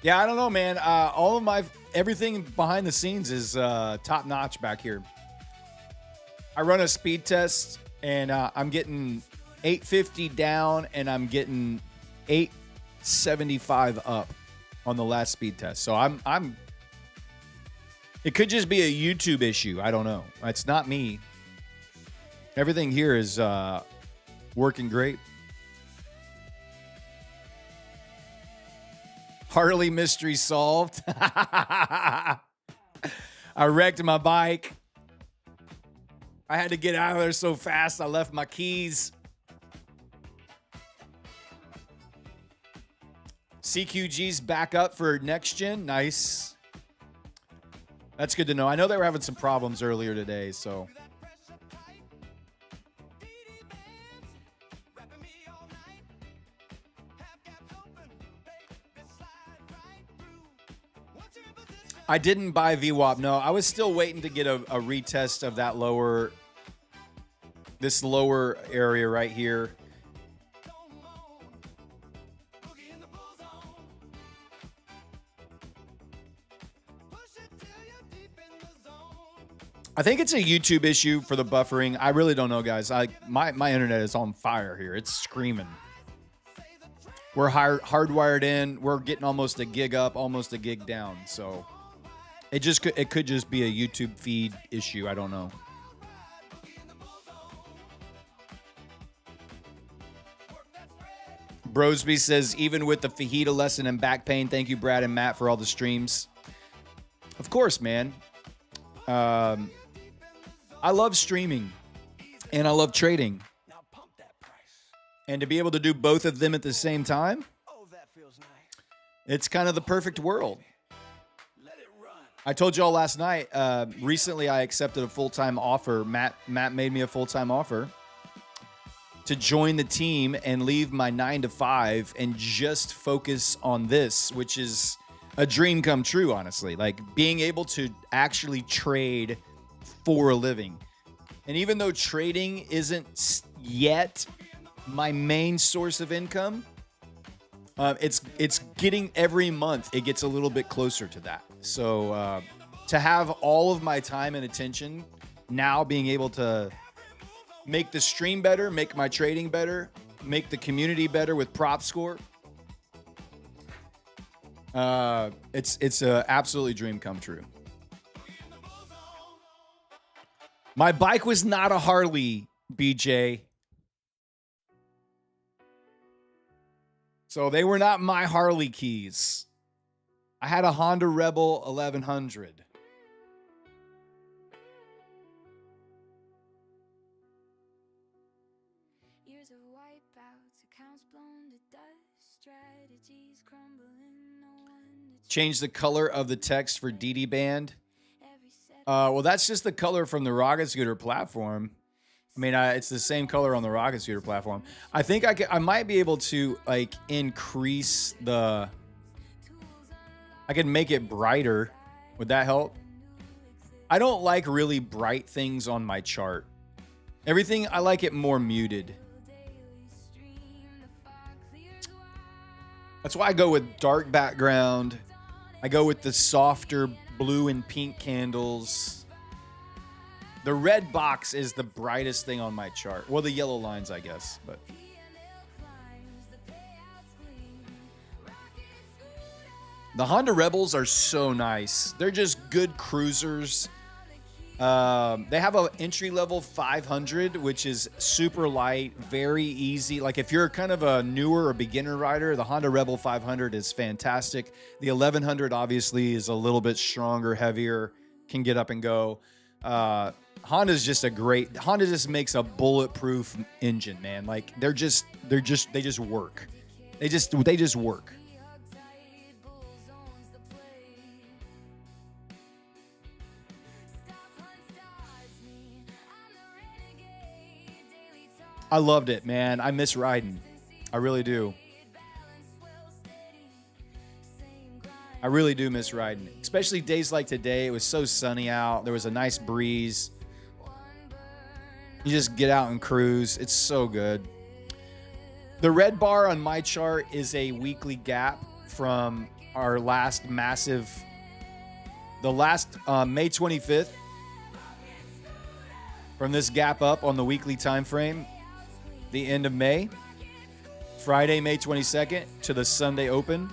Yeah, I don't know, man. All of everything behind the scenes is top notch back here. I run a speed test, and I'm getting 850 down, and I'm getting 875 up on the last speed test. So I'm. It could just be a YouTube issue. I don't know. It's not me. Everything here is working great. Harley mystery solved. I wrecked my bike. I had to get out of there so fast, I left my keys. CQG's back up for next gen. Nice. That's good to know. I know they were having some problems earlier today, so. I didn't buy VWAP. No, I was still waiting to get a retest of that this lower area right here. I think it's a YouTube issue for the buffering. I really don't know, guys. My internet is on fire here. It's screaming. We're hardwired in. We're getting almost a gig up, almost a gig down. So it could just be a YouTube feed issue. I don't know. Brosby says, even with the fajita lesson and back pain, thank you, Brad and Matt, for all the streams. Of course, man. I love streaming, and I love trading. And to be able to do both of them at the same time, it's kind of the perfect world. I told y'all last night, recently I accepted a full-time offer. Matt made me a full-time offer to join the team and leave my 9 to 5 and just focus on this, which is a dream come true, honestly. Like being able to actually trade for a living. And even though trading isn't yet my main source of income, it's getting every month, it gets a little bit closer to that. So to have all of my time and attention now being able to make the stream better, make my trading better, make the community better with prop score, it's a absolutely dream come true. My bike was not a Harley, BJ. So they were not my Harley keys. I had a Honda Rebel 1100. Years of wipeouts, accounts blown to dust, strategies crumbling, no one to Change the color of the text for DD Band. Well, that's just the color from the Rocket Scooter platform. I mean, it's the same color on the Rocket Scooter platform. I think I might be able to like increase the. I can make it brighter. Would that help? I don't like really bright things on my chart. Everything, I like it more muted. That's why I go with dark background. I go with the softer blue and pink candles. The red box is the brightest thing on my chart. Well, the yellow lines, I guess, but the Honda Rebels are so nice. They're just good cruisers. They have an entry-level 500, which is super light, very easy. Like if you're kind of a newer or beginner rider, the Honda Rebel 500 is fantastic. The 1100 obviously is a little bit stronger, heavier, can get up and go. Honda just makes a bulletproof engine, man. Like they just work. They just work. I loved it, man. I miss riding. I really do. I really do miss riding. Especially days like today. It was so sunny out. There was a nice breeze. You just get out and cruise. It's so good. The red bar on my chart is a weekly gap from our last massive, May 25th. From this gap up on the weekly time frame, the end of May, Friday, May 22nd to the Sunday Open.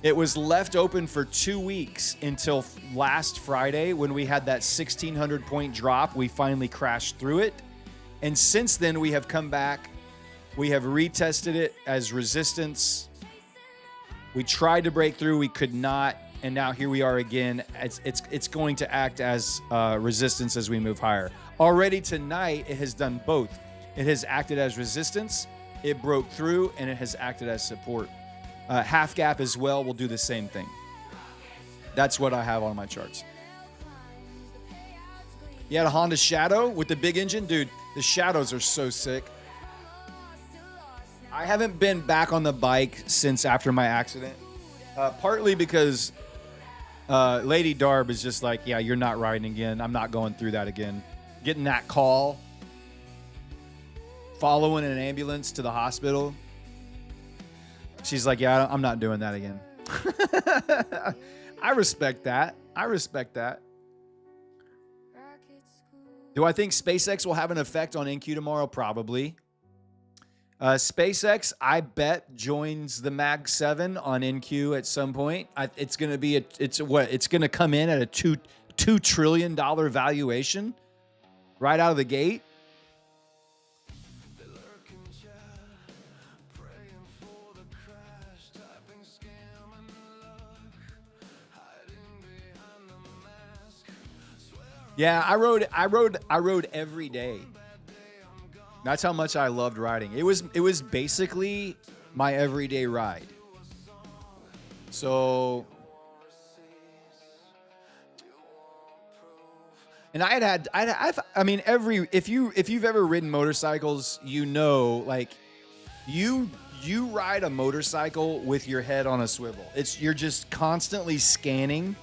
It was left open for 2 weeks until last Friday when we had that 1,600 point drop. We finally crashed through it. And since then, we have come back. We have retested it as resistance. We tried to break through. We could not. And now here we are again. It's going to act as resistance as we move higher. Already tonight, it has done both. It has acted as resistance, it broke through, and it has acted as support. Half gap as well will do the same thing. That's what I have on my charts. You had a Honda Shadow with the big engine. Dude, the Shadows are so sick. I haven't been back on the bike since after my accident. Partly because Lady Darb is just like, yeah, you're not riding again. I'm not going through that again. Getting that call. Following an ambulance to the hospital. She's like, yeah, I'm not doing that again. I respect that. Do I think SpaceX will have an effect on NQ tomorrow? Probably. SpaceX, I bet, joins the Mag 7 on NQ at some point. It's going to be it's going to come in at a $2 trillion valuation right out of the gate. Yeah, I rode every day. That's how much I loved riding. It was basically my everyday ride. So, and if you've ever ridden motorcycles, you know, like you ride a motorcycle with your head on a swivel. You're just constantly scanning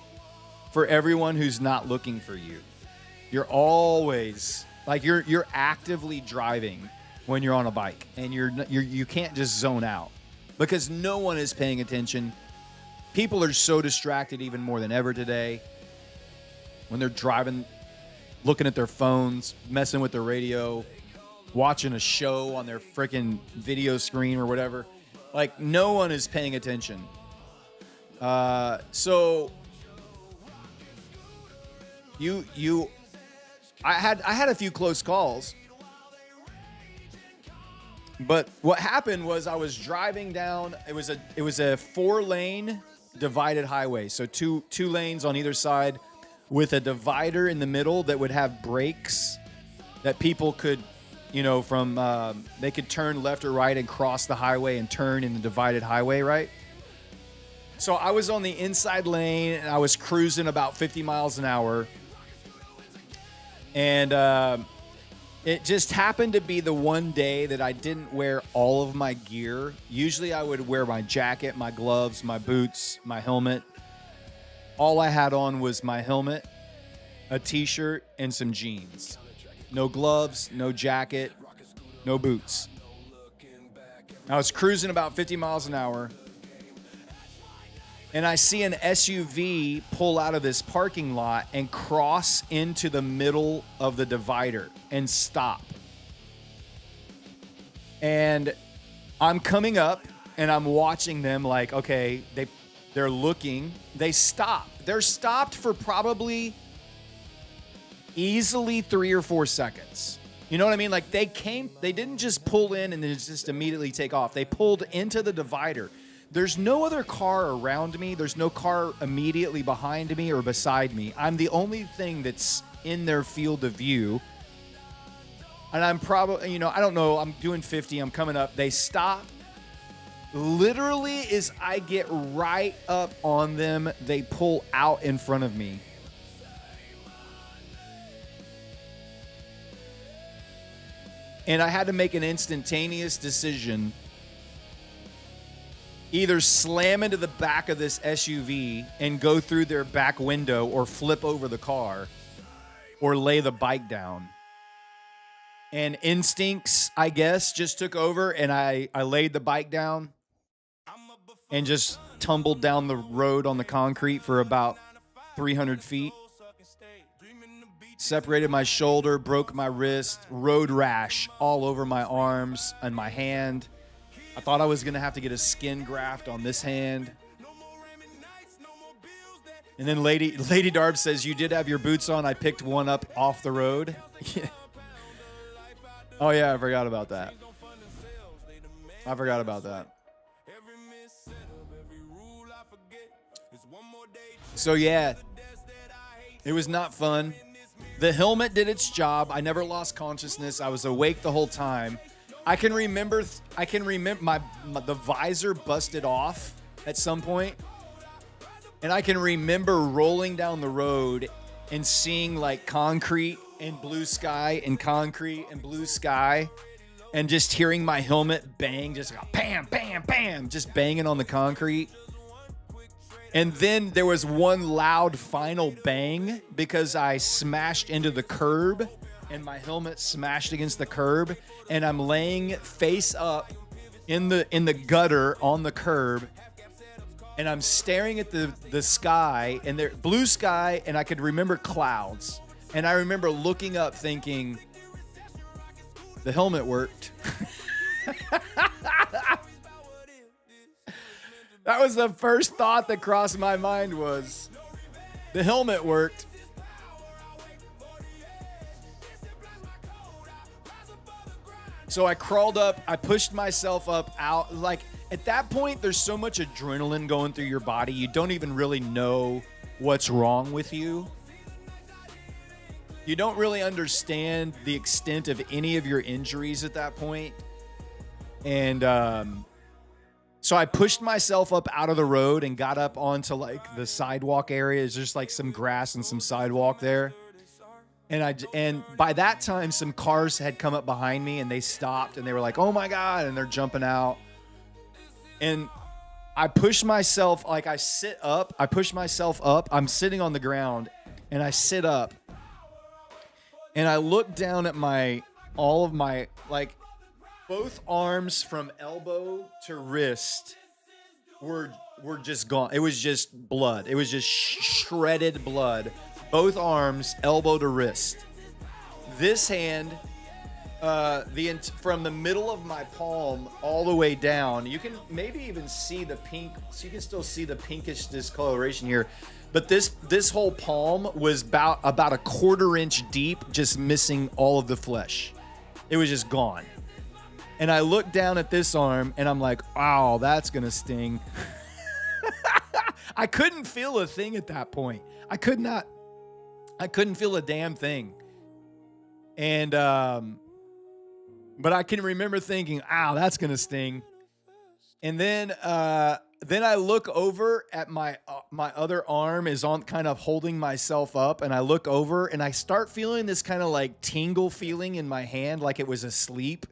for everyone who's not looking for you. You're always like you're actively driving when you're on a bike, and you can't just zone out because no one is paying attention. People are so distracted even more than ever today when they're driving, looking at their phones, messing with their radio, watching a show on their freaking video screen or whatever. Like no one is paying attention. So I had a few close calls, but what happened was I was driving down. It was a 4-lane divided highway, so two lanes on either side, with a divider in the middle that would have brakes that people could, they could turn left or right and cross the highway and turn in the divided highway, right? So I was on the inside lane and I was cruising about 50 miles an hour. And it just happened to be the one day that I didn't wear all of my gear. Usually I would wear my jacket, my gloves, my boots, my helmet. All I had on was my helmet, a t-shirt, and some jeans. No gloves, no jacket, no boots. I was cruising about 50 miles an hour. And I see an SUV pull out of this parking lot and cross into the middle of the divider and stop. And I'm coming up and I'm watching them like, okay, they're looking. They stop. They're stopped for probably easily 3 or 4 seconds. You know what I mean? Like they didn't just pull in and then just immediately take off. They pulled into the divider. There's no other car around me. There's no car immediately behind me or beside me. I'm the only thing that's in their field of view. And I'm probably, I don't know, I'm doing 50, I'm coming up. They stop. Literally, as I get right up on them, they pull out in front of me. And I had to make an instantaneous decision. Either slam into the back of this SUV and go through their back window or flip over the car or lay the bike down. And instincts, I guess, just took over and I laid the bike down and just tumbled down the road on the concrete for about 300 feet. Separated my shoulder, broke my wrist, road rash all over my arms and my hand. I thought I was going to have to get a skin graft on this hand. And then Lady Darb says, you did have your boots on. I picked one up off the road. Oh, yeah, I forgot about that. So, yeah, it was not fun. The helmet did its job. I never lost consciousness. I was awake the whole time. I can remember the visor busted off at some point. And I can remember rolling down the road and seeing like concrete and blue sky and concrete and blue sky and just hearing my helmet bang, just like bam, bam, bam, just banging on the concrete. And then there was one loud final bang because I smashed into the curb and my helmet smashed against the curb, and I'm laying face up in the gutter on the curb, and I'm staring at the sky, and there blue sky, and I could remember clouds, and I remember looking up thinking, the helmet worked. That was the first thought that crossed my mind was, the helmet worked. So I crawled up, I pushed myself up out. Like at that point, there's so much adrenaline going through your body. You don't even really know what's wrong with you. You don't really understand the extent of any of your injuries at that point. And so I pushed myself up out of the road and got up onto like the sidewalk area. There's just like some grass and some sidewalk there. And by that time, some cars had come up behind me and they stopped and they were like, oh my God. And they're jumping out. And I pushed myself, like I sit up, I push myself up. I'm sitting on the ground and I sit up and I look down at all of my, like both arms from elbow to wrist were just gone. It was just blood. It was just shredded blood. Both arms, elbow to wrist. This hand, from the middle of my palm all the way down, you can maybe even see the pink. So you can still see the pinkish discoloration here. But this whole palm was about a 1/4 inch deep, just missing all of the flesh. It was just gone. And I looked down at this arm, and I'm like, "Wow, that's gonna sting." I couldn't feel a thing at that point. I couldn't feel a damn thing. And, but I can remember thinking, ow, that's going to sting. And then I look over at my other arm is on kind of holding myself up. And I look over and I start feeling this kind of like tingle feeling in my hand, like it was asleep.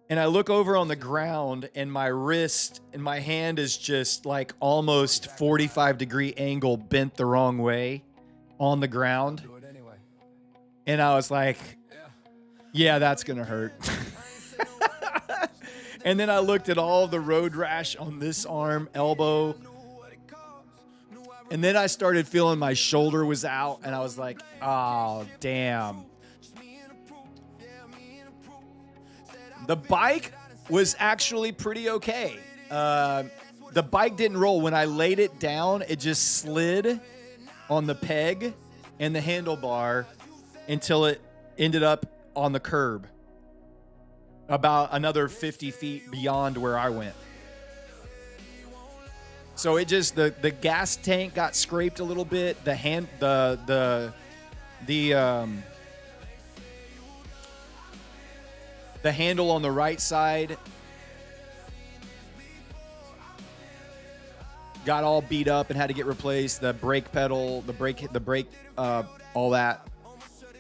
And I look over on the ground and my wrist and my hand is just like almost 45-degree angle bent the wrong way on the ground. And I was like, yeah, that's going to hurt. And then I looked at all the road rash on this arm, elbow, And then I started feeling my shoulder was out, and I was like, oh, damn. The bike was actually pretty okay. The bike didn't roll. When I laid it down, it just slid on the peg and the handlebar until it ended up on the curb about another 50 feet beyond where I went. So it just, the gas tank got scraped a little bit. The handle on the right side got all beat up and had to get replaced. The brake pedal, the brake, all that.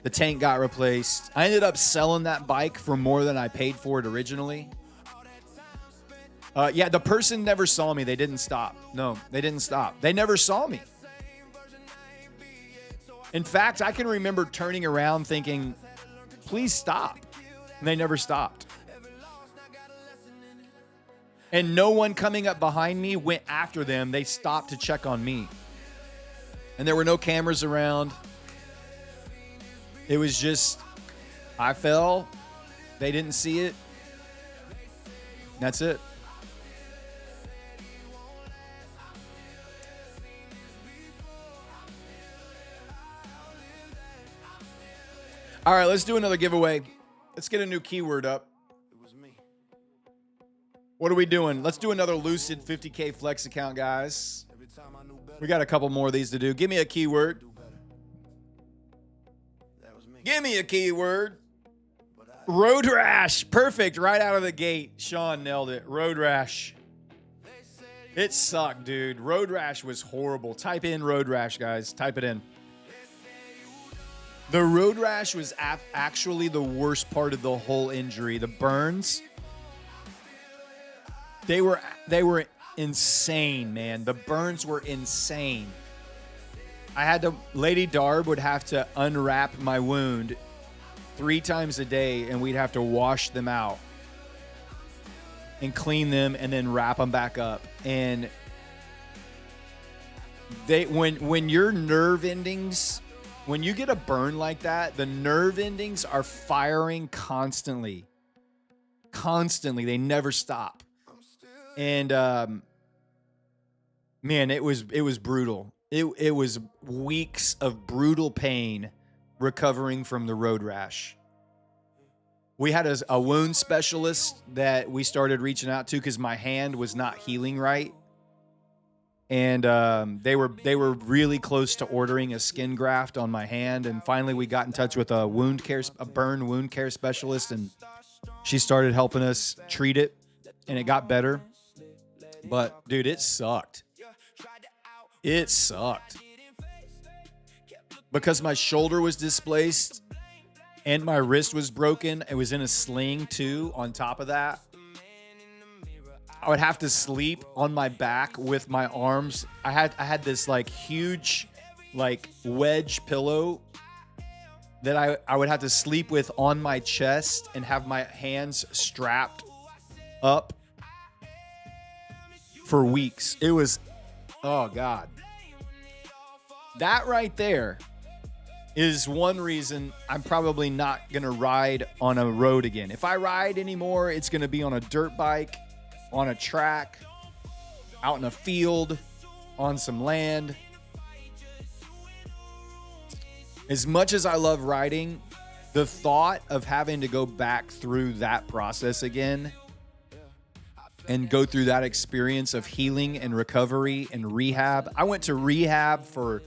The tank got replaced. I ended up selling that bike for more than I paid for it originally. Yeah, the person never saw me. They didn't stop. No, they didn't stop. They never saw me. In fact, I can remember turning around thinking, please stop. And they never stopped. And no one coming up behind me went after them. They stopped to check on me. And there were no cameras around. It was just, I fell. They didn't see it. That's it. All right, let's do another giveaway. Let's get a new keyword up. What are we doing? Let's do another Lucid 50K Flex account, guys. We got a couple more of these to do. Give me a keyword. Give me a keyword. Road rash. Perfect. Right out of the gate. Sean nailed it. Road rash. It sucked, dude. Road rash was horrible. Type in road rash, guys. Type it in. The road rash was actually the worst part of the whole injury. The burns, they were insane, man. The burns were insane. Lady Darb would have to unwrap my wound 3 times a day, and we'd have to wash them out and clean them and then wrap them back up. And when your nerve endings, when you get a burn like that, the nerve endings are firing constantly. Constantly. They never stop. And man, it was brutal. It was weeks of brutal pain recovering from the road rash. We had a wound specialist that we started reaching out to because my hand was not healing right. And they were really close to ordering a skin graft on my hand. And finally, we got in touch with a burn wound care specialist, and she started helping us treat it, and it got better. But dude, it sucked. It sucked because my shoulder was displaced and my wrist was broken. It was in a sling too. On top of that, I would have to sleep on my back with my arms. I had this like huge like wedge pillow that I would have to sleep with on my chest and have my hands strapped up for weeks. It was, oh God. That right there is one reason I'm probably not going to ride on a road again. If I ride anymore, it's going to be on a dirt bike, on a track, out in a field, on some land. As much as I love riding, the thought of having to go back through that process again and go through that experience of healing and recovery and rehab. I went to rehab for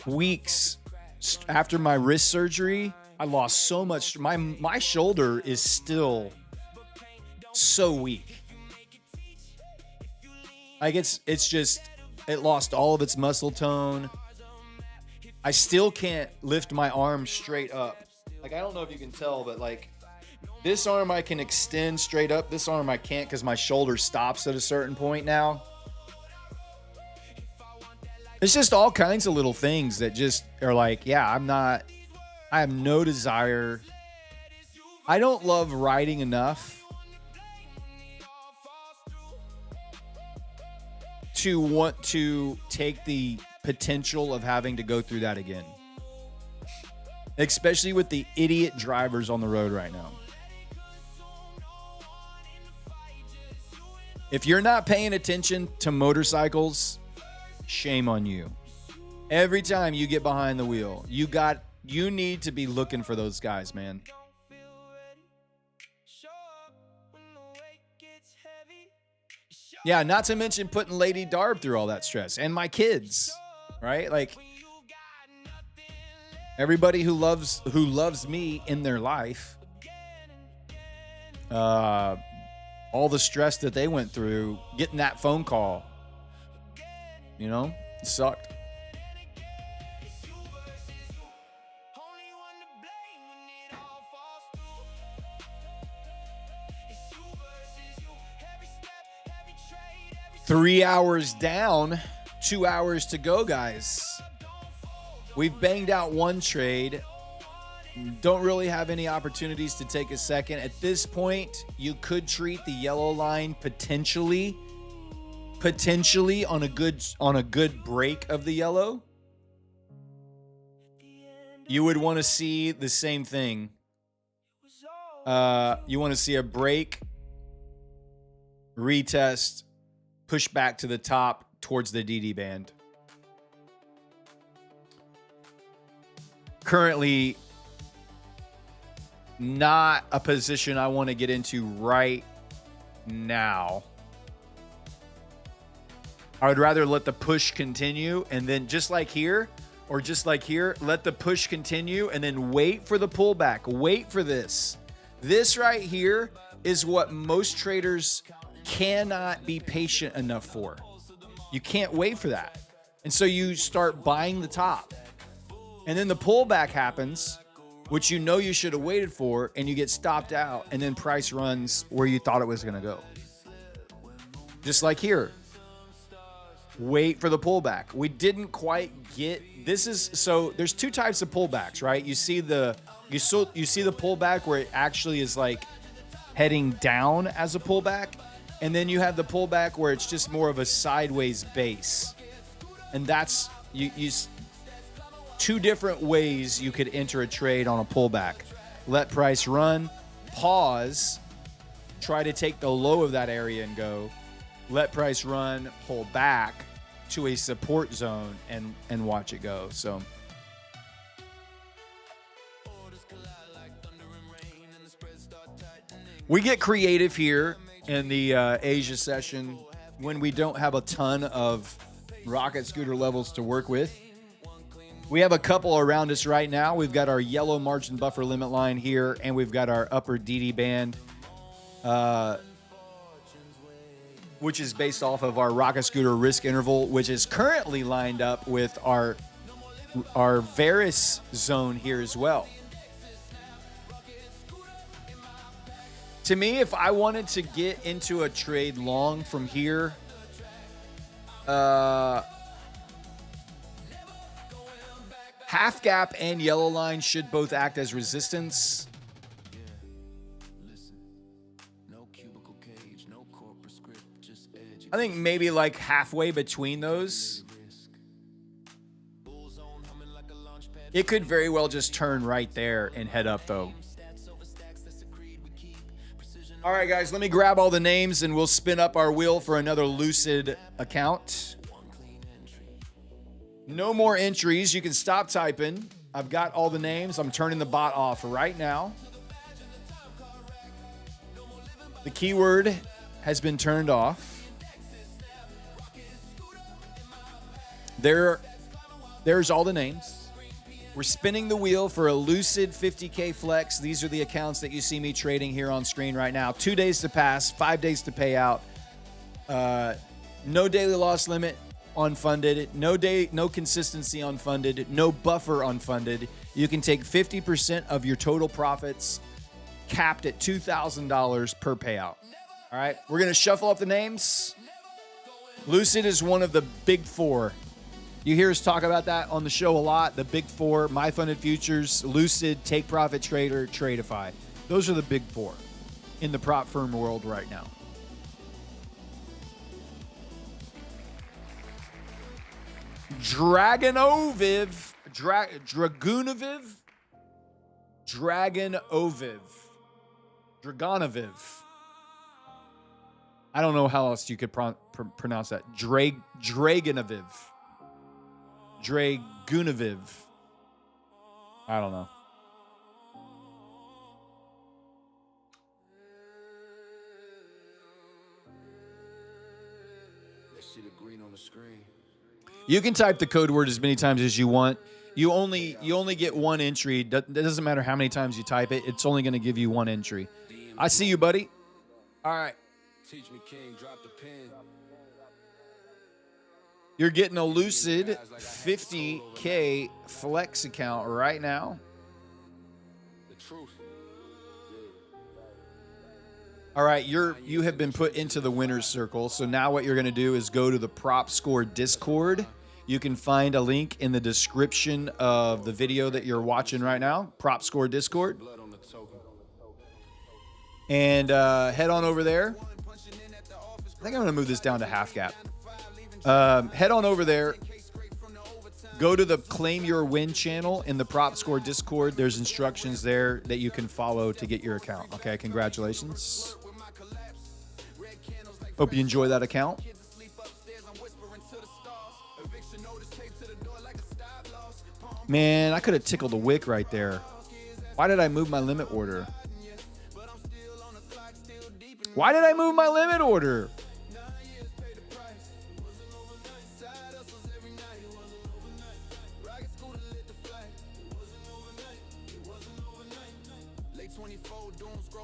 weeks after my wrist surgery. I lost so much. My shoulder is still so weak. Like it's just, it lost all of its muscle tone. I still can't lift my arm straight up. Like, I don't know if you can tell, but like this arm I can extend straight up. This arm I can't because my shoulder stops at a certain point now. It's just all kinds of little things that just are like, yeah, I have no desire. I don't love riding enough to want to take the potential of having to go through that again. Especially with the idiot drivers on the road right now. If you're not paying attention to motorcycles, shame on you. Every time you get behind the wheel, you need to be looking for those guys, man. Yeah, not to mention putting Lady Darb through all that stress and my kids, right? Like everybody who loves me in their life, all the stress that they went through getting that phone call, you know, it sucked. Only one to blame when it all falls through. It's you versus you. Every step, every trade, every 3 hours down, 2 hours to go, guys. We've banged out one trade. Don't really have any opportunities to take a second. At this point, you could treat the yellow line potentially on a good break of the yellow. You would want to see the same thing. You want to see a break, retest, push back to the top towards the DD band. Currently, not a position I want to get into right now. I would rather let the push continue and then just like here, let the push continue and then wait for the pullback. Wait for this. This right here is what most traders cannot be patient enough for. You can't wait for that. And so you start buying the top. And then the pullback happens, which you know you should have waited for, and you get stopped out, and then price runs where you thought it was going to go. Just like here. Wait for the pullback. We didn't quite get this. So there's two types of pullbacks, right? You see the pullback where it actually is like heading down as a pullback, and then you have the pullback where it's just more of a sideways base. And that's you two different ways you could enter a trade on a pullback. Let price run, pause, try to take the low of that area and go. Let price run, pull back to a support zone and watch it go. So we get creative here in the Asia session when we don't have a ton of rocket scooter levels to work with. We have a couple around us right now. We've got our yellow margin buffer limit line here, and we've got our upper DD band, which is based off of our rocket scooter risk interval, which is currently lined up with our Varus zone here as well. To me, if I wanted to get into a trade long from here, half gap and yellow line should both act as resistance. I think maybe like halfway between those. It could very well just turn right there and head up though. All right, guys, let me grab all the names and we'll spin up our wheel for another Lucid account. No more entries. You can stop typing. I've got all the names. I'm turning the bot off right now. The keyword has been turned off. There's all the names. We're spinning the wheel for a Lucid 50K Flex. These are the accounts that you see me trading here on screen right now. 2 days to pass, 5 days to pay out. No daily loss limit unfunded. No consistency unfunded. No buffer unfunded. You can take 50% of your total profits, capped at $2,000 per payout. All right, we're going to shuffle up the names. Lucid is one of the big four. You hear us talk about that on the show a lot. The big four: My Funded Futures, Lucid, Take Profit Trader, Tradeify. Those are the big four in the prop firm world right now. Dragonoviv. Dragunoviv? Dragonoviv. Dragonoviv. I don't know how else you could pronounce that. Dragonoviv. Dragunoviv. I don't know. You can type the code word as many times as you want. You only get one entry. That doesn't matter how many times you type it. It's only going to give you one entry. I see you, buddy. All right. Teach me, King, drop the pen. You're getting a Lucid 50K flex account right now. The truth. All right, you have been put into the winner's circle. So now what you're going to do is go to the Prop Score Discord. You can find a link in the description of the video that you're watching right now, Prop Score Discord. And head on over there. I think I'm going to move this down to half gap. Head on over there. Go to the Claim Your Win channel in the Prop Score Discord. There's instructions there that you can follow to get your account. Okay, congratulations. Hope you enjoy that account. Man, I could have tickled a wick right there. Why did I move my limit order? Why did I move my limit order?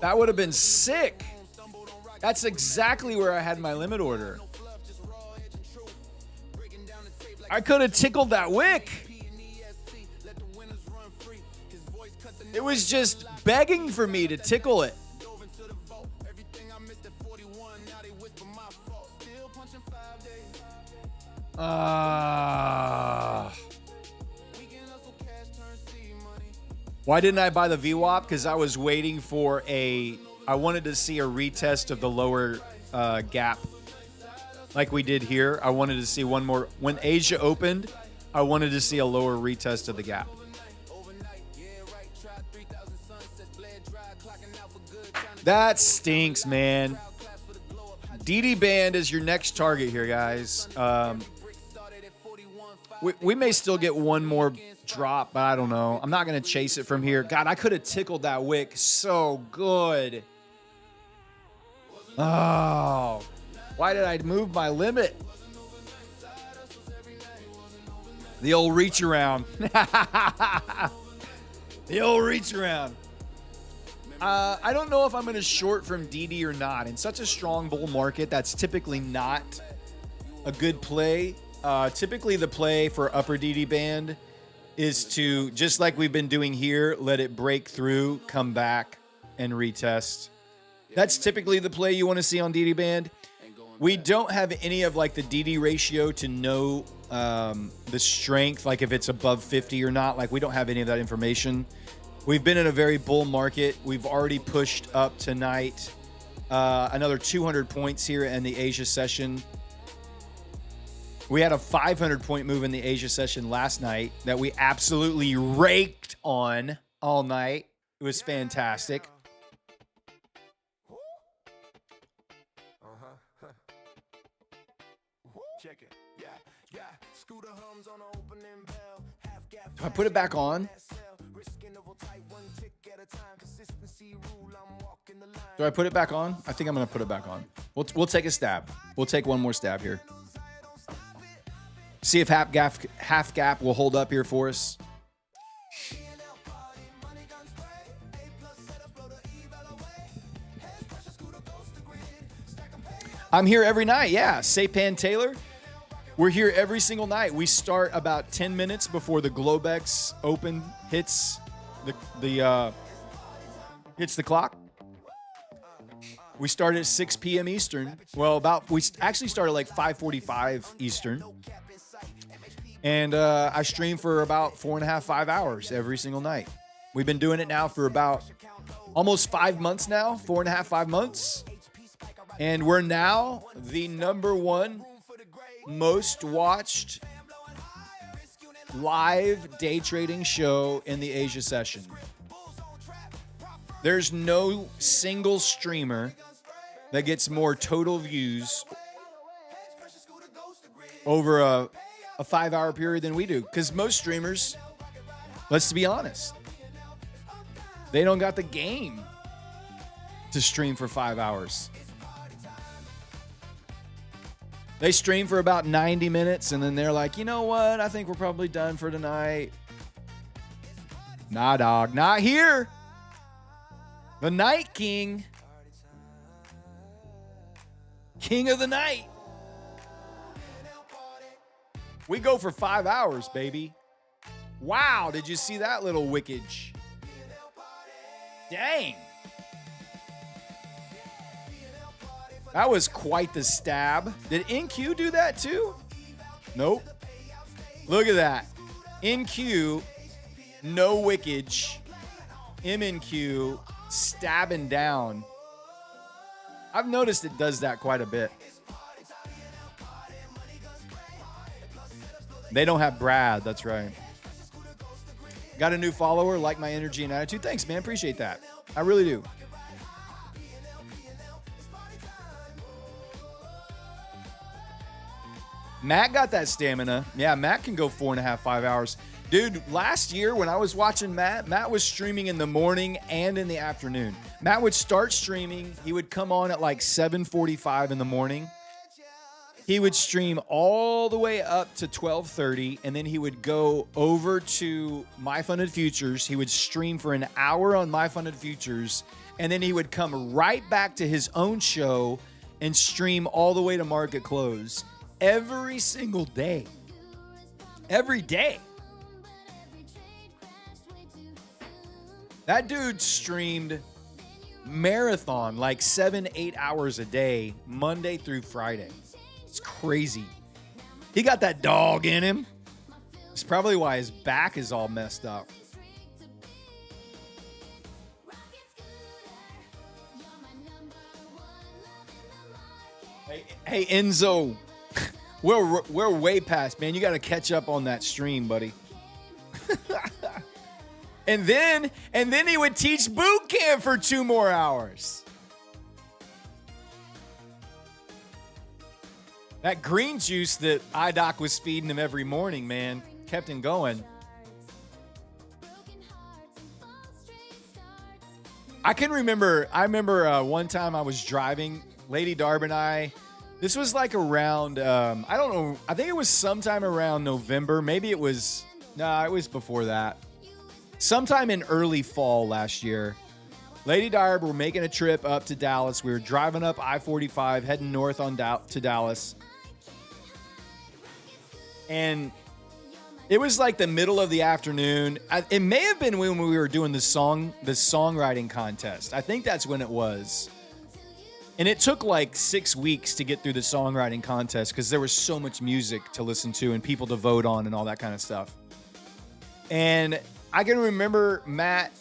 That would have been sick. That's exactly where I had my limit order. I could have tickled that wick. It was just begging for me to tickle it. Why didn't I buy the VWAP? Because I was waiting for I wanted to see a retest of the lower gap like we did here. I wanted to see one more. When Asia opened, I wanted to see a lower retest of the gap. That stinks, man. DD Band is your next target here, guys. We may still get one more drop, but I don't know. I'm not going to chase it from here. God, I could have tickled that wick so good. Oh, why did I move my limit? The old reach around. The old reach around. I don't know if I'm going to short from DD or not. In such a strong bull market, that's typically not a good play. Typically, the play for upper DD band is to, just like we've been doing here, let it break through, come back, and retest. That's typically the play you want to see on DD band. We don't have any of like the DD ratio to know the strength, like if it's above 50 or not. Like we don't have any of that information. We've been in a very bull market. We've already pushed up tonight another 200 points here in the Asia session. We had a 500-point move in the Asia session last night that we absolutely raked on all night. It was fantastic. Do I put it back on? Do I put it back on? I think I'm going to put it back on. We'll take a stab. We'll take one more stab here. See if half gap will hold up here for us. I'm here every night. Yeah, Sapan Taylor. We're here every single night. We start about 10 minutes before the Globex Open hits the clock. We start at 6 p.m. Eastern. Well, we actually start at like 5:45 Eastern. And I stream for about 4.5, 5 hours every single night. We've been doing it now for about almost 5 months now, 4.5, 5 months. And we're now the #1 most watched live day trading show in the Asia session. There's no single streamer that gets more total views over a 5-hour period than we do. Because most streamers, let's be honest, they don't got the game to stream for 5 hours. They stream for about 90 minutes and then they're like, you know what? I think we're probably done for tonight. Nah, dog, not here. The Night King. King of the night. We go for 5 hours, baby. Wow, did you see that little wickage? Dang. That was quite the stab. Did NQ do that too? Nope. Look at that. NQ, no wickage. MNQ, stabbing down. I've noticed it does that quite a bit. They don't have Brad, that's right. Got a new follower, like my energy and attitude. Thanks, man, appreciate that. I really do. Matt got that stamina. Yeah, Matt can go 4.5, 5 hours. Dude, last year when I was watching Matt was streaming in the morning and in the afternoon. Matt would start streaming. He would come on at like 7:45 in the morning. He would stream all the way up to 12:30, and then he would go over to My Funded Futures. He would stream for an hour on My Funded Futures, and then he would come right back to his own show and stream all the way to market close every single day. Every day. That dude streamed marathon like 7-8 hours a day, Monday through Friday. It's crazy. He got that dog in him. It's probably why his back is all messed up. Hey Enzo, we're way past, man. You got to catch up on that stream, buddy. And then he would teach boot camp for 2 more hours. That green juice that iDoc was feeding him every morning, man, kept him going. I remember one time I was driving, Lady Darb and I. This was like around, I don't know, I think it was sometime around November. Maybe it was, it was before that. Sometime in early fall last year. Lady Darb were making a trip up to Dallas. We were driving up I-45, heading north to Dallas. And it was like the middle of the afternoon. It may have been when we were doing the songwriting contest. I think that's when it was. And it took like 6 weeks to get through the songwriting contest because there was so much music to listen to and people to vote on and all that kind of stuff. And I can remember Matt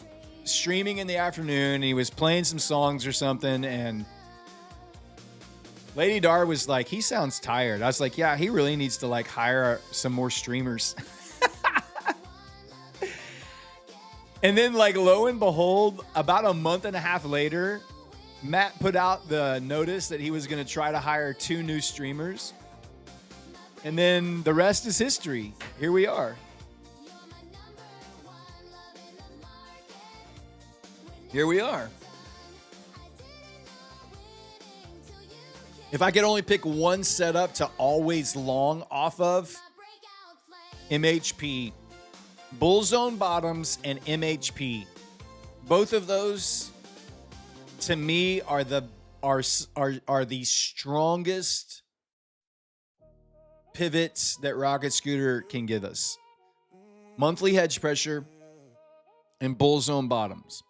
streaming in the afternoon. He was playing some songs or something, and Lady Dar was like, he sounds tired. I was like, yeah, he really needs to like hire some more streamers. And then like lo and behold, about a month and a half later, Matt put out the notice that he was going to try to hire 2 new streamers. And then the rest is history. Here we are. Here we are. If I could only pick one setup to always long off of, MHP. Bull zone bottoms and MHP. Both of those, to me, are the strongest pivots that Rocket Scooter can give us. Monthly hedge pressure and bull zone bottoms.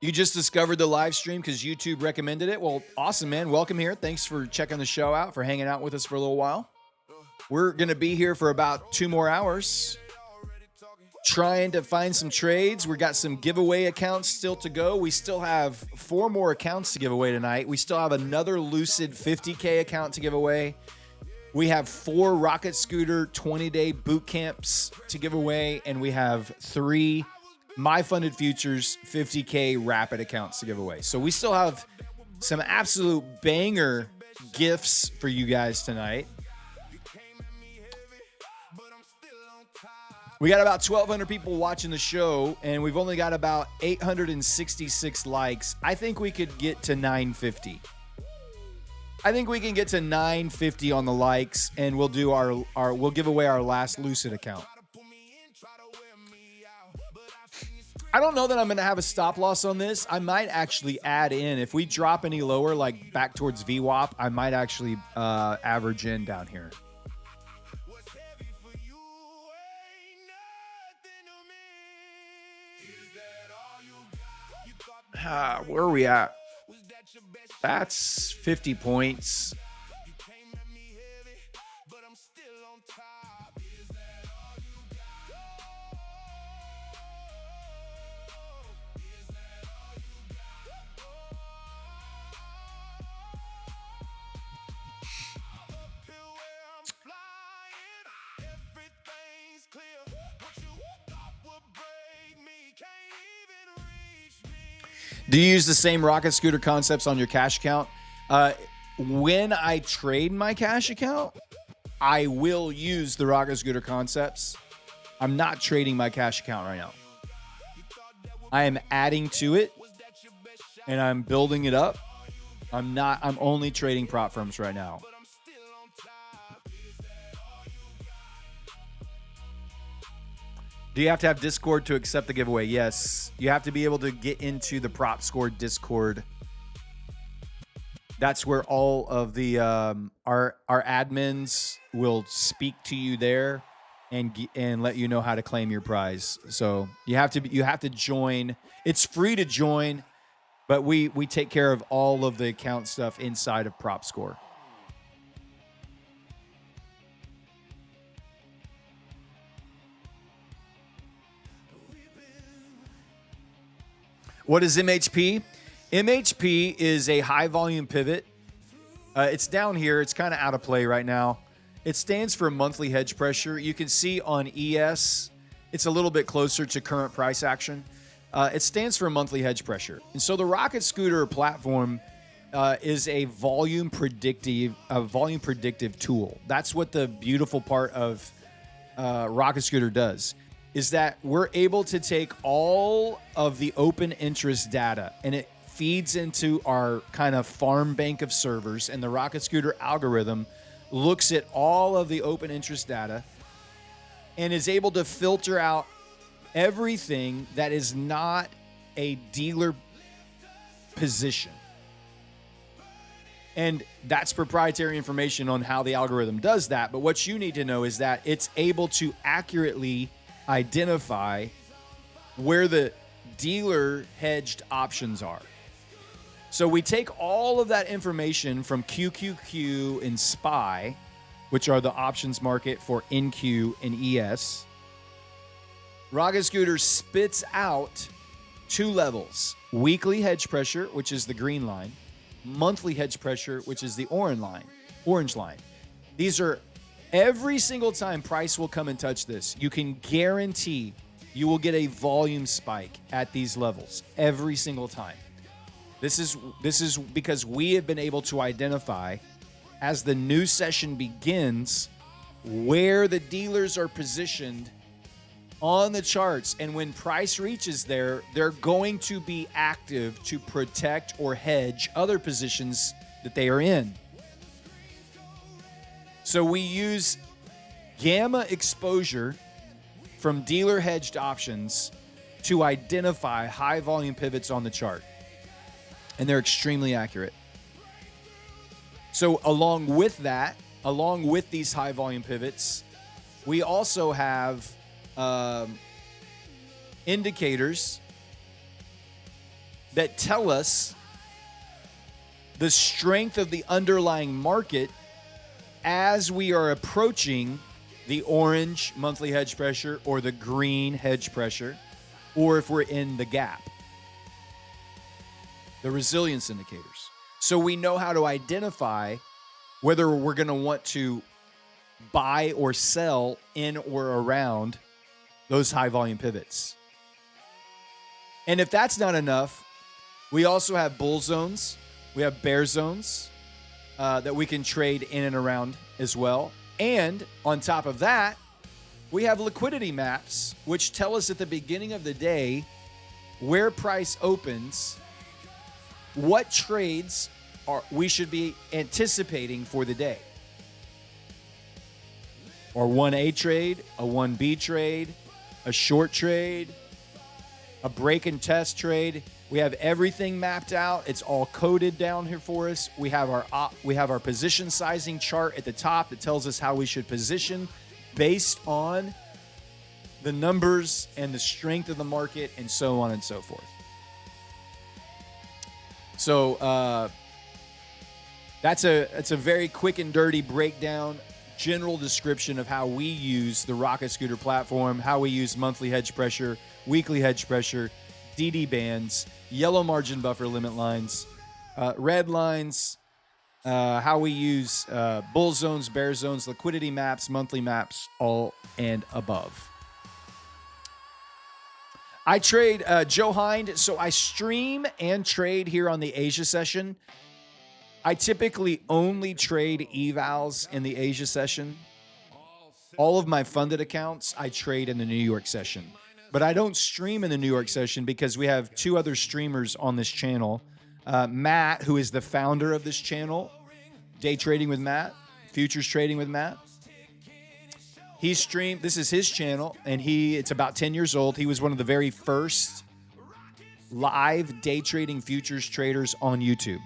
You just discovered the live stream because YouTube recommended it. Well, awesome, man. Welcome here. Thanks for checking the show out, for hanging out with us for a little while. We're going to be here for about 2 more hours, trying to find some trades. We got some giveaway accounts still to go. We still have 4 more accounts to give away tonight. We still have another Lucid 50K account to give away. We have 4 Rocket Scooter 20-day boot camps to give away, and we have 3 My Funded Futures 50K rapid accounts to give away. So we still have some absolute banger gifts for you guys tonight. We got about 1,200 people watching the show, and we've only got about 866 likes. I think we could get to 950. I think we can get to 950 on the likes, and we'll do we'll give away our last Lucid account. I don't know that I'm going to have a stop loss on this. I might actually add in, if we drop any lower, like back towards VWAP, I might actually average in down here. Where are we at? That's 50 points. Do you use the same Rocket Scooter concepts on your cash account? When I trade my cash account, I will use the Rocket Scooter concepts. I'm not trading my cash account right now. I am adding to it, and I'm building it up. I'm only trading prop firms right now. Do you have to have Discord to accept the giveaway? Yes. You have to be able to get into the Prop Score Discord. That's where all of the our admins will speak to you there and let you know how to claim your prize. So you have to join. It's free to join, but we take care of all of the account stuff inside of Prop Score. What is MHP? MHP is a high volume pivot. It's down here. It's kind of out of play right now. It stands for monthly hedge pressure. You can see on ES, it's a little bit closer to current price action. It stands for monthly hedge pressure. And so the Rocket Scooter platform is a volume predictive tool. That's what the beautiful part of Rocket Scooter does. Is that we're able to take all of the open interest data and it feeds into our kind of farm bank of servers, and the Rocket Scooter algorithm looks at all of the open interest data and is able to filter out everything that is not a dealer position. And that's proprietary information on how the algorithm does that. But what you need to know is that it's able to accurately identify where the dealer hedged options are. So we take all of that information from QQQ and SPY, which are the options market for NQ and ES. Rocket Scooter spits out 2 levels: weekly hedge pressure, which is the green line, monthly hedge pressure, which is the orange line. These are every single time price will come and touch this, you can guarantee you will get a volume spike at these levels every single time. This is because we have been able to identify, as the new session begins, where the dealers are positioned on the charts. And when price reaches there, they're going to be active to protect or hedge other positions that they are in. So we use gamma exposure from dealer hedged options to identify high volume pivots on the chart. And they're extremely accurate. So along with that, along with these high volume pivots, we also have indicators that tell us the strength of the underlying market as we are approaching the orange monthly hedge pressure or the green hedge pressure, or if we're in the gap, the resilience indicators. So we know how to identify whether we're going to want to buy or sell in or around those high volume pivots. And if that's not enough, we also have bull zones. We have bear zones that we can trade in and around as well. And on top of that, we have liquidity maps, which tell us at the beginning of the day where price opens, what trades we should be anticipating for the day. Or 1A trade, a 1B trade, a short trade, a break and test trade. We have everything mapped out. It's all coded down here for us. We have our position sizing chart at the top that tells us how we should position based on the numbers and the strength of the market and so on and so forth. So that's a very quick and dirty breakdown, general description of how we use the Rocket Scooter platform, how we use monthly hedge pressure, weekly hedge pressure, DD bands, yellow margin buffer limit lines, red lines, how we use bull zones, bear zones, liquidity maps, monthly maps, all and above. I trade Joe Hind, so I stream and trade here on the Asia session. I typically only trade evals in the Asia session. All of my funded accounts, I trade in the New York session. But I don't stream in the New York session because we have two other streamers on this channel. Matt, who is the founder of this channel, Day Trading with Matt, Futures Trading with Matt. He streamed, this is his channel, and it's about 10 years old. He was one of the very first live day trading futures traders on YouTube.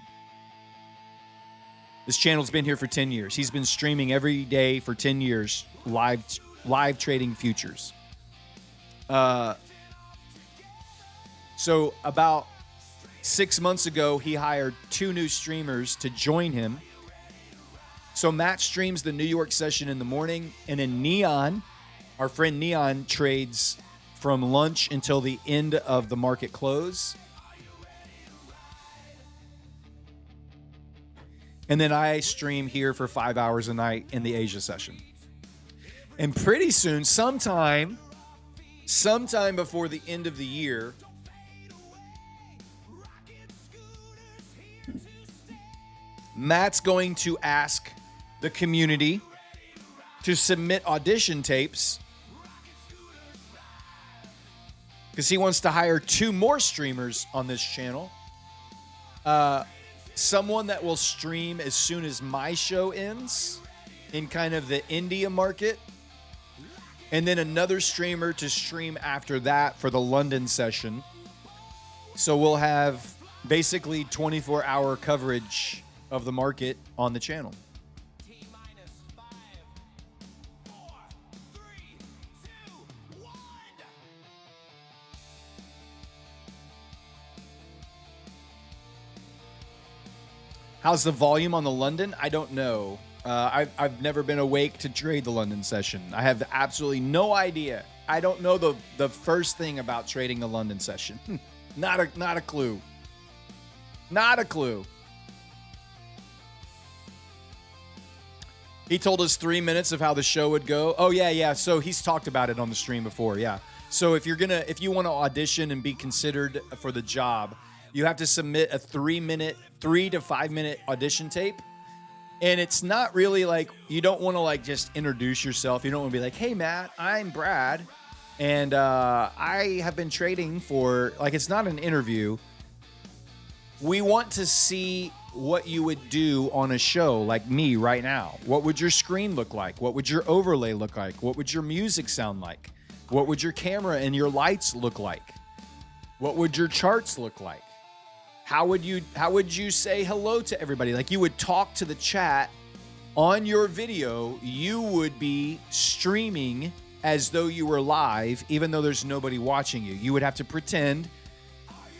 This channel's been here for 10 years. He's been streaming every day for 10 years, live trading futures. So about 6 months ago, he hired 2 new streamers to join him. So Matt streams the New York session in the morning, and then Neon, our friend Neon, trades from lunch until the end of the market close. And then I stream here for 5 hours a night in the Asia session. And pretty soon, sometime before the end of the year, Matt's going to ask the community to submit audition tapes because he wants to hire 2 more streamers on this channel. Someone that will stream as soon as my show ends in kind of the India market. And then another streamer to stream after that for the London session. So we'll have basically 24-hour coverage of the market on the channel. How's the volume on the London? I don't know. I've never been awake to trade the London session. I have absolutely no idea. I don't know the first thing about trading the London session. Not a clue. Not a clue. He told us 3 minutes of how the show would go. Oh yeah. So he's talked about it on the stream before. Yeah. So if you want to audition and be considered for the job, you have to submit a 3 to 5 minute audition tape. And it's not really like, you don't want to like just introduce yourself. You don't want to be like, hey Matt, I'm Brad. And I have been trading for, like, it's not an interview. We want to see what you would do on a show like me right now. What would your screen look like? What would your overlay look like? What would your music sound like? What would your camera and your lights look like? What would your charts look like? How would you say hello to everybody? Like, you would talk to the chat on your video. You would be streaming as though you were live, even though there's nobody watching you. You would have to pretend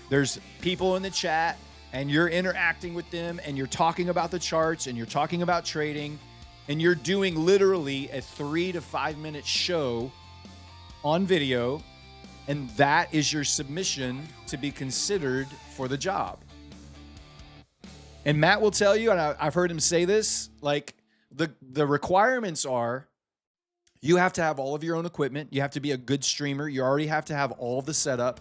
there's people in the chat and you're interacting with them and you're talking about the charts and you're talking about trading and you're doing literally a 3 to 5 minute show on video. And that is your submission to be considered for the job. And Matt will tell you, and I've heard him say this, like, the requirements are you have to have all of your own equipment. You have to be a good streamer. You already have to have all the setup.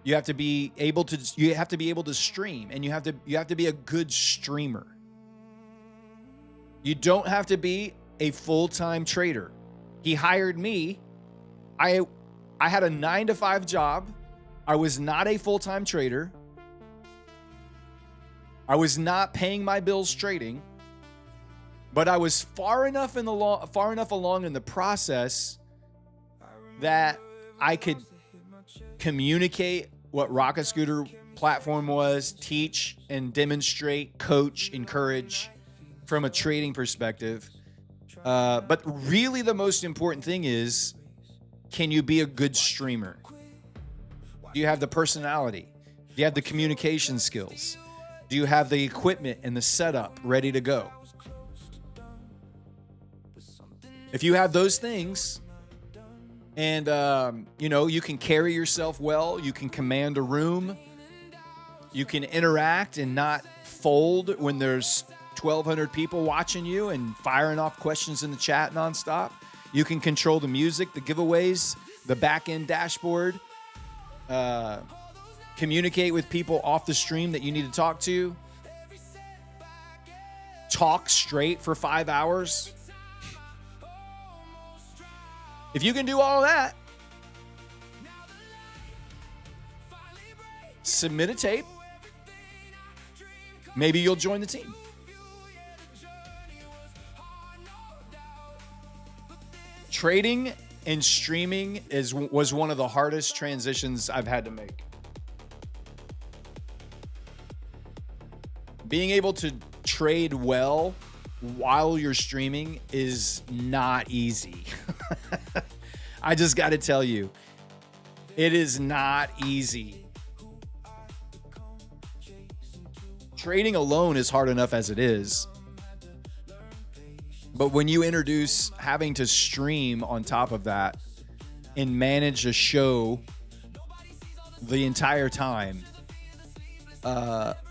You have to be able to stream, and you have to be a good streamer. You don't have to be a full-time trader. He hired me. I had a 9-to-5 job. I was not a full-time trader. I was not paying my bills trading, but I was far enough along in the process that I could communicate what Rocket Scooter platform was, teach and demonstrate, coach, encourage from a trading perspective. But really the most important thing is, can you be a good streamer? Do you have the personality? Do you have the communication skills? Do you have the equipment and the setup ready to go? If you have those things, and you can carry yourself well, you can command a room, you can interact and not fold when there's 1,200 people watching you and firing off questions in the chat nonstop. You can control the music, the giveaways, the back-end dashboard, communicate with people off the stream that you need to talk to, talk straight for 5 hours. If you can do all that, submit a tape. Maybe you'll join the team. Trading and streaming was one of the hardest transitions I've had to make. Being able to trade well while you're streaming is not easy. I just got to tell you, it is not easy. Trading alone is hard enough as it is. But when you introduce having to stream on top of that and manage a show the entire time,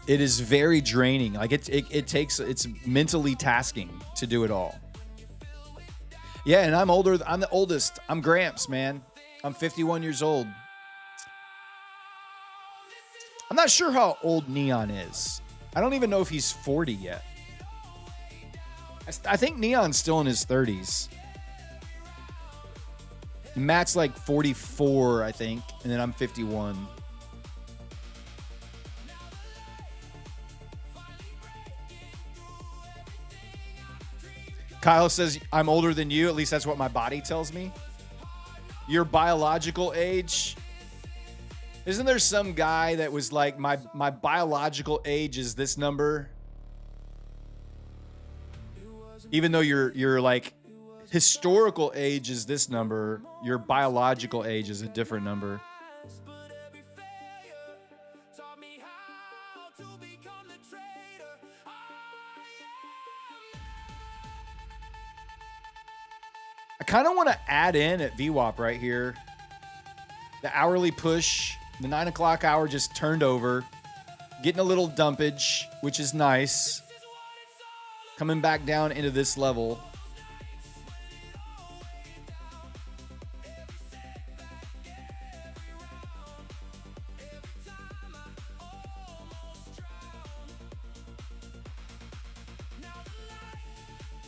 it is very draining. Like it's mentally tasking to do it all. Yeah, and I'm older. I'm the oldest. I'm Gramps, man. I'm 51 years old. I'm not sure how old Neon is. I don't even know if he's 40 yet. I think Neon's still in his 30s. Matt's like 44, I think, and then I'm 51. Kyle says, I'm older than you. At least that's what my body tells me. Your biological age. Isn't there some guy that was like, my biological age is this number? Even though your like historical age is this number, your biological age is a different number. I kind of want to add in at VWAP right here, the hourly push, the 9 o'clock hour just turned over, getting a little dumpage, which is nice. Coming back down into this level.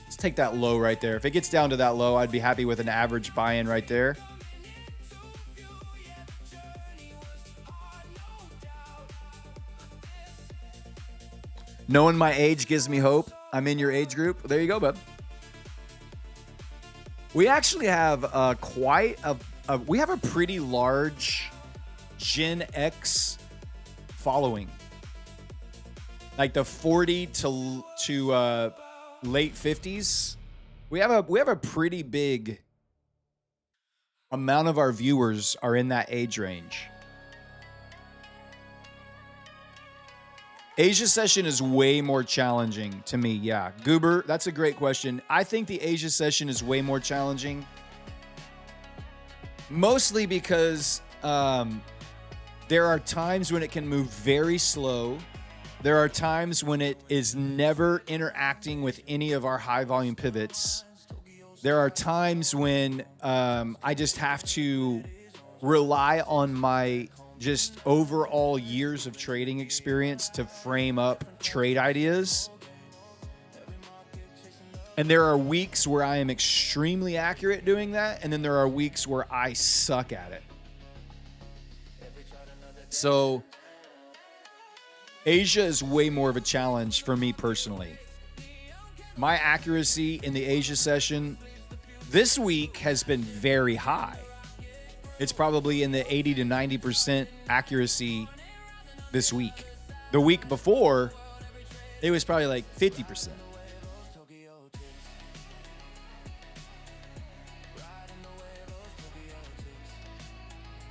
Let's take that low right there. If it gets down to that low, I'd be happy with an average buy-in right there. Knowing my age gives me hope. I'm in your age group. There you go, bud. We actually have we have a pretty large Gen X following. Like the 40 to late 50s. We have a pretty big amount of our viewers are in that age range. Asia session is way more challenging to me. Yeah. Goober, that's a great question. I think the Asia session is way more challenging. Mostly because there are times when it can move very slow. There are times when it is never interacting with any of our high volume pivots. There are times when I just have to rely on my just overall years of trading experience to frame up trade ideas. And there are weeks where I am extremely accurate doing that, and then there are weeks where I suck at it. So Asia is way more of a challenge for me personally. My accuracy in the Asia session this week has been very high. It's probably in the 80 to 90% accuracy this week. The week before, it was probably like 50%.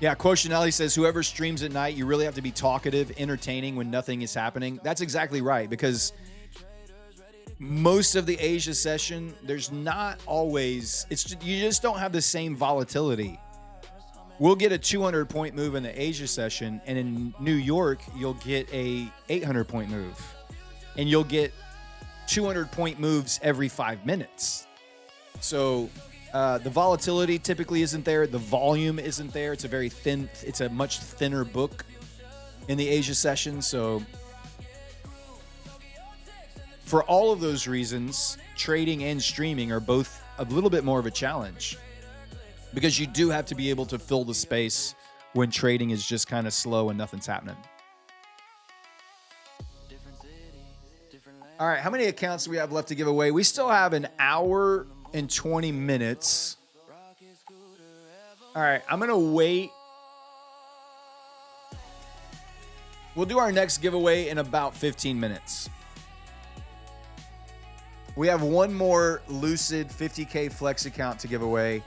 Yeah, Quotianelli says, whoever streams at night, you really have to be talkative, entertaining when nothing is happening. That's exactly right, because most of the Asia session, there's not always, you just don't have the same volatility. We'll get a 200-point move in the Asia session, and in New York, you'll get a 800-point move. And you'll get 200-point moves every 5 minutes. So the volatility typically isn't there. The volume isn't there. It's a much thinner book in the Asia session. So for all of those reasons, trading and streaming are both a little bit more of a challenge, because you do have to be able to fill the space when trading is just kind of slow and nothing's happening. All right, how many accounts do we have left to give away? We still have an hour and 20 minutes. All right, I'm going to wait. We'll do our next giveaway in about 15 minutes. We have one more Lucid 50K Flex account to give away.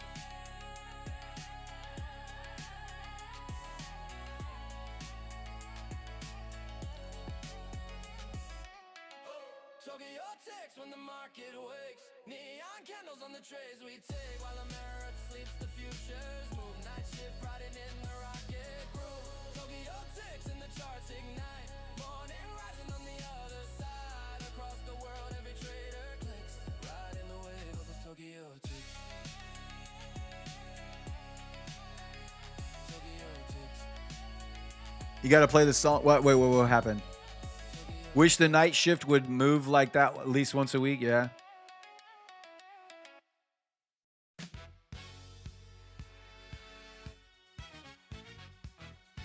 You got to play the song. What happened? Wish the night shift would move like that at least once a week. Yeah.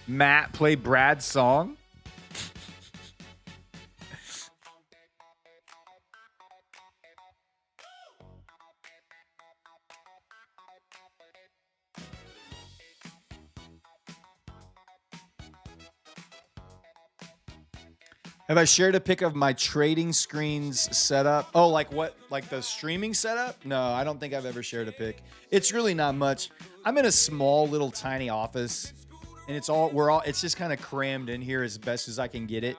Matt, play Brad's song. Have I shared a pic of my trading screens setup? Oh, like what? Like the streaming setup? No, I don't think I've ever shared a pic. It's really not much. I'm in a small little tiny office, and it's just kind of crammed in here as best as I can get it.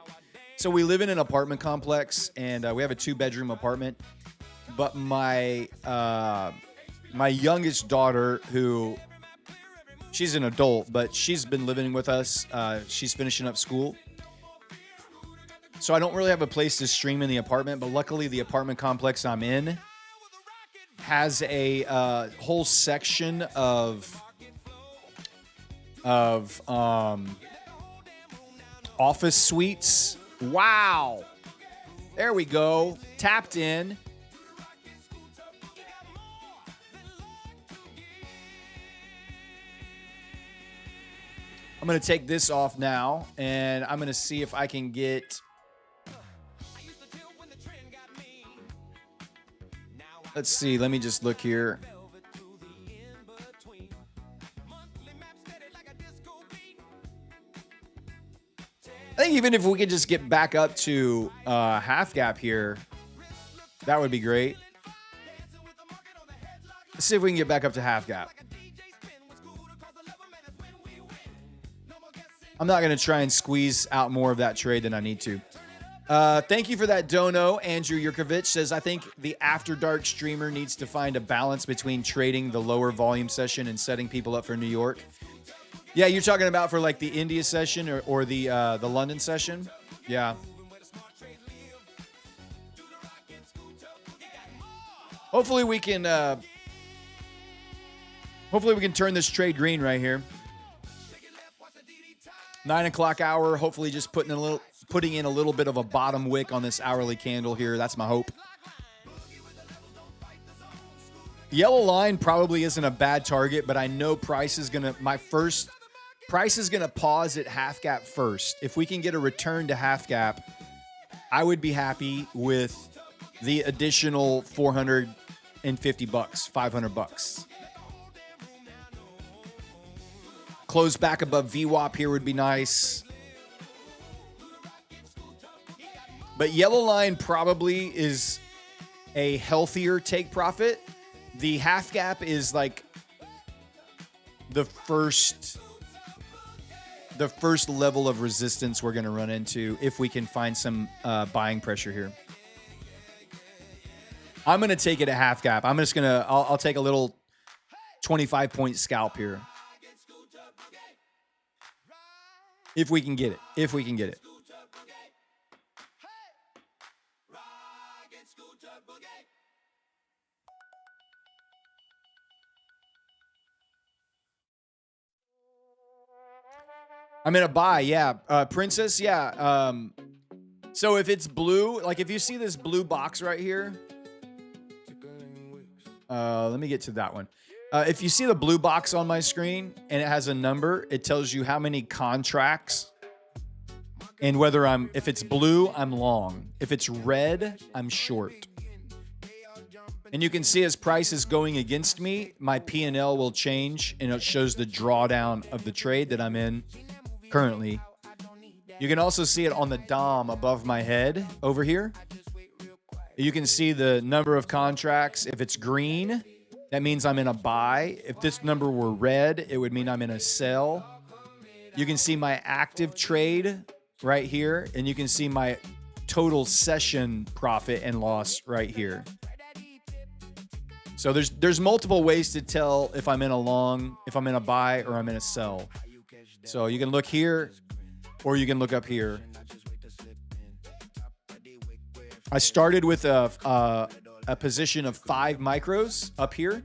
So we live in an apartment complex, and we have a 2-bedroom apartment. But my youngest daughter, who she's an adult, but she's been living with us. She's finishing up school. So I don't really have a place to stream in the apartment, but luckily the apartment complex I'm in has a whole section of office suites. Wow. There we go. Tapped in. I'm going to take this off now, and I'm going to see if I can get... Let's see. Let me just look here. I think even if we could just get back up to half gap here, that would be great. Let's see if we can get back up to half gap. I'm not going to try and squeeze out more of that trade than I need to. Thank you for that dono. Andrew Yurkovich says, I think the After Dark streamer needs to find a balance between trading the lower volume session and setting people up for New York. Yeah, you're talking about for like the India session or the London session? Yeah. Hopefully we can turn this trade green right here. 9 o'clock hour. Hopefully just putting in a little bit of a bottom wick on this hourly candle here. That's my hope. Yellow line probably isn't a bad target, but I know price is gonna pause at half gap first. If we can get a return to half gap, I would be happy with the additional $450, $500. Close back above VWAP here would be nice. But yellow line probably is a healthier take profit. The half gap is like the first level of resistance we're going to run into if we can find some buying pressure here. I'm going to take it at half gap. I'll take a little 25-point scalp here. If we can get it. I'm in a buy, yeah. Princess, yeah. So if it's blue, like if you see this blue box right here, let me get to that one. If you see the blue box on my screen and it has a number, it tells you how many contracts and whether if it's blue, I'm long. If it's red, I'm short. And you can see as price is going against me, my P&L will change and it shows the drawdown of the trade that I'm in currently. You can also see it on the DOM above my head over here. You can see the number of contracts. If it's green, that means I'm in a buy. If this number were red, it would mean I'm in a sell. You can see my active trade right here, and you can see my total session profit and loss right here. So there's multiple ways to tell if I'm in a long, if I'm in a buy, or I'm in a sell. So you can look here, or you can look up here. I started with a position of 5 micros up here.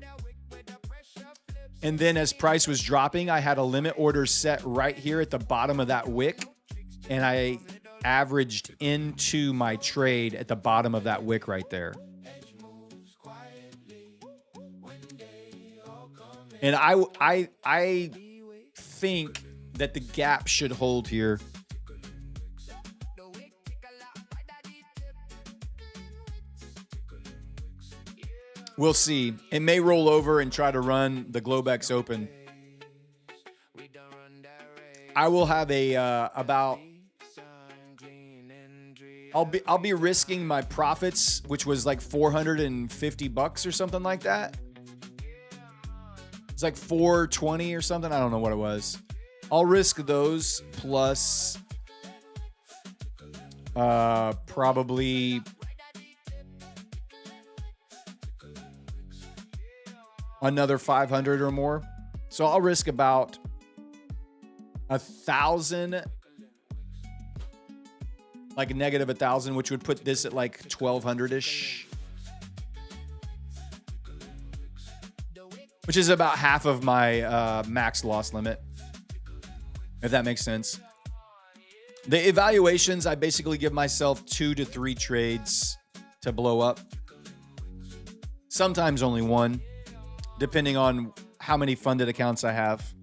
And then as price was dropping, I had a limit order set right here at the bottom of that wick. And I averaged into my trade at the bottom of that wick right there. And I think that the gap should hold here. We'll see. It may roll over and try to run the Globex open. I will have a about. I'll be risking my profits, which was like $450 or something like that. It's like 420 or something. I don't know what it was. I'll risk those plus probably another 500 or more. So I'll risk about 1,000, like negative 1,000, which would put this at like 1,200-ish. Which is about half of my max loss limit, if that makes sense. The evaluations, I basically give myself 2 to 3 trades to blow up. Sometimes only 1, depending on how many funded accounts I have.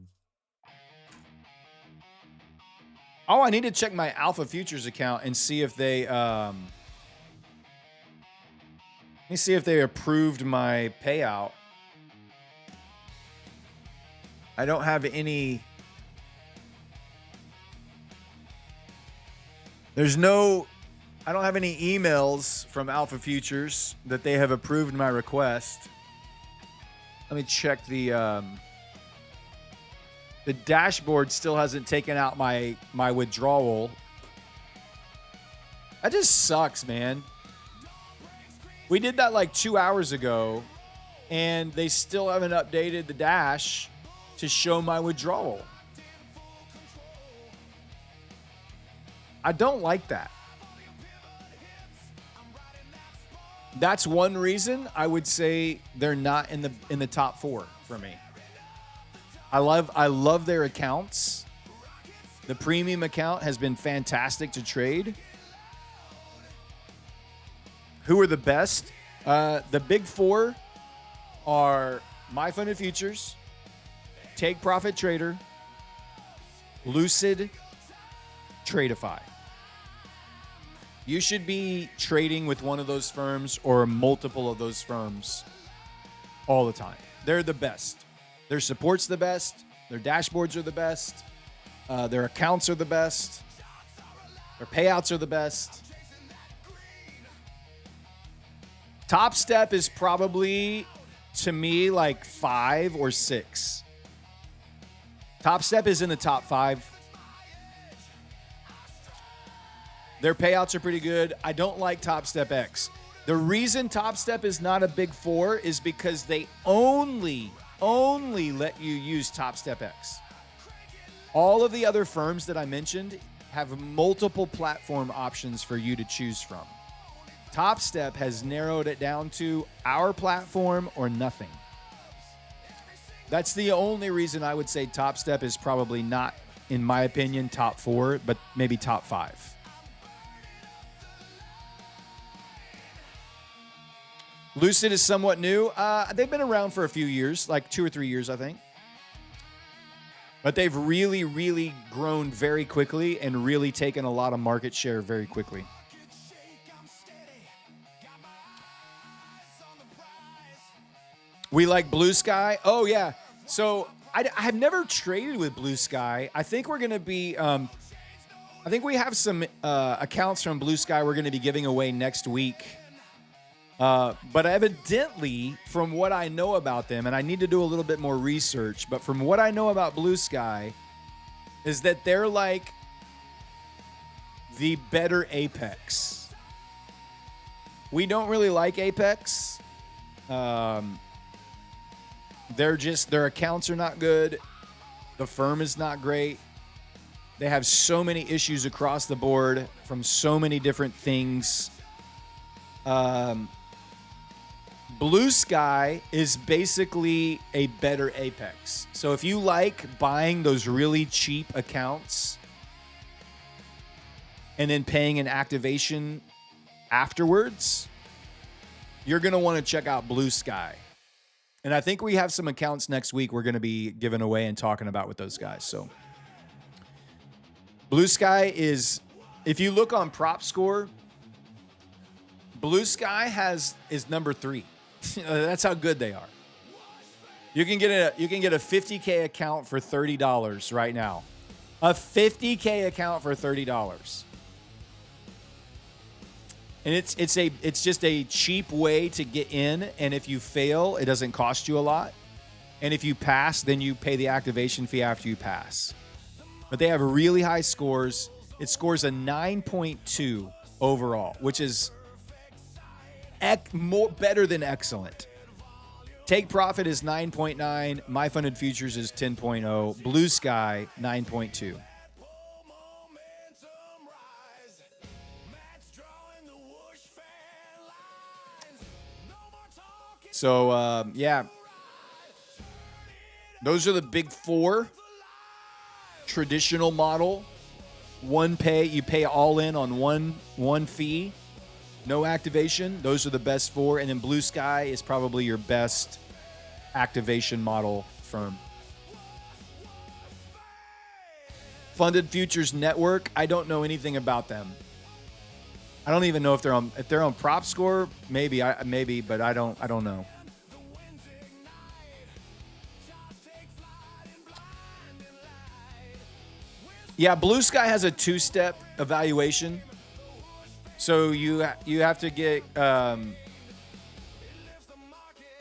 Oh, I need to check my Alpha Futures account and see if they let me see if they approved my payout. I don't have any. I don't have any emails from Alpha Futures that they have approved my request. Let me check the dashboard still hasn't taken out my withdrawal. That just sucks, man. We did that like 2 hours ago, and they still haven't updated the dash to show my withdrawal. I don't like that. That's one reason I would say they're not in the top 4 for me. I love their accounts. The premium account has been fantastic to trade. Who are the best? The big 4 are My Funded Futures, Take Profit Trader, Lucid, Tradeify. You should be trading with one of those firms or multiple of those firms all the time. They're the best. Their support's the best. Their dashboards are the best. Their accounts are the best. Their payouts are the best. Top Step is probably, to me, like 5 or 6. Top Step is in the top 5. Their payouts are pretty good. I don't like Top Step X. The reason Top Step is not a big 4 is because they only let you use Top Step X. All of the other firms that I mentioned have multiple platform options for you to choose from. Top Step has narrowed it down to our platform or nothing. That's the only reason I would say Top Step is probably not, in my opinion, top 4, but maybe top 5. Lucid is somewhat new. They've been around for a few years, like 2 or 3 years, I think. But they've really, really grown very quickly and really taken a lot of market share very quickly. We like Blue Sky. Oh, yeah. So I have never traded with Blue Sky. I think we're going to be... I think we have some accounts from Blue Sky we're going to be giving away next week. But evidently, from what I know about them, and I need to do a little bit more research, but from what I know about Blue Sky, is that they're like the better Apex. We don't really like Apex. Their accounts are not good. The firm is not great. They have so many issues across the board from so many different things. Blue Sky is basically a better Apex. So if you like buying those really cheap accounts and then paying an activation afterwards, you're going to want to check out Blue Sky. And I think we have some accounts next week we're going to be giving away and talking about with those guys. So Blue Sky is, if you look on Prop Score, Blue Sky is number 3. That's how good they are. You can get a $50K account for $30 right now. A $50K account for $30. And it's just a cheap way to get in, and if you fail, it doesn't cost you a lot. And if you pass, then you pay the activation fee after you pass. But they have really high scores. It scores a 9.2 overall, which is better than excellent. Take Profit is 9.9. My Funded Futures is 10.0. Blue Sky, 9.2. So, yeah. Those are the big 4. Traditional model. You pay all in on one fee. No activation. Those are the best 4. And then Blue Sky is probably your best activation model firm. Funded Futures Network. I don't know anything about them. I don't even know if they're on Prop Score. Maybe, but I don't know. Yeah, Blue Sky has a 2-step evaluation. So you have to get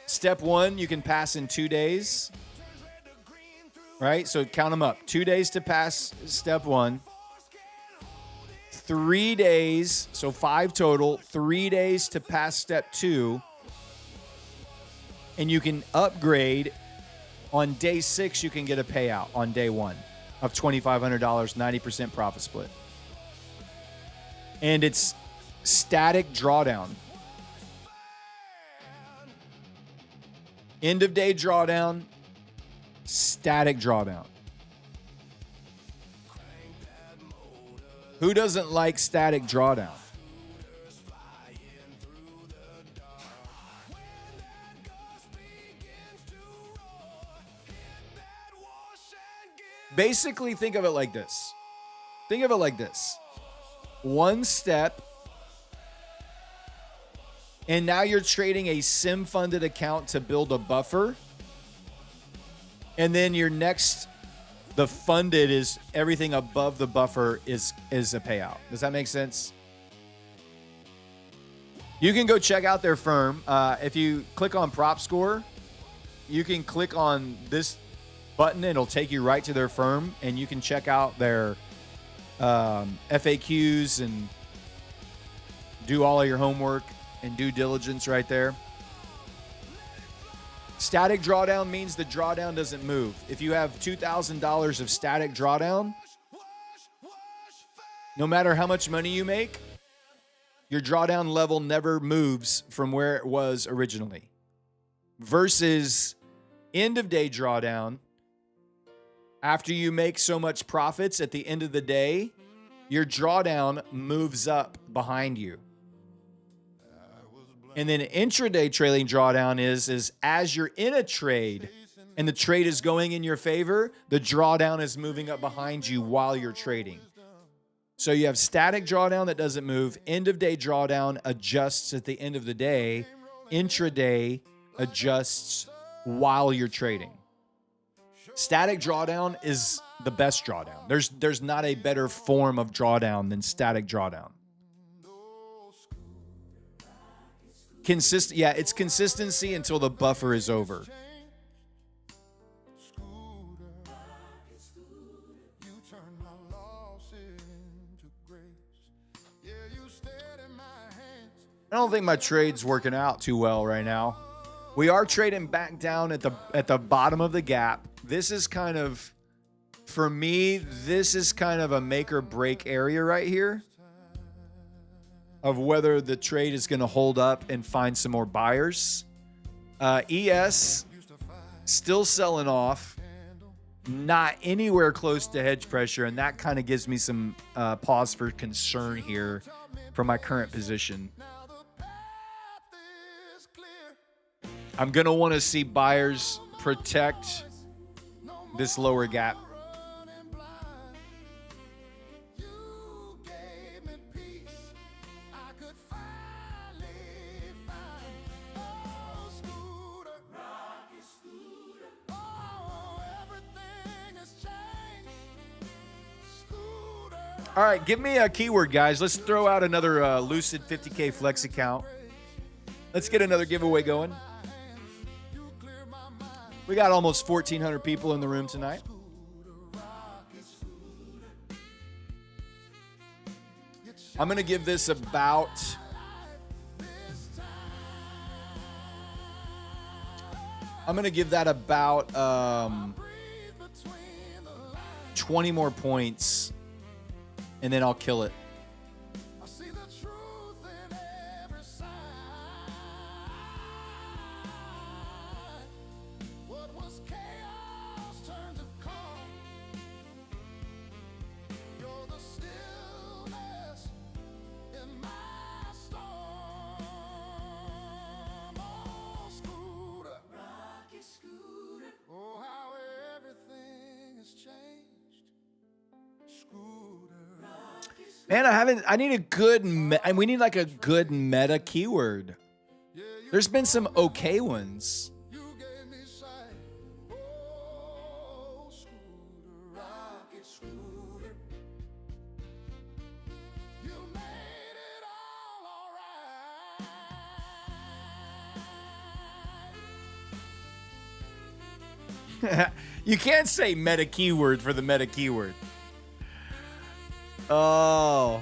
step 1, you can pass in 2 days. Right? So count them up. 2 days to pass step 1. 3 days, so 5 total. 3 days to pass step 2. And you can upgrade. On day 6, you can get a payout on day 1 of $2,500, 90% profit split. And it's static drawdown. End of day drawdown, static drawdown. Who doesn't like static drawdown? Basically, think of it like this. Think of it like this. One step, and now you're trading a sim-funded account to build a buffer. And then your next, the funded is everything above the buffer is a payout. Does that make sense? You can go check out their firm. If you click on Prop Score, you can click on this button. It'll take you right to their firm, and you can check out their FAQs and do all of your homework and due diligence right there. Static drawdown means the drawdown doesn't move. If you have $2,000 of static drawdown, no matter how much money you make, your drawdown level never moves from where it was originally. Versus end of day drawdown, after you make so much profits at the end of the day, your drawdown moves up behind you. And then intraday trailing drawdown is as you're in a trade and the trade is going in your favor, the drawdown is moving up behind you while you're trading. So you have static drawdown that doesn't move. End of day drawdown adjusts at the end of the day. Intraday adjusts while you're trading. Static drawdown is the best drawdown. There's not a better form of drawdown than static drawdown. It's consistency until the buffer is over. I don't think my trade's working out too well right now. We are trading back down at the bottom of the gap. This is kind of, for me, this is kind of a make or break area right here of whether the trade is going to hold up and find some more buyers. ES still selling off, not anywhere close to hedge pressure, and that kind of gives me some pause for concern here for my current position. I'm going to want to see buyers protect this lower gap. All right, give me a keyword, guys. Let's throw out another Lucid 50K Flex account. Let's get another giveaway going. We got almost 1,400 people in the room tonight. I'm going to give this about... I'm going to give that about 20 more points, and then I'll kill it. Man, I need a good, we need like a good meta keyword. There's been some okay ones. You can't say meta keyword for the meta keyword. Oh.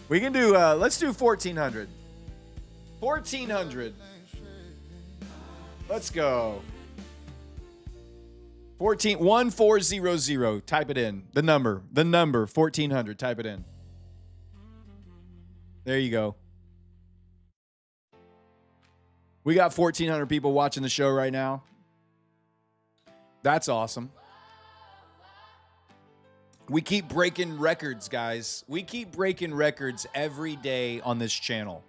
We can do, let's do 1,400. 1,400. Let's go. 1400. Type it in. The number 1,400. Type it in. There you go. We got 1,400 people watching the show right now. That's awesome. We keep breaking records, guys. We keep breaking records every day on this channel.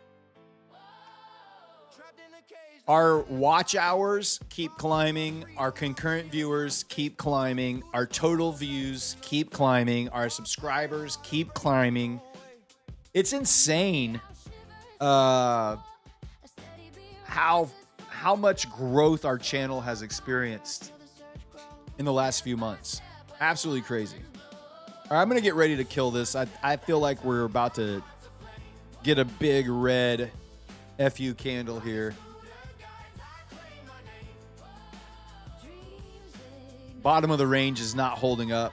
Our watch hours keep climbing. Our concurrent viewers keep climbing. Our total views keep climbing. Our subscribers keep climbing. It's insane how much growth our channel has experienced in the last few months. Absolutely crazy. All right, I'm going to get ready to kill this. I feel like we're about to get a big red FU candle here. Bottom of the range is not holding up.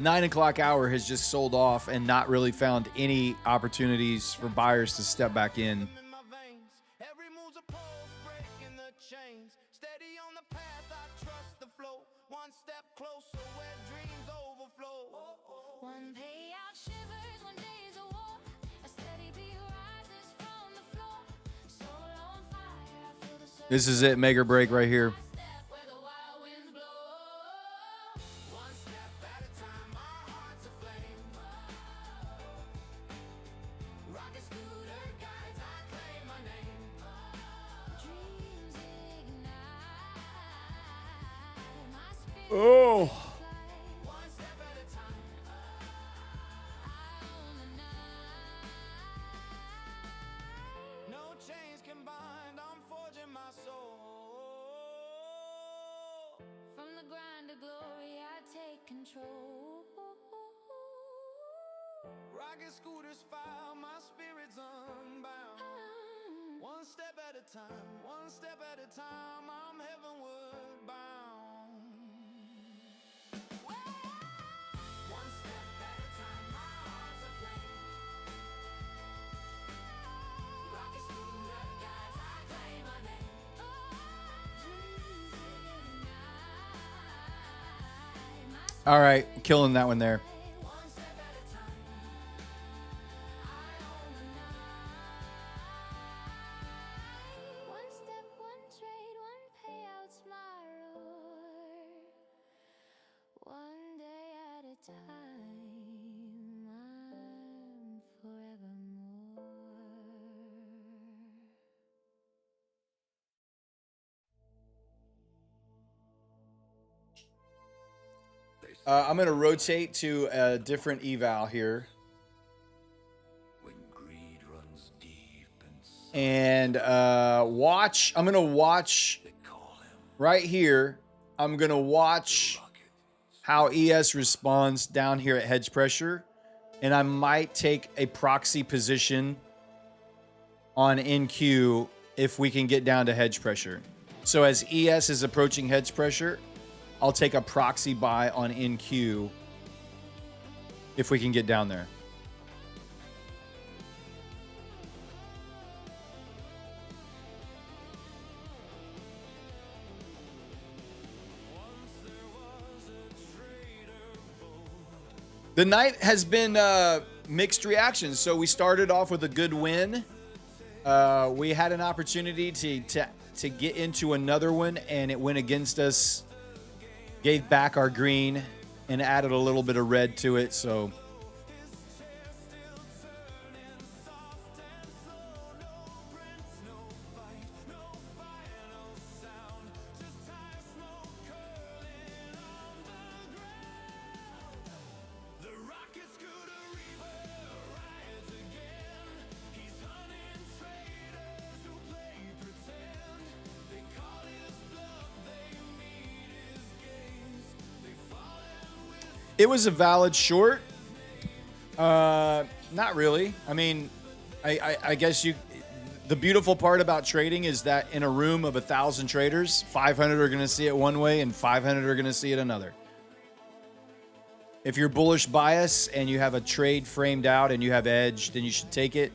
9 o'clock hour has just sold off and not really found any opportunities for buyers to step back in. This is it, make or break right here. Oh. No chains can bind, I'm forging my soul. From the grind to glory, I take control. Rocket scooters file, my spirit's unbound. One step at a time, one step at a time, I'm heavenward bound. One step at a time, my heart's aflame. Rocket scooter guys, I claim my name. All right, killing that one there. I'm going to rotate to a different eval here. When greed runs deep And watch. I'm going to watch right here. I'm going to watch how ES responds down here at hedge pressure. And I might take a proxy position on NQ if we can get down to hedge pressure. So as ES is approaching hedge pressure, I'll take a proxy buy on NQ if we can get down there. The night has been mixed reactions. So we started off with a good win. We had an opportunity to get into another one, and it went against us. Gave back our green and added a little bit of red to it. So it was a valid short. Not really. I mean, I guess the beautiful part about trading is that in a room of 1,000 traders, 500 are going to see it one way and 500 are going to see it another. If you're bullish bias and you have a trade framed out and you have edge, then you should take it.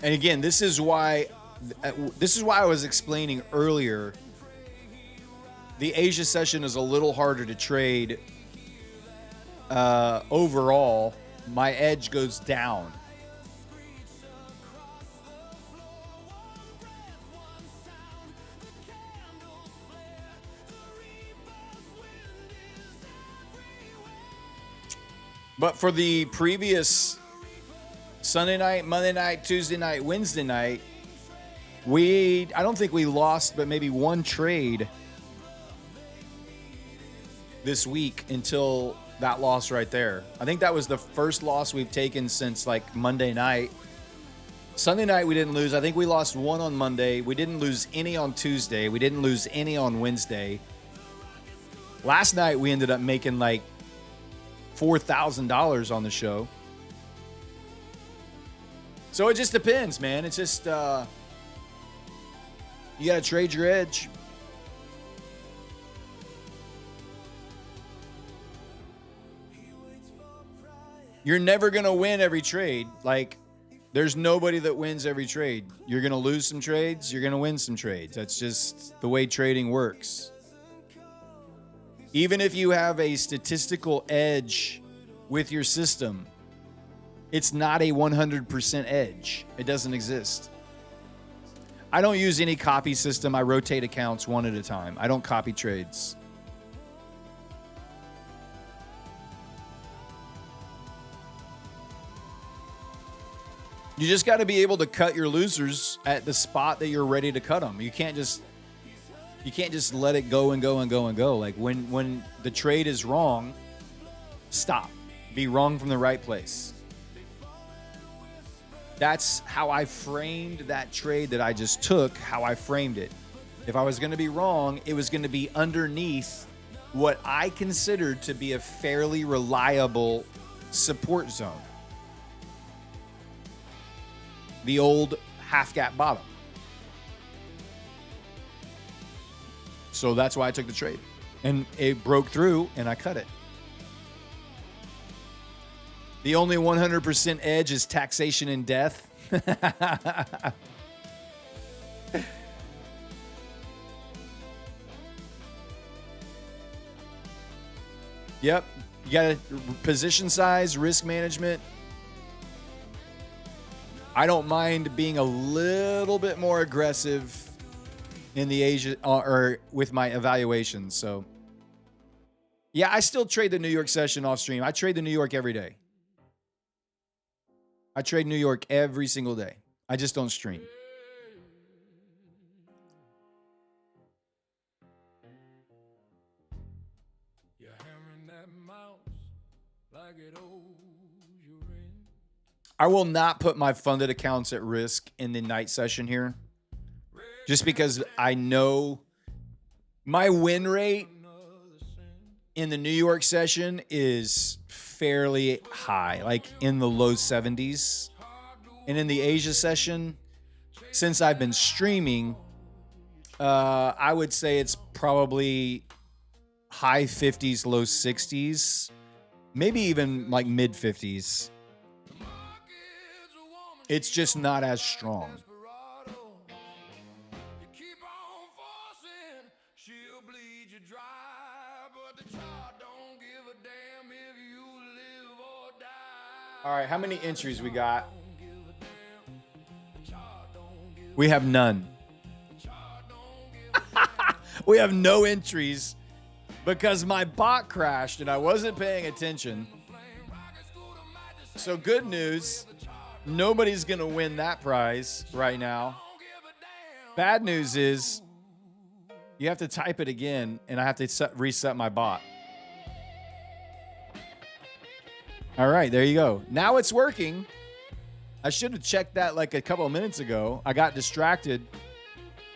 And again, this is why I was explaining earlier the Asia session is a little harder to trade. Overall, my edge goes down. But for the previous Sunday night, Monday night, Tuesday night, Wednesday night, I don't think we lost, but maybe one trade this week until that loss right there. I think that was the first loss we've taken since like Monday night. Sunday night we didn't lose. I think we lost one on Monday. We didn't lose any on Tuesday. We didn't lose any on Wednesday. Last night we ended up making like $4,000 on the show. So it just depends, man. It's just, you got to trade your edge. You're never going to win every trade. Like, there's nobody that wins every trade. You're going to lose some trades. You're going to win some trades. That's just the way trading works. Even if you have a statistical edge with your system, it's not a 100% edge. It doesn't exist. I don't use any copy system. I rotate accounts one at a time. I don't copy trades. You just got to be able to cut your losers at the spot that you're ready to cut them. You can't just let it go and go and go and go. Like when the trade is wrong, stop. Be wrong from the right place. That's how I framed that trade that I just took, how I framed it. If I was going to be wrong, it was going to be underneath what I considered to be a fairly reliable support zone. The old half gap bottom. So that's why I took the trade. And it broke through and I cut it. The only 100% edge is taxation and death. Yep. You got a position size, risk management. I don't mind being a little bit more aggressive in the Asia or with my evaluations. So, yeah, I still trade the New York session off stream. I trade the New York every day. I trade New York every single day. I just don't stream. You're hammering that mouse like it owes you rent. I will not put my funded accounts at risk in the night session here. Just because I know my win rate in the New York session is fairly high, like in the low 70s. And in the Asia session, since I've been streaming, I would say it's probably high 50s, low 60s, maybe even like mid 50s. It's just not as strong. All right, how many entries we got? We have none. We have no entries because my bot crashed and I wasn't paying attention. So good news, nobody's going to win that prize right now. Bad news is you have to type it again and I have to reset my bot. All right, there you go. Now it's working. I should have checked that like a couple of minutes ago. I got distracted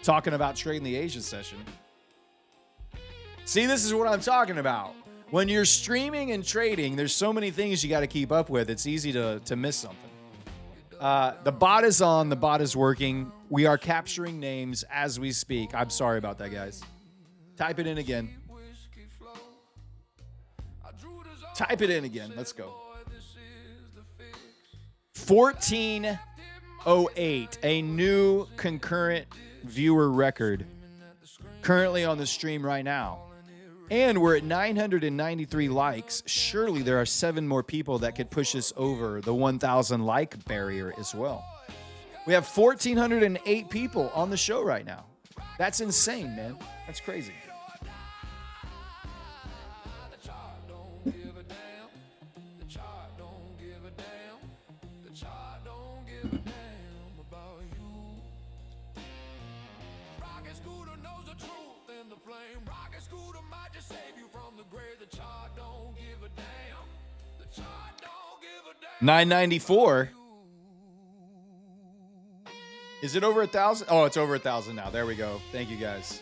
talking about trading the Asia session. See, this is what I'm talking about. When you're streaming and trading, there's so many things you got to keep up with. It's easy to miss something. The bot is on. The bot is working. We are capturing names as we speak. I'm sorry about that, guys. Type it in again. Type it in again. Let's go. 1408, a new concurrent viewer record. currently on the stream right now. And we're at 993 likes. Surely there are 7 more people that could push us over the 1,000 like barrier as well. We have 1,408 people on the show right now. That's insane, man. That's crazy. $994. Is it over 1,000? Oh, it's over 1,000 now. There we go. Thank you guys.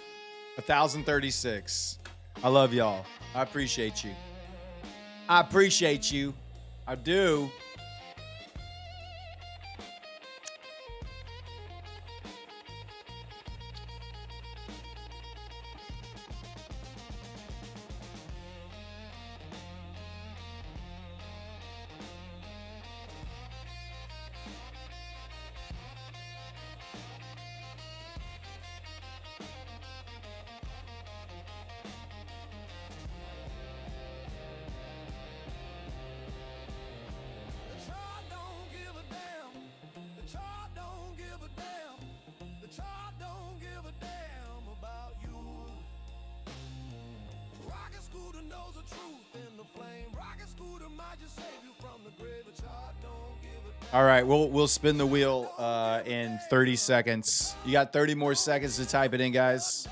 1,036. I love y'all. I appreciate you. I appreciate you. I do. All right, we'll spin the wheel in 30 seconds. You got 30 more seconds to type it in, guys.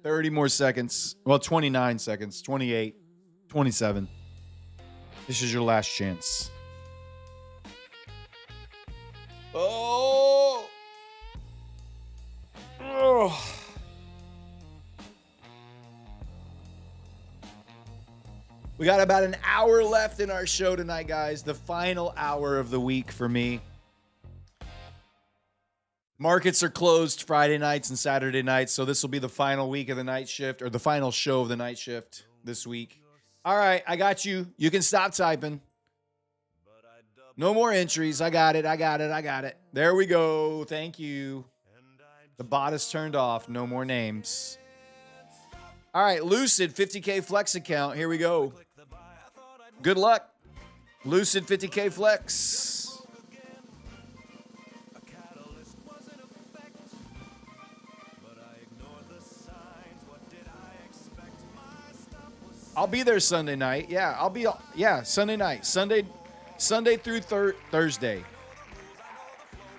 30 more seconds. Well, 29 seconds, 28, 27. This is your last chance. Oh. Oh. We got about an hour left in our show tonight, guys. The final hour of the week for me. Markets are closed Friday nights and Saturday nights, so this will be the final week of the night shift, or the final show of the night shift this week. All right, I got you. You can stop typing. No more entries. I got it. There we go. Thank you. The bot is turned off. No more names. All right, Lucid 50K Flex account. Here we go. Good luck. Lucid 50K Flex. I'll be there Sunday night. Yeah, I'll be. Yeah, Sunday night. Sunday through Thursday.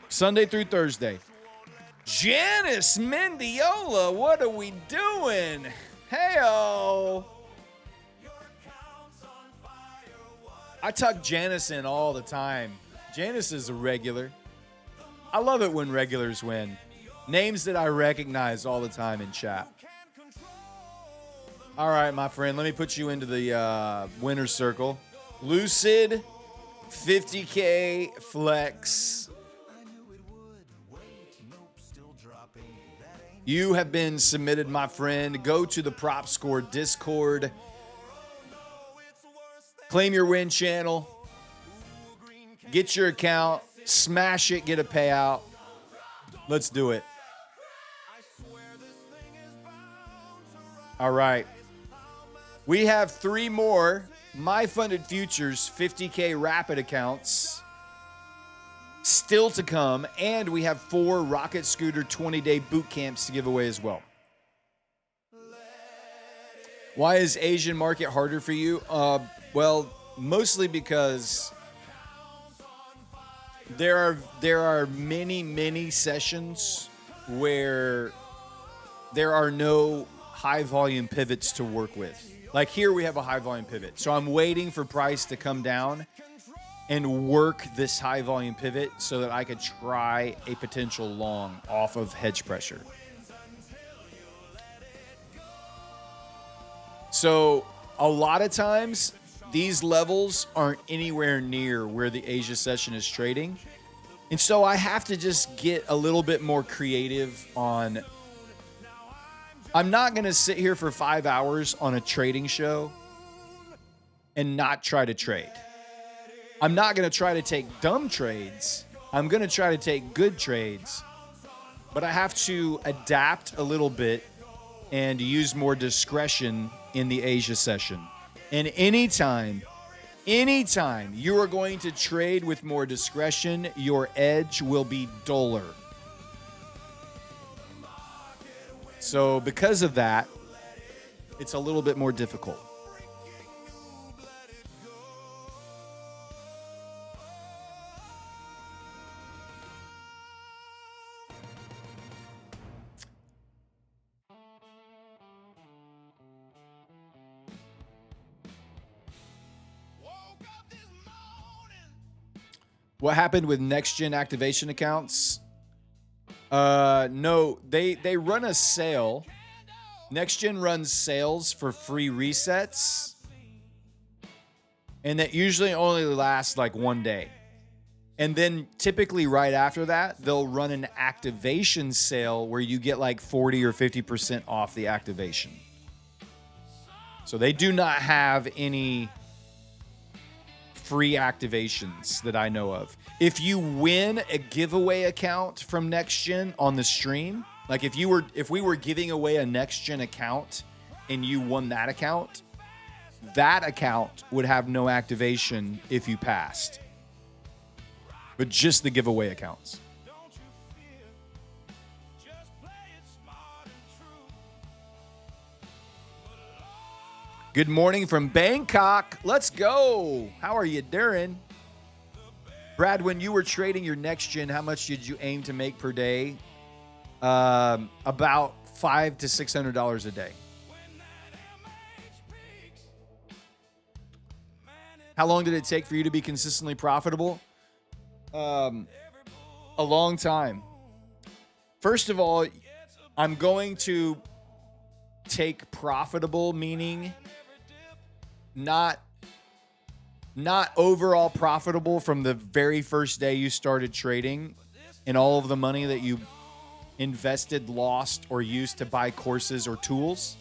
Sunday through Thursday. Janice Mendiola, what are we doing? Hey-o. I tuck Janice in all the time. Janice is a regular. I love it when regulars win. Names that I recognize all the time in chat. All right, my friend, let me put you into the winner's circle. Lucid 50K Flex. You have been submitted, my friend. Go to the Prop Score Discord. Claim your win channel. Get your account. Smash it. Get a payout. Let's do it. All right. We have 3 more My Funded Futures 50K Rapid accounts still to come, and we have 4 Rocket Scooter 20-day boot camps to give away as well. Why is Asian market harder for you? Well, mostly because there are many sessions where there are no high volume pivots to work with. Like here we have a high volume pivot. So I'm waiting for price to come down and work this high volume pivot so that I could try a potential long off of hedge pressure. So a lot of times these levels aren't anywhere near where the Asia session is trading. And so I have to just get a little bit more creative on. I'm not going to sit here for 5 hours on a trading show and not try to trade. I'm not going to try to take dumb trades. I'm going to try to take good trades, but I have to adapt a little bit and use more discretion in the Asia session. And anytime you are going to trade with more discretion, your edge will be duller. So because of that, it's a little bit more difficult. What happened with next-gen activation accounts? No, they run a sale. Next-gen runs sales for free resets. And that usually only lasts like one day. And then typically right after that, they'll run an activation sale where you get like 40 or 50% off the activation. So they do not have any free activations that I know of. If you win a giveaway account from NextGen on the stream, like if we were giving away a NextGen account and you won that account would have no activation if you passed. But just the giveaway accounts. Good morning from Bangkok. Let's go. How are you, Darren? Brad, when you were trading your next gen, how much did you aim to make per day? About $500 to $600 a day. How long did it take for you to be consistently profitable? A long time. First of all, I'm going to take profitable, meaning not overall profitable from the very first day you started trading and all of the money that you invested, lost, or used to buy courses or tools.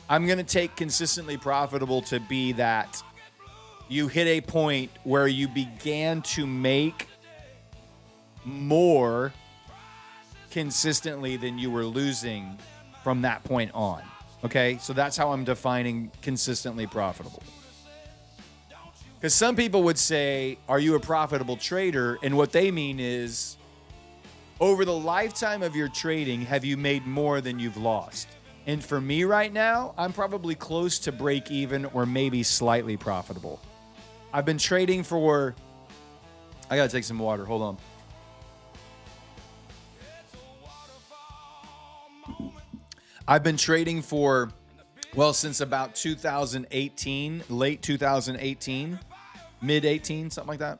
I'm going to take consistently profitable to be that you hit a point where you began to make more consistently than you were losing from that point on. Okay, so that's how I'm defining consistently profitable. Because some people would say, are you a profitable trader? And what they mean is, over the lifetime of your trading, have you made more than you've lost? And for me right now, I'm probably close to break even or maybe slightly profitable. I've been trading for, I gotta take some water, hold on. I've been trading for, well, since about 2018, late 2018, mid 18, something like that.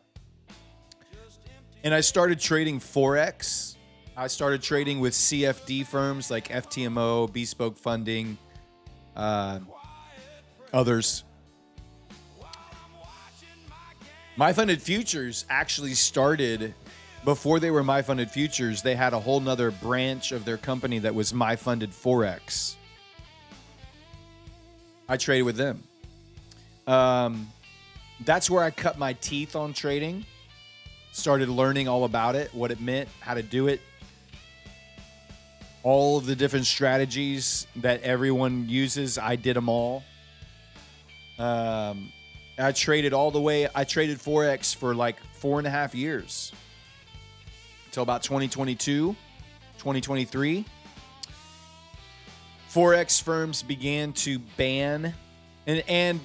And I started trading Forex. I started trading with CFD firms like FTMO, Bespoke Funding, others. My Funded Futures actually started before they were My Funded Futures. They had a whole nother branch of their company that was My Funded Forex. I traded with them. That's where I cut my teeth on trading. Started learning all about it, what it meant, how to do it. All of the different strategies that everyone uses, I did them all. I traded all the way. I traded Forex for like 4.5 years. Until about 2022, 2023. Forex firms began to ban. And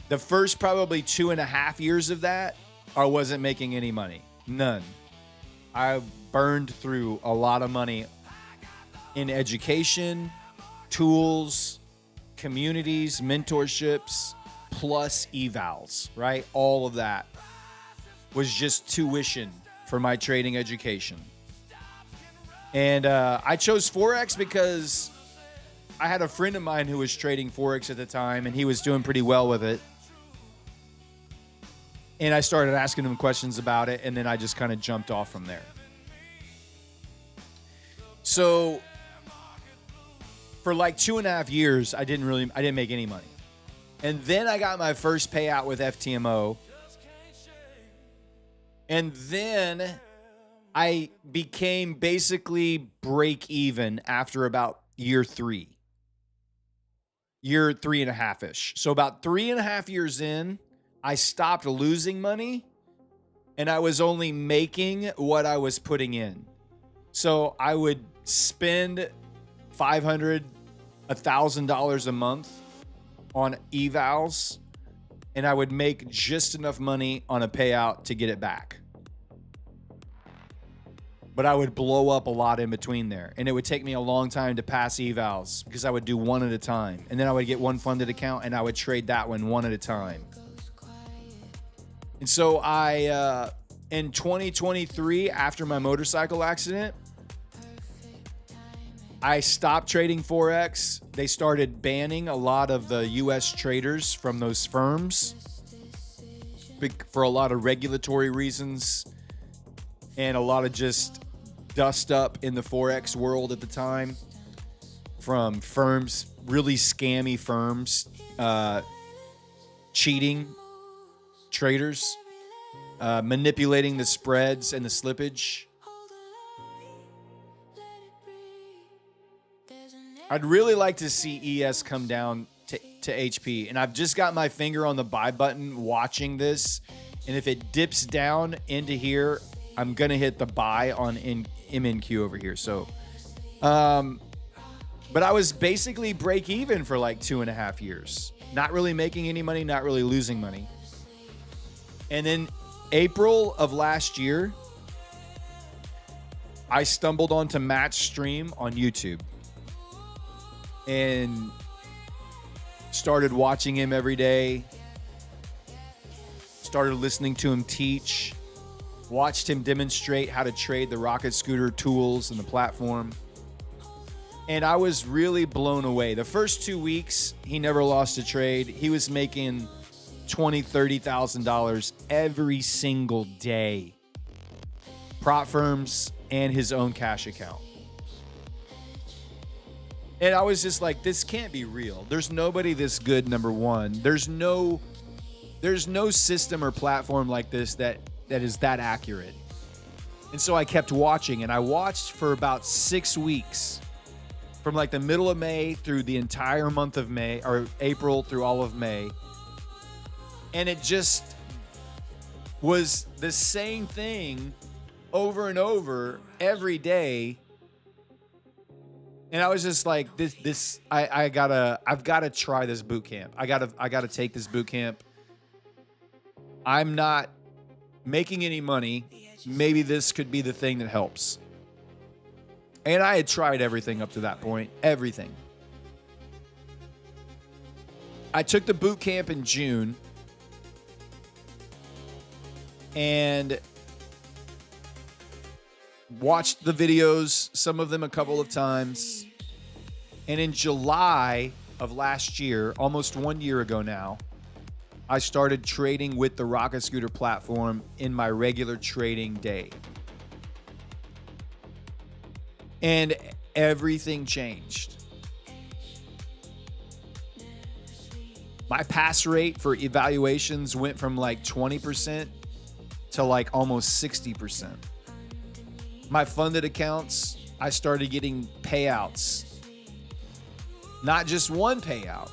the first probably 2.5 years of that, I wasn't making any money. None. I burned through a lot of money in education, tools, communities, mentorships, plus evals, right? All of that was just tuition for my trading education. And I chose Forex because I had a friend of mine who was trading Forex at the time, and he was doing pretty well with it. And I started asking him questions about it, and then I just kind of jumped off from there. So for like 2.5 years, I didn't make any money. And then I got my first payout with FTMO. And then I became basically break even after about year 3. Year 3.5-ish. So about 3.5 years in, I stopped losing money and I was only making what I was putting in. So I would spend $500, $1,000 a month on evals, and I would make just enough money on a payout to get it back. But I would blow up a lot in between there. And it would take me a long time to pass evals because I would do one at a time. And then I would get one funded account and I would trade that one at a time. And so I, in 2023, after my motorcycle accident, I stopped trading Forex. They started banning a lot of the US traders from those firms for a lot of regulatory reasons and a lot of just dust up in the Forex world at the time from firms, really scammy firms, cheating traders, manipulating the spreads and the slippage. I'd really like to see ES come down to HP, and I've just got my finger on the buy button watching this, and if it dips down into here, I'm going to hit the buy on MNQ over here. So, but I was basically break even for like 2.5 years. Not really making any money, not really losing money. And then April of last year, I stumbled onto Matt's stream on YouTube and started watching him every day. Started listening to him teach. Watched him demonstrate how to trade the rocket scooter tools and the platform. And I was really blown away. The first 2 weeks, he never lost a trade. He was making $20,000, $30,000 every single day. Prop firms and his own cash account. And I was just like, this can't be real. There's nobody this good, number one. There's no system or platform like this that is that accurate. And so I kept watching, and I watched for about 6 weeks, from like the middle of May through the entire month of May, or April through all of May. And it just was the same thing over and over every day. And I was just like, I've got to try this boot camp. I gotta take this boot camp. I'm not making any money. Maybe this could be the thing that helps. And I had tried everything up to that point. Everything. I took the boot camp in June. And watched the videos, some of them a couple of times. And in July of last year, almost 1 year ago now, I started trading with the Rocket Scooter platform in my regular trading day. And everything changed. My pass rate for evaluations went from like 20% to like almost 60%. My funded accounts, I started getting payouts. Not just one payout,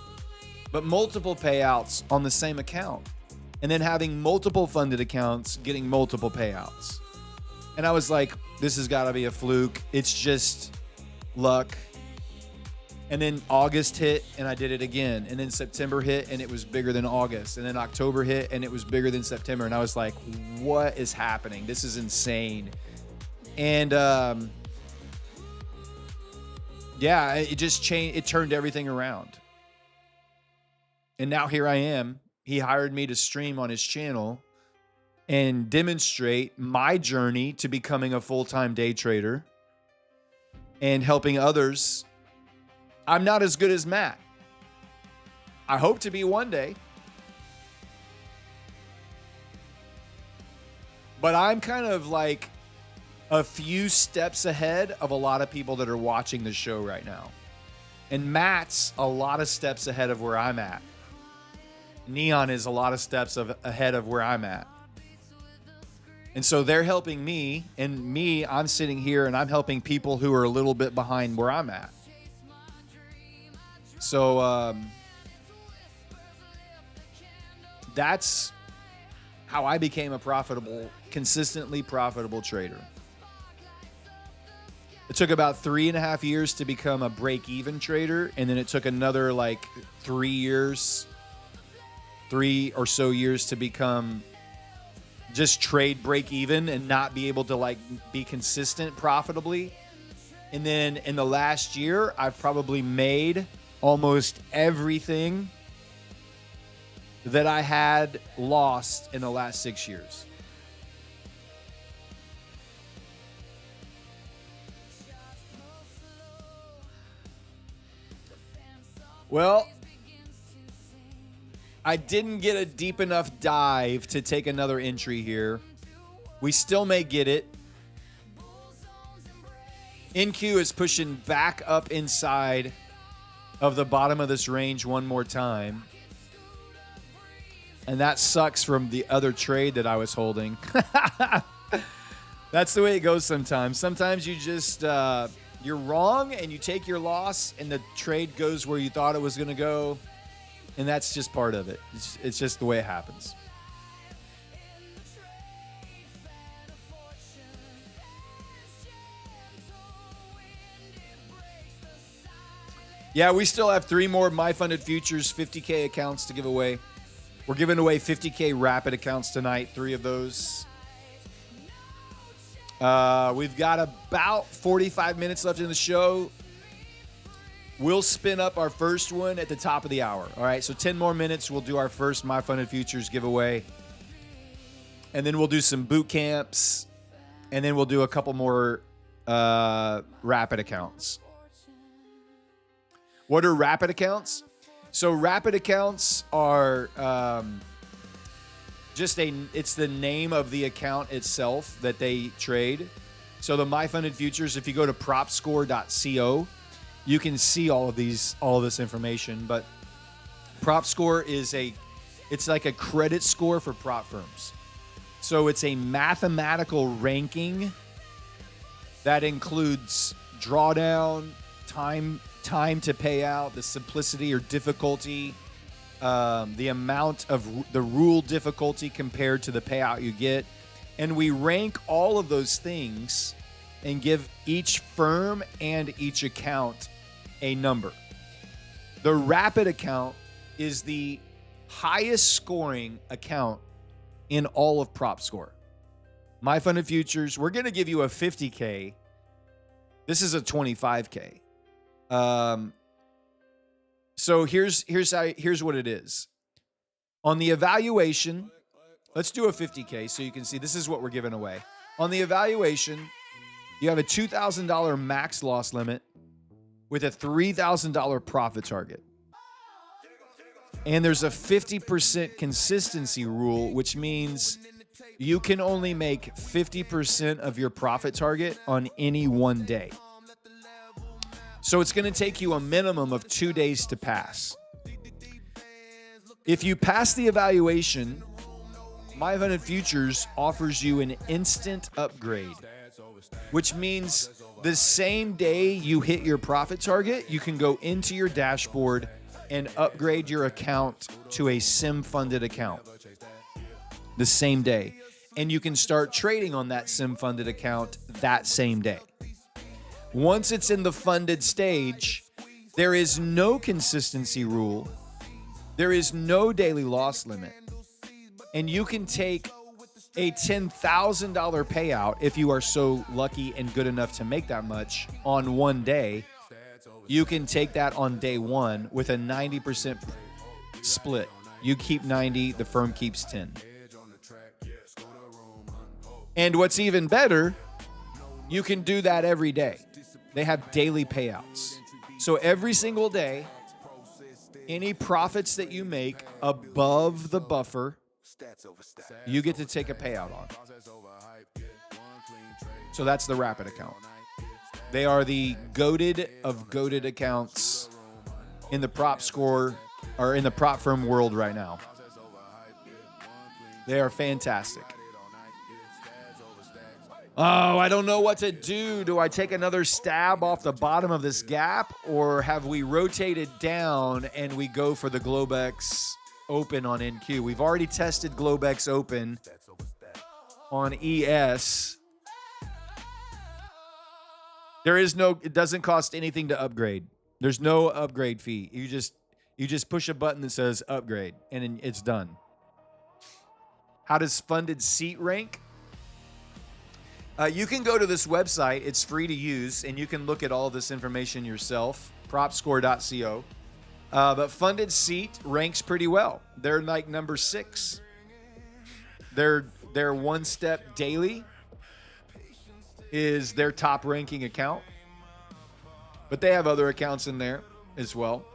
but multiple payouts on the same account. And then having multiple funded accounts, getting multiple payouts. And I was like, this has got to be a fluke. It's just luck. And then August hit and I did it again. And then September hit and it was bigger than August. And then October hit and it was bigger than September. And I was like, what is happening? This is insane. And yeah, it just changed. It turned everything around. And now here I am. He hired me to stream on his channel and demonstrate my journey to becoming a full-time day trader and helping others. I'm not as good as Matt. I hope to be one day. But I'm kind of like a few steps ahead of a lot of people that are watching the show right now. And Matt's a lot of steps ahead of where I'm at. Neon is a lot of steps ahead of where I'm at. And so they're helping me, and I'm sitting here and I'm helping people who are a little bit behind where I'm at. So that's how I became a consistently profitable trader. It took about 3.5 years to become a break-even trader, and then it took another like 3 or so years to become just trade break-even and not be able to like be consistent profitably. And then in the last year, I've probably made almost everything that I had lost in the last 6 years. Well, I didn't get a deep enough dive to take another entry here. We still may get it. NQ is pushing back up inside of the bottom of this range one more time. And that sucks from the other trade that I was holding. That's the way it goes sometimes. Sometimes you just, you're wrong and you take your loss and the trade goes where you thought it was going to go. And that's just part of it. It's just the way it happens. Yeah, we still have 3 more My Funded Futures 50K accounts to give away. We're giving away 50K rapid accounts tonight, 3 of those. We've got about 45 minutes left in the show. We'll spin up our first one at the top of the hour. All right, so 10 more minutes. We'll do our first My Funded Futures giveaway. And then we'll do some boot camps. And then we'll do a couple more rapid accounts. What are rapid accounts? So rapid accounts are it's the name of the account itself that they trade. So the My Funded Futures, if you go to propscore.co, you can see all of this information. But PropScore it's like a credit score for prop firms. So it's a mathematical ranking that includes drawdown, time to pay out, the simplicity or difficulty, the amount of the rule difficulty compared to the payout you get. And we rank all of those things and give each firm and each account a number. The rapid account is the highest scoring account in all of PropScore. My Funded Futures, we're going to give you a 50K. This is a 25K. So here's what it is. On the evaluation, let's do a 50K so you can see this is what we're giving away. On the evaluation, you have a $2,000 max loss limit with a $3,000 profit target. And there's a 50% consistency rule, which means you can only make 50% of your profit target on any one day. So it's going to take you a minimum of 2 days to pass. If you pass the evaluation, My Funded Futures offers you an instant upgrade, which means the same day you hit your profit target, you can go into your dashboard and upgrade your account to a SIM-funded account the same day. And you can start trading on that SIM-funded account that same day. Once it's in the funded stage, there is no consistency rule. There is no daily loss limit. And you can take a $10,000 payout if you are so lucky and good enough to make that much on one day. You can take that on day one with a 90% split. You keep 90, the firm keeps 10. And what's even better, you can do that every day. They have daily payouts. So every single day, any profits that you make above the buffer, you get to take a payout on. So that's the rapid account. They are the goated of goated accounts in the prop score or in the prop firm world right now. They are fantastic. Oh, I don't know what to do. Do I take another stab off the bottom of this gap, or have we rotated down and we go for the Globex Open on NQ? We've already tested Globex Open on ES. It doesn't cost anything to upgrade. There's no upgrade fee. You just push a button that says upgrade, and then it's done. How does funded seat rank? You can go to this website. It's free to use, and you can look at all this information yourself, propscore.co. But funded seat ranks pretty well. They're like number 6. Their One Step Daily is their top ranking account. But they have other accounts in there as well.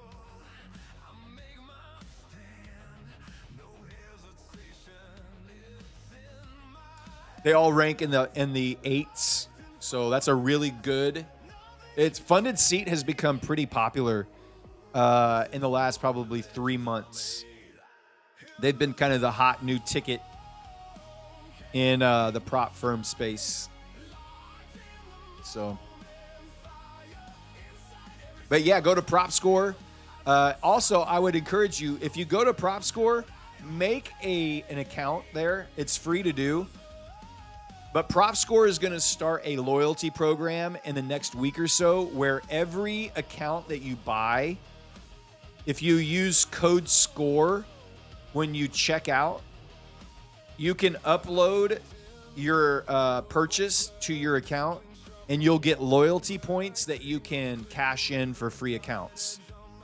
They all rank in the 8s, so that's a really good. It's funded seat has become pretty popular in the last probably 3 months. They've been kind of the hot new ticket in the prop firm space. So, but yeah, go to PropScore. Also, I would encourage you, if you go to PropScore, make an account there. It's free to do. But PropScore is going to start a loyalty program in the next week or so where every account that you buy, if you use code SCORE when you check out, you can upload your purchase to your account and you'll get loyalty points that you can cash in for free accounts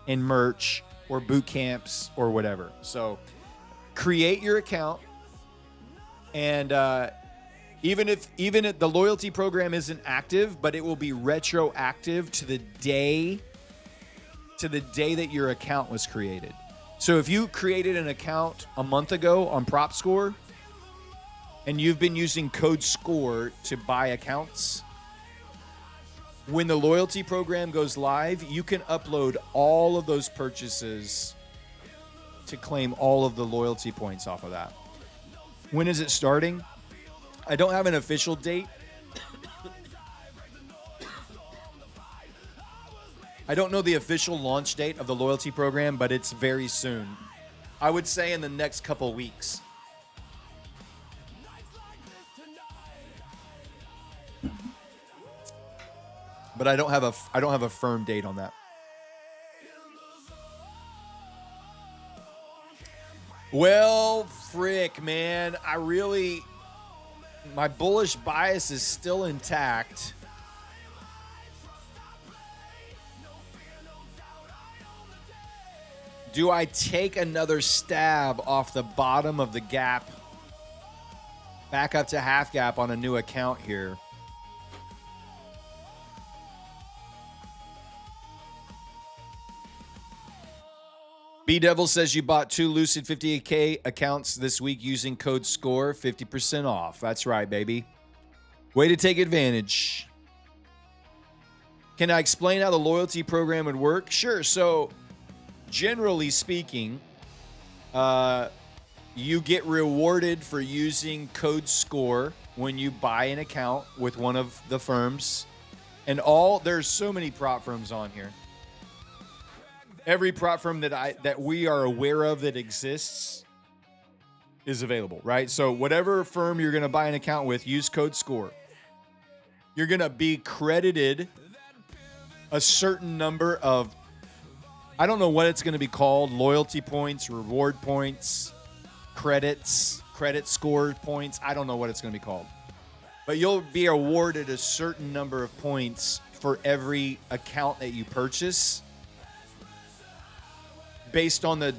in merch or boot camps or whatever. So create your account, and even if the loyalty program isn't active, but it will be retroactive to the day that your account was created. So if you created an account a month ago on PropScore and you've been using code SCORE to buy accounts, when the loyalty program goes live, you can upload all of those purchases to claim all of the loyalty points off of that. When is it starting? I don't have an official date. I don't know the official launch date of the loyalty program, but it's very soon. I would say in the next couple weeks. But I don't have a firm date on that. Well, frick, man. My bullish bias is still intact. Do I take another stab off the bottom of the gap back up to half gap on a new account here? B-Devil says you bought 2 Lucid 58K accounts this week using code SCORE, 50% off. That's right, baby. Way to take advantage. Can I explain how the loyalty program would work? Sure. So, generally speaking, you get rewarded for using code SCORE when you buy an account with one of the firms. And there's so many prop firms on here. Every prop firm that we are aware of that exists is available, right? So whatever firm you're going to buy an account with, use code SCORE. You're going to be credited a certain number of, I don't know what it's going to be called, loyalty points, reward points, credits, credit score points. I don't know what it's going to be called. But you'll be awarded a certain number of points for every account that you purchase, based on the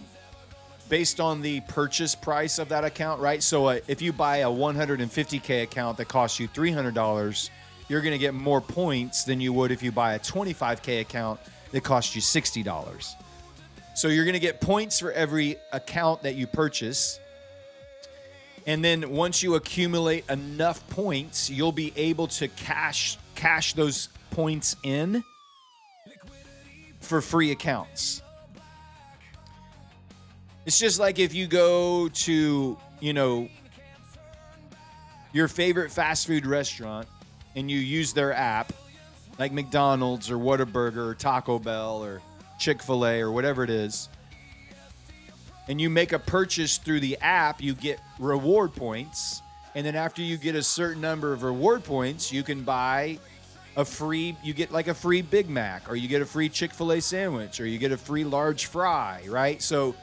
purchase price of that account, right? So if you buy a 150K account that costs you $300, you're going to get more points than you would if you buy a 25K account that costs you $60. So you're going to get points for every account that you purchase. And then once you accumulate enough points, you'll be able to cash those points in for free accounts. It's just like if you go to, you're your favorite fast food restaurant and you use their app, like McDonald's or Whataburger or Taco Bell or Chick-fil-A or whatever it is, and you make a purchase through the app, you get reward points. And then after you get a certain number of reward points, you can buy you get like a free Big Mac, or you get a free Chick-fil-A sandwich, or you get a free large fry, right? So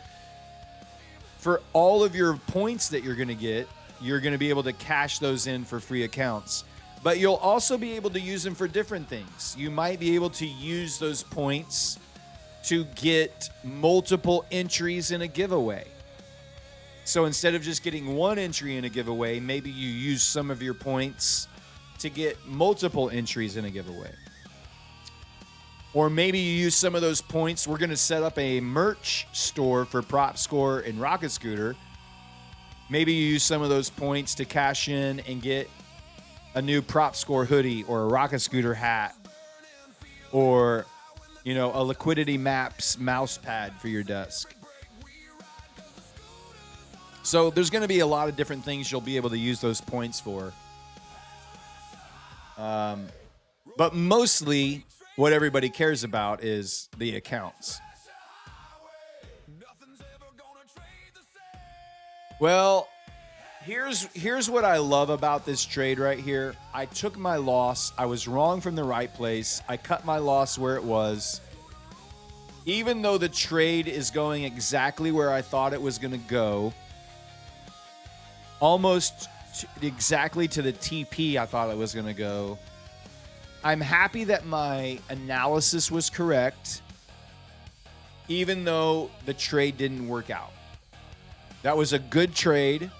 for all of your points that you're going to get, you're going to be able to cash those in for free accounts. But you'll also be able to use them for different things. You might be able to use those points to get multiple entries in a giveaway. So instead of just getting one entry in a giveaway, maybe you use some of your points to get multiple entries in a giveaway. Or maybe you use some of those points. We're going to set up a merch store for Prop Score and Rocket Scooter. Maybe you use some of those points to cash in and get a new Prop Score hoodie or a Rocket Scooter hat, or, you know, a Liquidity Maps mouse pad for your desk. So there's going to be a lot of different things you'll be able to use those points for. But mostly what everybody cares about is the accounts. Well, here's what I love about this trade right here. I took my loss. I was wrong from the right place. I cut my loss where it was. Even though the trade is going exactly where I thought it was going to go, almost exactly to the TP I thought it was going to go, I'm happy that my analysis was correct, even though the trade didn't work out. That was a good trade.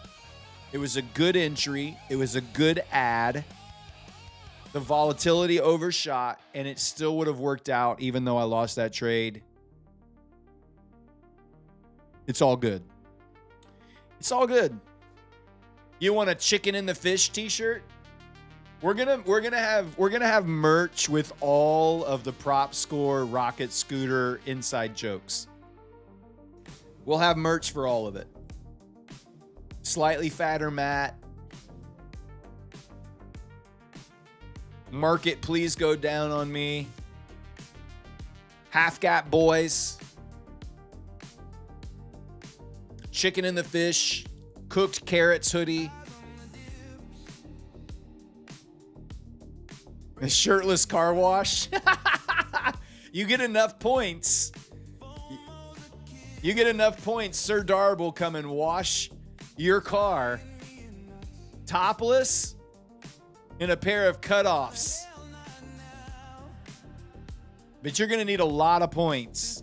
It was a good entry. It was a good add. The volatility overshot, and it still would have worked out even though I lost that trade. It's all good. It's all good. You want a chicken in the fish t-shirt? We're gonna have merch with all of the Prop Score Rocket Scooter inside jokes. We'll have merch for all of it. Slightly fatter Matt. Market, please go down on me. Half Gap Boys. Chicken in the fish. Cooked carrots hoodie. A shirtless car wash. You get enough points. You get enough points, Sir Darb will come and wash your car topless in a pair of cutoffs. But you're going to need a lot of points.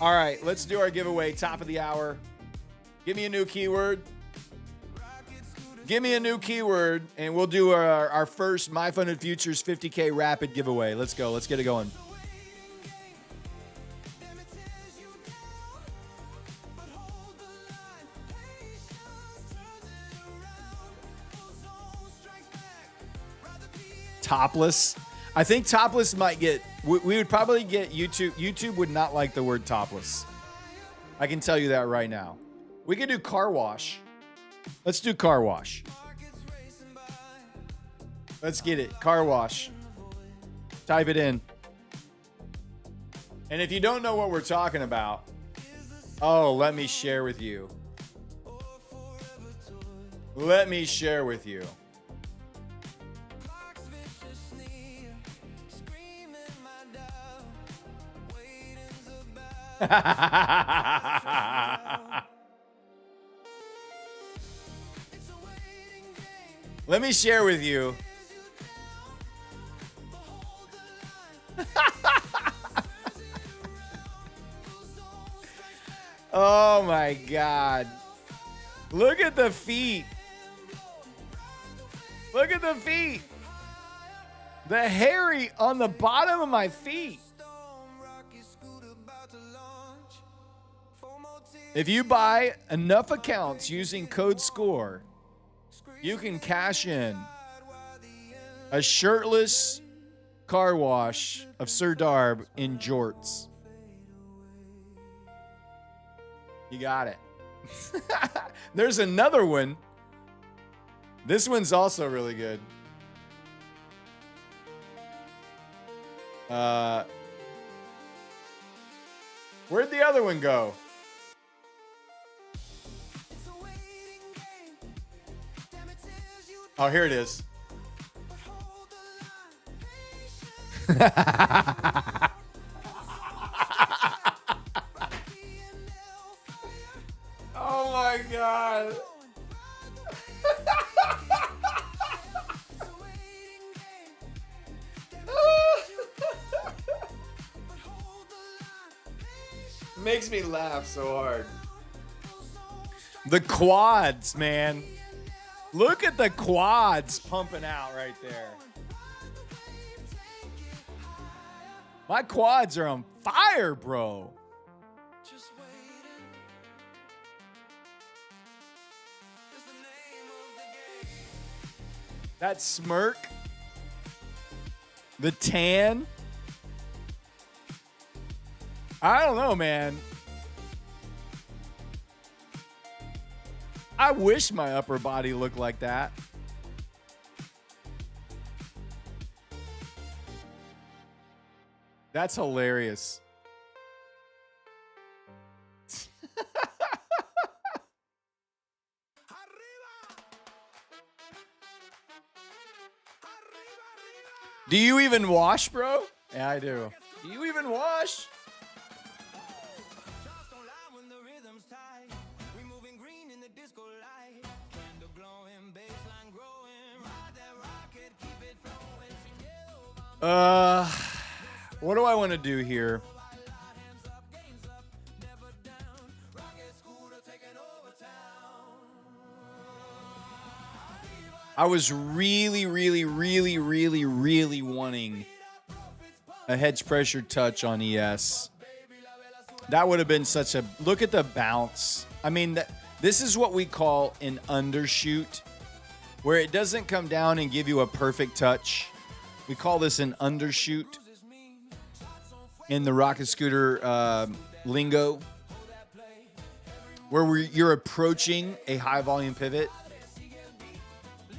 All right, let's do our giveaway, top of the hour. Give me a new keyword. Give me a new keyword, and we'll do our first My Funded Futures 50K rapid giveaway. Let's go. Let's get it going. Topless. I think topless might get, we would probably get YouTube. YouTube would not like the word topless. I can tell you that right now. We could do car wash. Let's do car wash. Let's get it. Car wash. Type it in. And if you don't know what we're talking about, oh, let me share with you. Let me share with you. Let me share with you. Oh my God. Look at the feet. Look at the feet. The hairy on the bottom of my feet. If you buy enough accounts using code SCORE, you can cash in a shirtless car wash of Sir Darb in jorts. You got it. There's another one. This one's also really good. Where'd the other one go? Oh, here it is. Oh my God. Makes me laugh so hard. The quads, man. Look at the quads pumping out right there. My quads are on fire, bro. That smirk. The tan. I don't know, man. I wish my upper body looked like that. That's hilarious. Do you even wash, bro? Yeah, I do. Do you even wash? What do I want to do here? I was really wanting a hedge pressure touch on ES. That would have been such a... Look at the bounce. I mean, this is what we call an undershoot, where it doesn't come down and give you a perfect touch. We call this an undershoot in the rocket scooter lingo, where you're approaching a high volume pivot.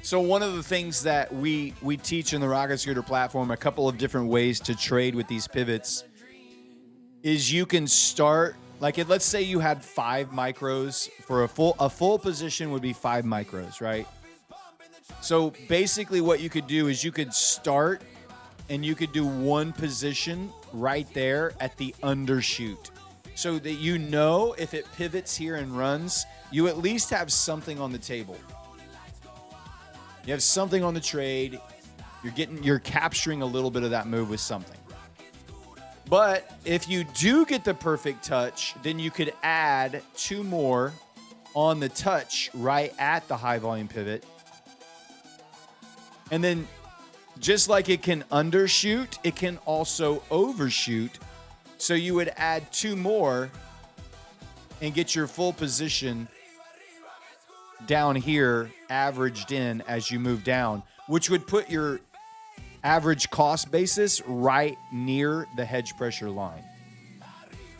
So one of the things that we teach in the rocket scooter platform, a couple of different ways to trade with these pivots, is you can start, like let's say you had 5 micros for a full position would be 5 micros, right? So basically what you could do is you could start and you could do one position right there at the undershoot, so that you know if it pivots here and runs, you at least have something on the table. You have something on the trade. You're capturing a little bit of that move with something. But if you do get the perfect touch, then you could add 2 more on the touch right at the high volume pivot. And then just like it can undershoot, it can also overshoot. So you would add 2 more and get your full position down here averaged in as you move down, which would put your average cost basis right near the hedge pressure line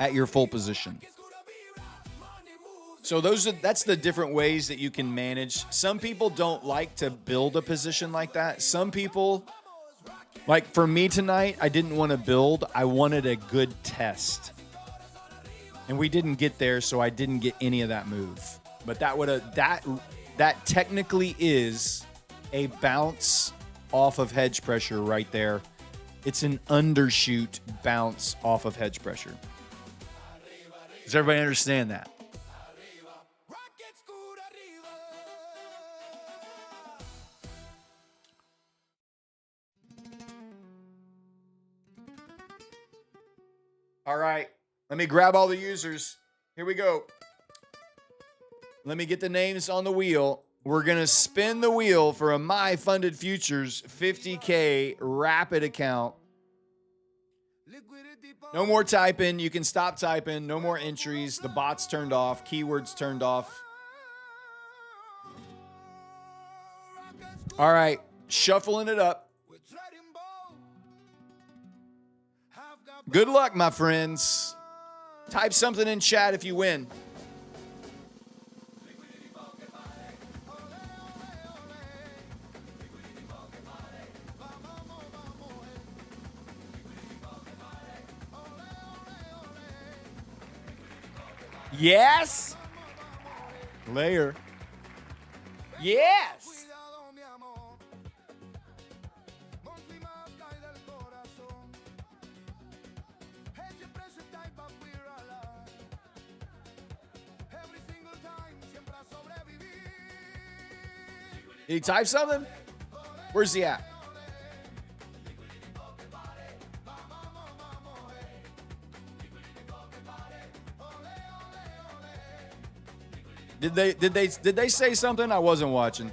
at your full position. So that's the different ways that you can manage. Some people don't like to build a position like that. Some people, like for me tonight, I didn't want to build. I wanted a good test. And we didn't get there, so I didn't get any of that move. But that technically is a bounce off of hedge pressure right there. It's an undershoot bounce off of hedge pressure. Does everybody understand that? All right, let me grab all the users. Here we go. Let me get the names on the wheel. We're going to spin the wheel for a My Funded Futures 50K rapid account. No more typing. You can stop typing. No more entries. The bot's turned off. Keywords turned off. All right, shuffling it up. Good luck, my friends. Type something in chat if you win. Yes. Layer. Yes. Cuidado, mi amor. Mon climat cae del corazón. Ella presenta y pa' we're alive. Every single time, siempre a sobrevivir. Did he type something? Where's he at? Did they say something? I wasn't watching.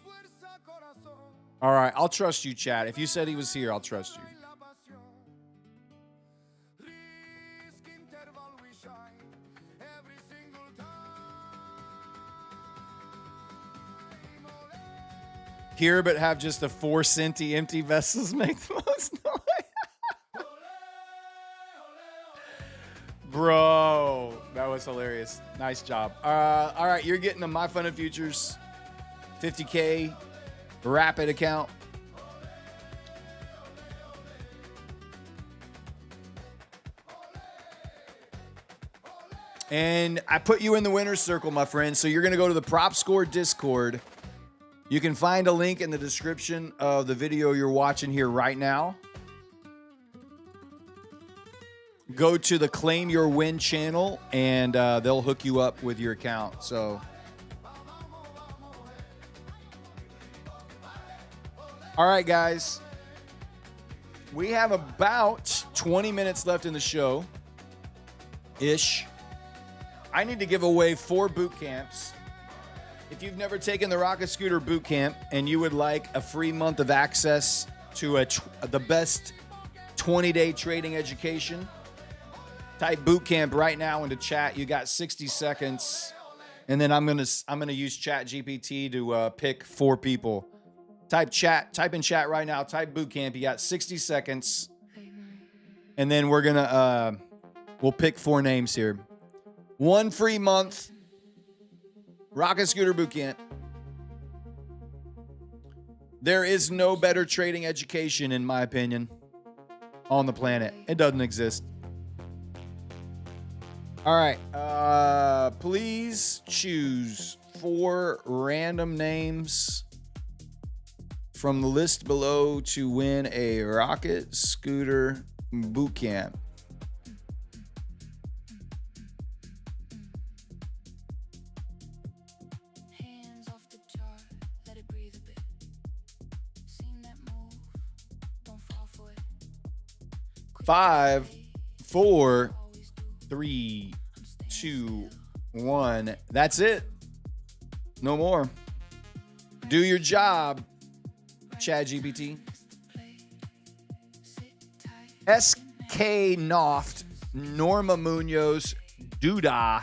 Fuerza, corazón. All right, I'll trust you, Chad. If you said he was here, I'll trust you. La pasión. Risk interval we shine. Every single time. Here, but have just a 4 centi empty vessels make the most noise. Bro, that was hilarious. Nice job. All right, you're getting the My Fun and Futures 50K Rapid account. And I put you in the winner's circle, my friend. So you're going to go to the Prop Score Discord. You can find a link in the description of the video you're watching here right now. Go to the Claim Your Win channel, and they'll hook you up with your account. So, all right, guys. We have about 20 minutes left in the show-ish. I need to give away 4 boot camps. If you've never taken the Rocket Scooter Boot Camp and you would like a free month of access to the best 20-day trading education, type boot camp right now into chat. You got 60 seconds, and then I'm gonna use Chat GPT to pick 4 people. Type in chat right now. Type boot camp. You got 60 seconds, and then we'll pick 4 names here. 1 free month. Rocket Scooter Boot Camp. There is no better trading education, in my opinion, on the planet. It doesn't exist. All right. Please choose 4 random names from the list below to win a Rocket Scooter Boot Camp. Hands off the jar, let it breathe a bit. Seen that move, don't fall for it. 5, 4, 3, 2, 1. That's it. No more. Do your job, Chad GPT. SK Noft, Norma Munoz, Duda,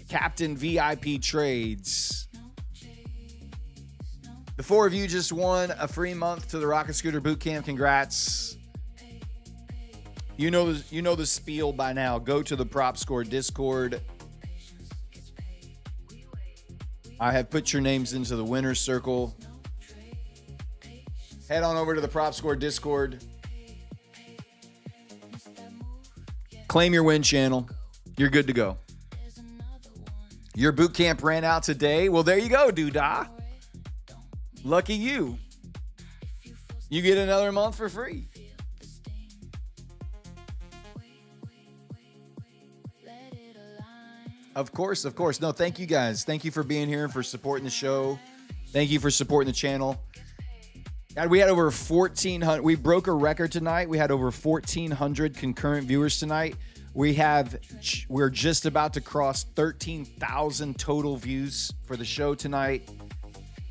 Captain VIP Trades. The 4 of you just won a free month to the Rocket Scooter Boot Camp. Congrats. You know the spiel by now. Go to the Prop Score Discord. I have put your names into the winner's circle. Head on over to the Prop Score Discord. Claim your win channel. You're good to go. Your boot camp ran out today. Well, there you go, Doodah. Lucky you. You get another month for free. Of course. No, thank you guys. Thank you for being here and for supporting the show. Thank you for supporting the channel. God, we had over 1,400. We broke a record tonight. We had over 1,400 concurrent viewers tonight. We're just about to cross 13,000 total views for the show tonight.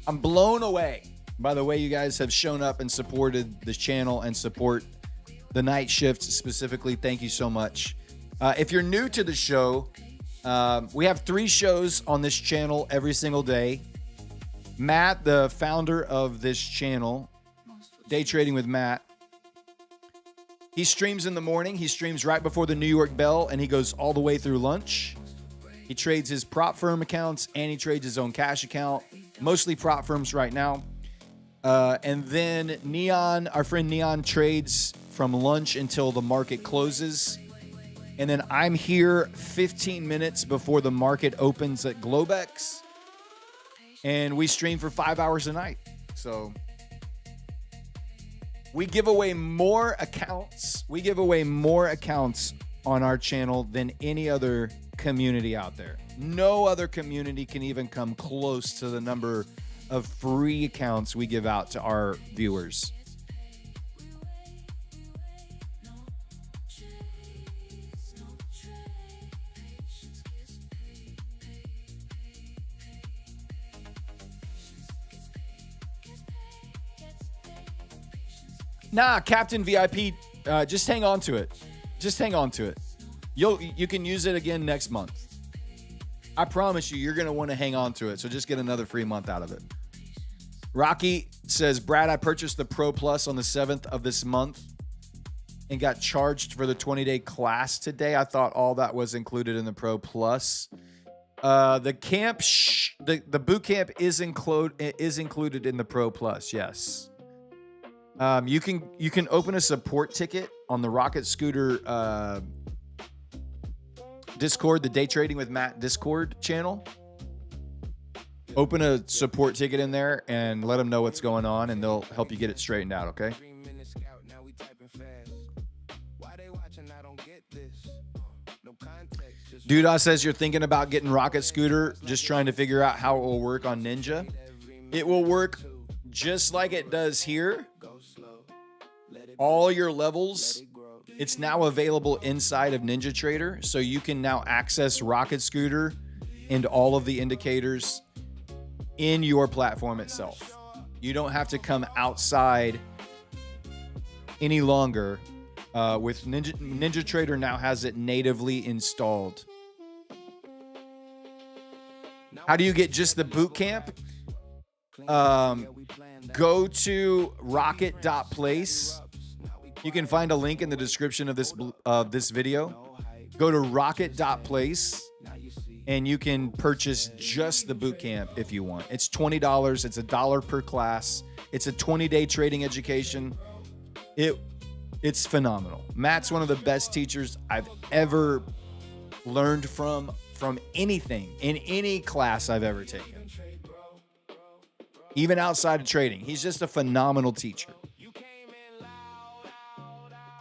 I'm blown away by the way you guys have shown up and supported this channel and support the night shift specifically. Thank you so much. If you're new to the show, we have 3 shows on this channel every single day. Matt, the founder of this channel, Day Trading with Matt, he streams in the morning. He streams right before the New York bell, and he goes all the way through lunch. He trades his prop firm accounts, and he trades his own cash account, mostly prop firms right now. And then Neon, our friend Neon, trades from lunch until the market closes. And then I'm here 15 minutes before the market opens at Globex. And we stream for 5 hours a night. So we give away more accounts. We give away more accounts on our channel than any other community out there. No other community can even come close to the number of free accounts we give out to our viewers. Nah, Captain VIP, just hang on to it. Just hang on to it. You can use it again next month. I promise you, you're going to want to hang on to it. So just get another free month out of it. Rocky says, Brad, I purchased the Pro Plus on the 7th of this month and got charged for the 20-day class today. I thought all that was included in the Pro Plus. The camp, the boot camp is included in the Pro Plus. Yes. You can open a support ticket on the Rocket Scooter Discord, the Day Trading with Matt Discord channel. Open a support ticket in there and let them know what's going on, and they'll help you get it straightened out, okay? Duda says you're thinking about getting Rocket Scooter, just trying to figure out how it will work on Ninja. It will work just like it does here. All your levels, it's now available inside of Ninja Trader, so you can now access Rocket Scooter and all of the indicators in your platform itself. You don't have to come outside any longer. With Ninja Trader now has it natively installed. How do you get just the boot camp? Go to rocket.place. You can find a link in the description of this video. Go to rocket.place and you can purchase just the boot camp if you want. It's $20. It's $1 per class. It's a 20-day trading education. It's phenomenal. Matt's one of the best teachers I've ever learned from anything in any class I've ever taken. Even outside of trading. He's just a phenomenal teacher.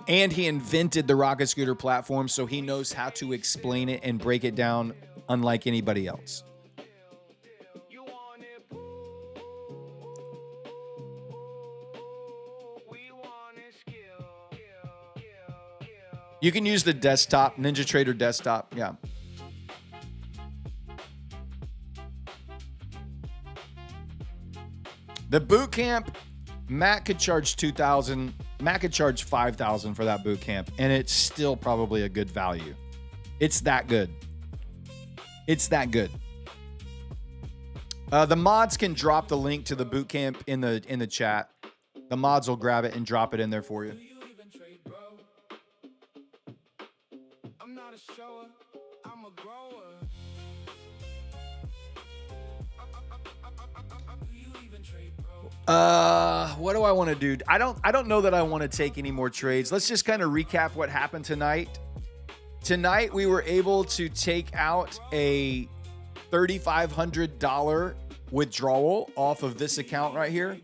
And he invented the Rocket Scooter platform, so he knows how to explain it and break it down unlike anybody else. You can use the desktop, Ninja Trader desktop, yeah. The boot camp, Matt could charge $2,000. Matt could charge $5,000 for that boot camp, and it's still probably a good value. It's that good. It's that good. The mods can drop the link to the boot camp in the chat. The mods will grab it and drop it in there for you. I'm not a shower, I'm a grower. What do I want to do? I don't know that I want to take any more trades. Let's just kind of recap what happened tonight. Tonight we were able to take out a $3,500 withdrawal off of this account right here.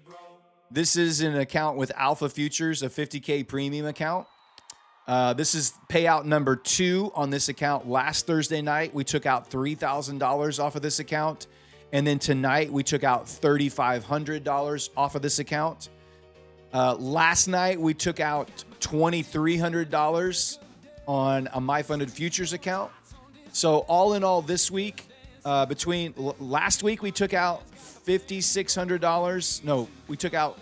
This is an account with Alpha Futures, a 50K premium account. This is payout number 2 on this account. Last Thursday night, we took out $3,000 off of this account. And then tonight, we took out $3,500 off of this account. Last night, we took out $2,300 on a MyFunded Futures account. So all in all this week, between last week, we took out $5,600. No, we took out...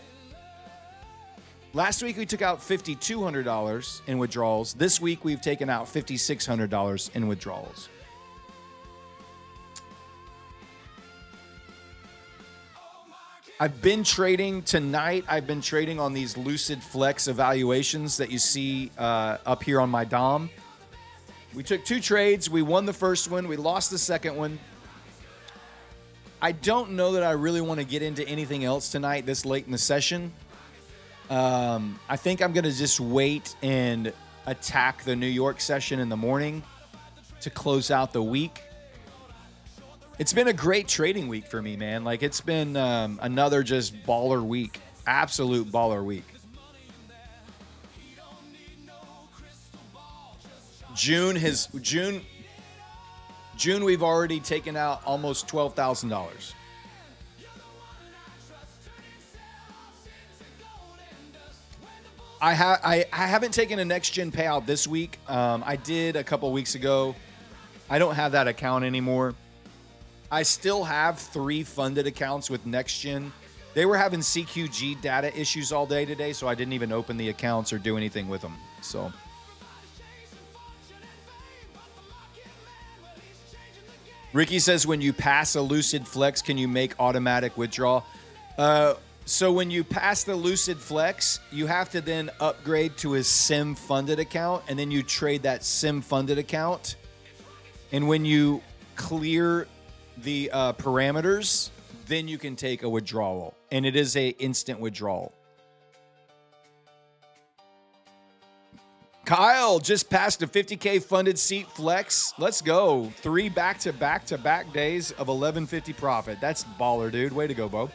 Last week, we took out $5,200 in withdrawals. This week, we've taken out $5,600 in withdrawals. I've been trading tonight. I've been trading on these Lucid Flex evaluations that you see up here on my DOM. We took 2 trades. We won the first one. We lost the second one. I don't know that I really want to get into anything else tonight this late in the session. I think I'm going to just wait and attack the New York session in the morning to close out the week. It's been a great trading week for me, man. Like, it's been another just baller week. Absolute baller week. June we've already taken out almost $12,000. I haven't taken a next gen payout this week. I did a couple weeks ago. I don't have that account anymore. I still have 3 funded accounts with next gen. They were having CQG data issues all day today, so I didn't even open the accounts or do anything with them. So Ricky says, when you pass a Lucid Flex, can you make automatic withdrawal? So when you pass the Lucid Flex, you have to then upgrade to a SIM funded account, and then you trade that SIM funded account. And when you clear the parameters, then you can take a withdrawal, and it is a instant withdrawal. Kyle just passed a 50K funded seat flex. Let's go. 3 back-to-back days of 1150 profit. That's baller, dude. Way to go, Bo.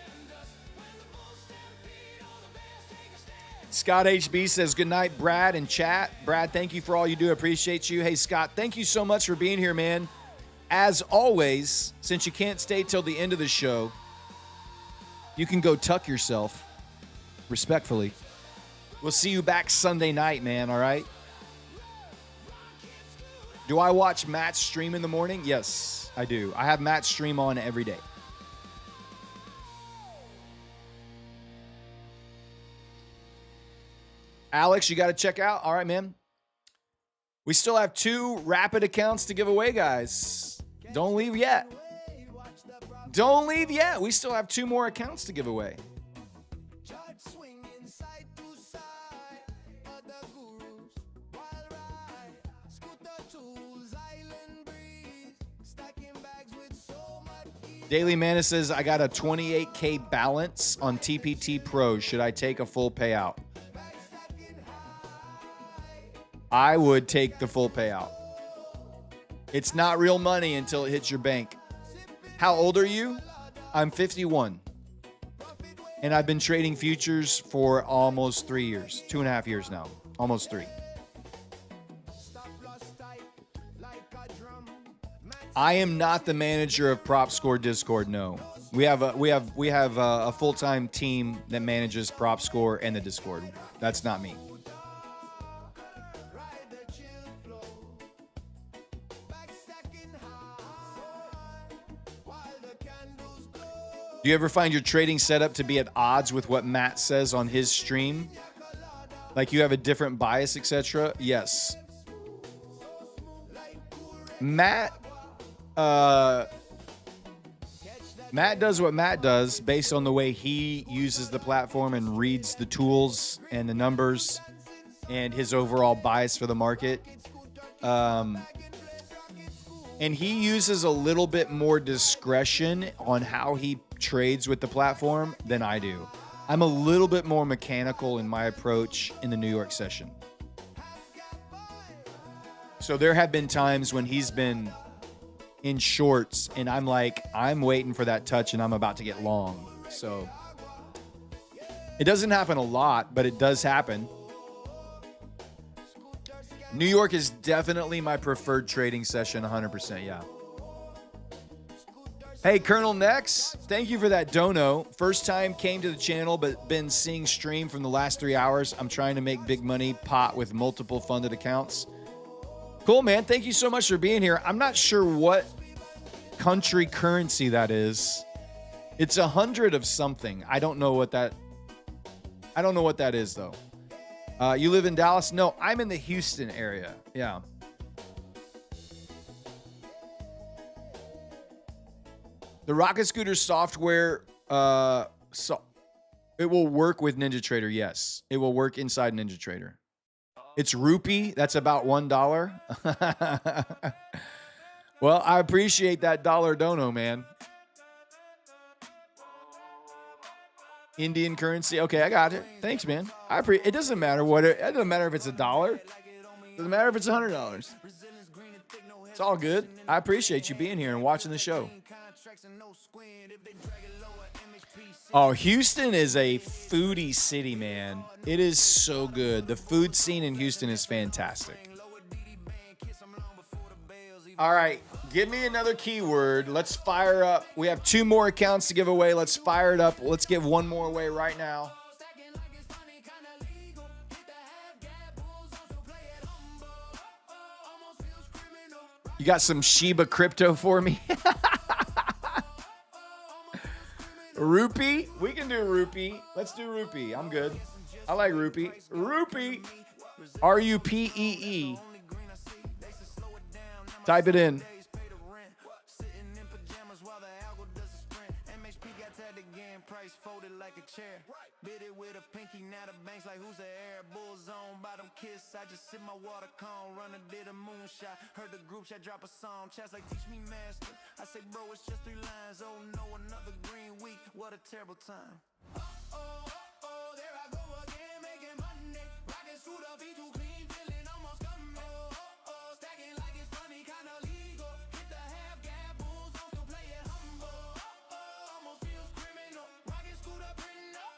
Scott HB says, good night, Brad and chat. Brad, thank you for all you do. Appreciate you. Hey, Scott, thank you so much for being here, man. As always, since you can't stay till the end of the show, you can go tuck yourself respectfully. We'll see you back Sunday night, man, all right? Do I watch Matt's stream in the morning? Yes, I do. I have Matt's stream on every day. Alex, you got to check out. All right, man. We still have 2 rapid accounts to give away, guys. Don't leave yet. Don't leave yet. We still have 2 more accounts to give away. Daily Mana says, I got a 28K balance on TPT Pro. Should I take a full payout? I would take the full payout. It's not real money until it hits your bank. How old are you? I'm 51. And I've been trading futures for almost 3 years. 2.5 years now. Almost 3. I am not the manager of Prop Score Discord, no. We have a full-time team that manages Prop Score and the Discord. That's not me. Do you ever find your trading setup to be at odds with what Matt says on his stream? Like you have a different bias, etc.? Yes. Matt does what Matt does based on the way he uses the platform and reads the tools and the numbers and his overall bias for the market. And he uses a little bit more discretion on how he trades with the platform than I do. I'm a little bit more mechanical in my approach in the New York session. So there have been times when he's been in shorts and I'm like, I'm waiting for that touch and I'm about to get long. So it doesn't happen a lot, but it does happen. New York is definitely my preferred trading session, 100%, yeah. Hey, Colonel Nex, thank you for that dono. First time came to the channel, but been seeing stream from the last 3 hours. I'm trying to make big money pot with multiple funded accounts. Cool, man. Thank you so much for being here. I'm not sure what country currency that is. It's 100 of something. I don't know what that is, though. You live in Dallas? No, I'm in the Houston area. Yeah. The Rocket Scooter software, it will work with NinjaTrader, yes. It will work inside NinjaTrader. It's rupee. That's about $1. Well, I appreciate that dollar dono, man. Indian currency. Okay, I got it. Thanks, man. It doesn't matter it doesn't matter if it's $1. Doesn't matter if it's $100. It's all good. I appreciate you being here and watching the show. Oh, Houston is a foodie city, man. It is so good. The food scene in Houston is fantastic. All right, give me another keyword. Let's fire up. We have 2 more accounts to give away. Let's fire it up. Let's give 1 more away right now. You got some Shiba crypto for me? Rupee? We can do rupee. Let's do rupee. I'm good. I like rupee. Rupee. Rupee. Type it in. Bit it with a pinky, now the banks like who's the air bulls on bottom kiss. I just sip my water cone, runner did a moonshot. Heard the group chat drop a song, chats like teach me master. I say bro, it's just 3 lines. Oh no, another green week. What a terrible time. There I go again, making money. Rockin' screwed up, he too clean, feeling almost coming. Stacking like it's funny, kinda legal. Hit the half gap, bulls don't still play it humble. Almost feels criminal. Rockin' screwed up, written up.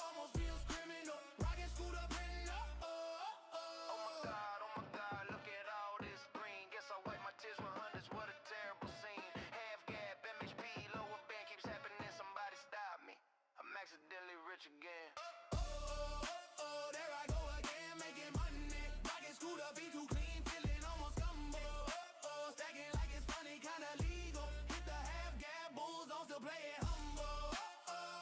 Almost feels criminal. Rockin' screwed up, written up. Oh my God, look at all this green. Guess I wipe my tears with hundreds. What a terrible scene. Half gap, MHP, lower band keeps happening. Somebody stop me. I'm accidentally rich again. There I go again, making money. Rockin' screwed up, he too clean, feeling almost humble. Stacking like it's funny, kinda legal. Hit the half gap, bulls don't still play it humble.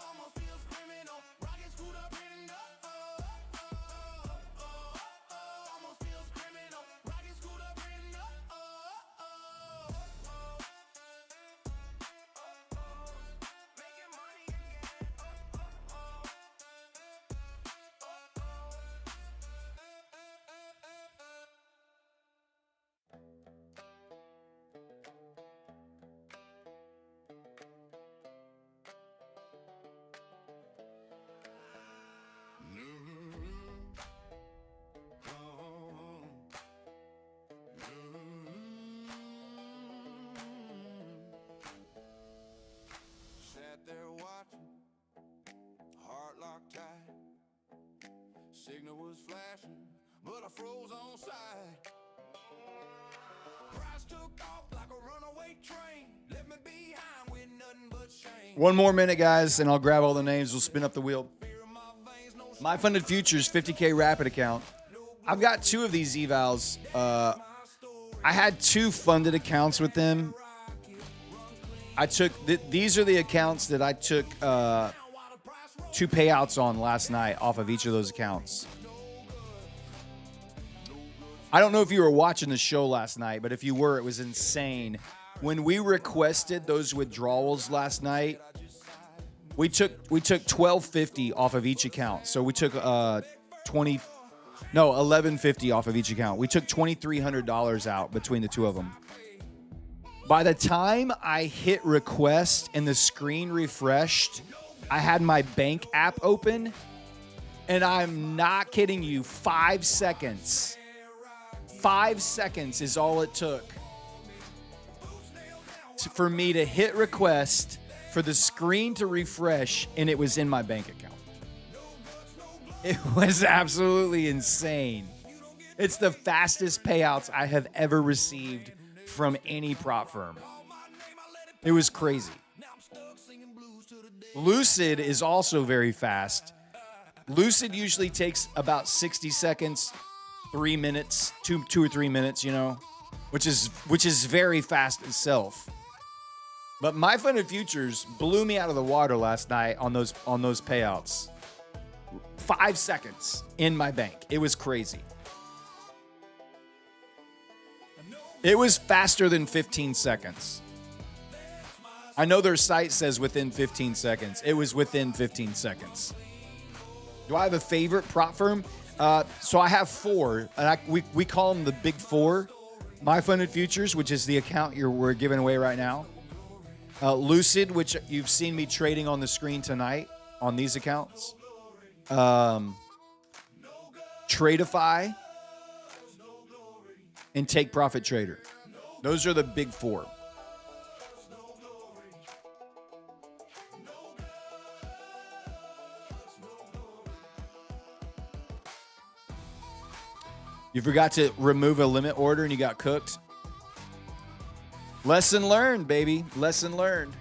Almost feels criminal. Rockin' screwed up, written up. Almost feels criminal. Rockin' screwed up, written up. Making money again. Sat there watching, heart locked tight. Signal was flashing, but I froze on sight. Price took off like a runaway train. Left me behind with nothing but shame. 1 more minute, guys, and I'll grab all the names. We'll spin up the wheel. My Funded Futures 50K Rapid account. I've got 2 of these evals. I had 2 funded accounts with them. I took these are the accounts that I took 2 payouts on last night off of each of those accounts. I don't know if you were watching the show last night, but if you were, it was insane. When we requested those withdrawals last night, we took $12.50 off of each account. So we took $11.50 off of each account. We took $2,300 out between the 2 of them. By the time I hit request and the screen refreshed, I had my bank app open, and I'm not kidding you, 5 seconds. 5 seconds is all it took for me to hit request, for the screen to refresh, and it was in my bank account. It was absolutely insane. It's the fastest payouts I have ever received from any prop firm. It was crazy. Lucid is also very fast. Lucid usually takes about 60 seconds, 3 minutes, 2 or 3 minutes, you know, which is very fast itself. But My Funded Futures blew me out of the water last night on those payouts. 5 seconds in my bank. It was crazy. It was faster than 15 seconds. I know their site says within 15 seconds. It was within 15 seconds. Do I have a favorite prop firm? So I have 4, and we call them the big 4. My Funded Futures, which is the account we're giving away right now. Lucid, which you've seen me trading on the screen tonight on these accounts. Tradeify, and Take Profit Trader. Those are the big four. You forgot to remove a limit order and you got cooked. Lesson learned, baby. Lesson learned.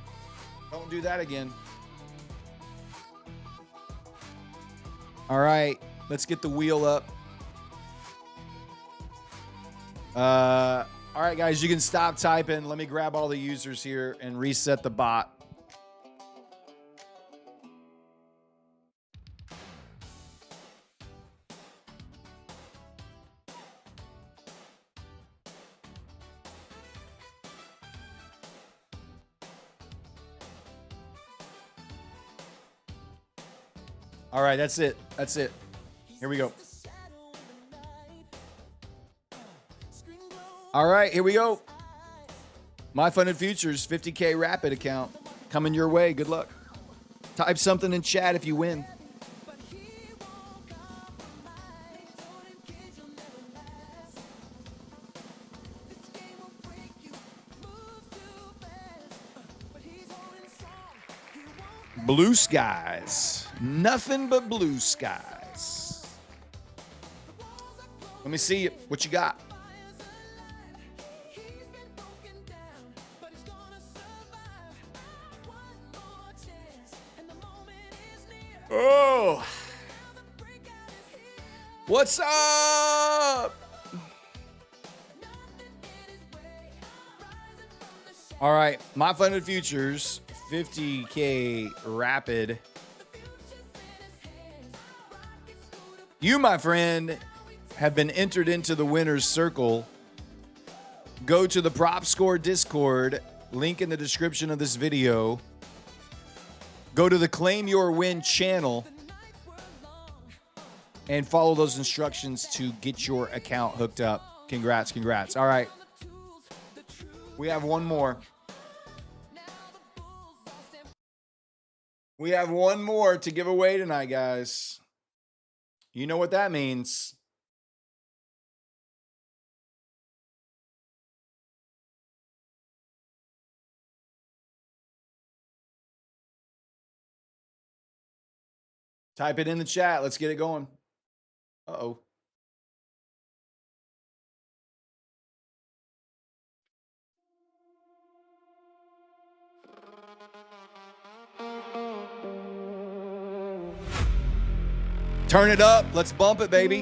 Don't do that again. All right, let's get the wheel up. All right, guys, you can stop typing. Let me grab all the users here and reset the bot. All right, that's it. That's it. Here we go. All right, here we go. My Funded Futures 50K Rapid account coming your way. Good luck. Type something in chat if you win. Blue skies. Nothing but blue skies. Let me see what you got. Oh. What's up? All right, My Funded Futures 50K Rapid. You, my friend, have been entered into the winner's circle. Go to the Prop Score Discord, link in the description of this video. Go to the Claim Your Win channel and follow those instructions to get your account hooked up. Congrats, congrats. All right. We have one more. We have one more to give away tonight, guys. You know what that means. Type it in the chat. Let's get it going. Uh-oh. Turn it up. Let's bump it, baby.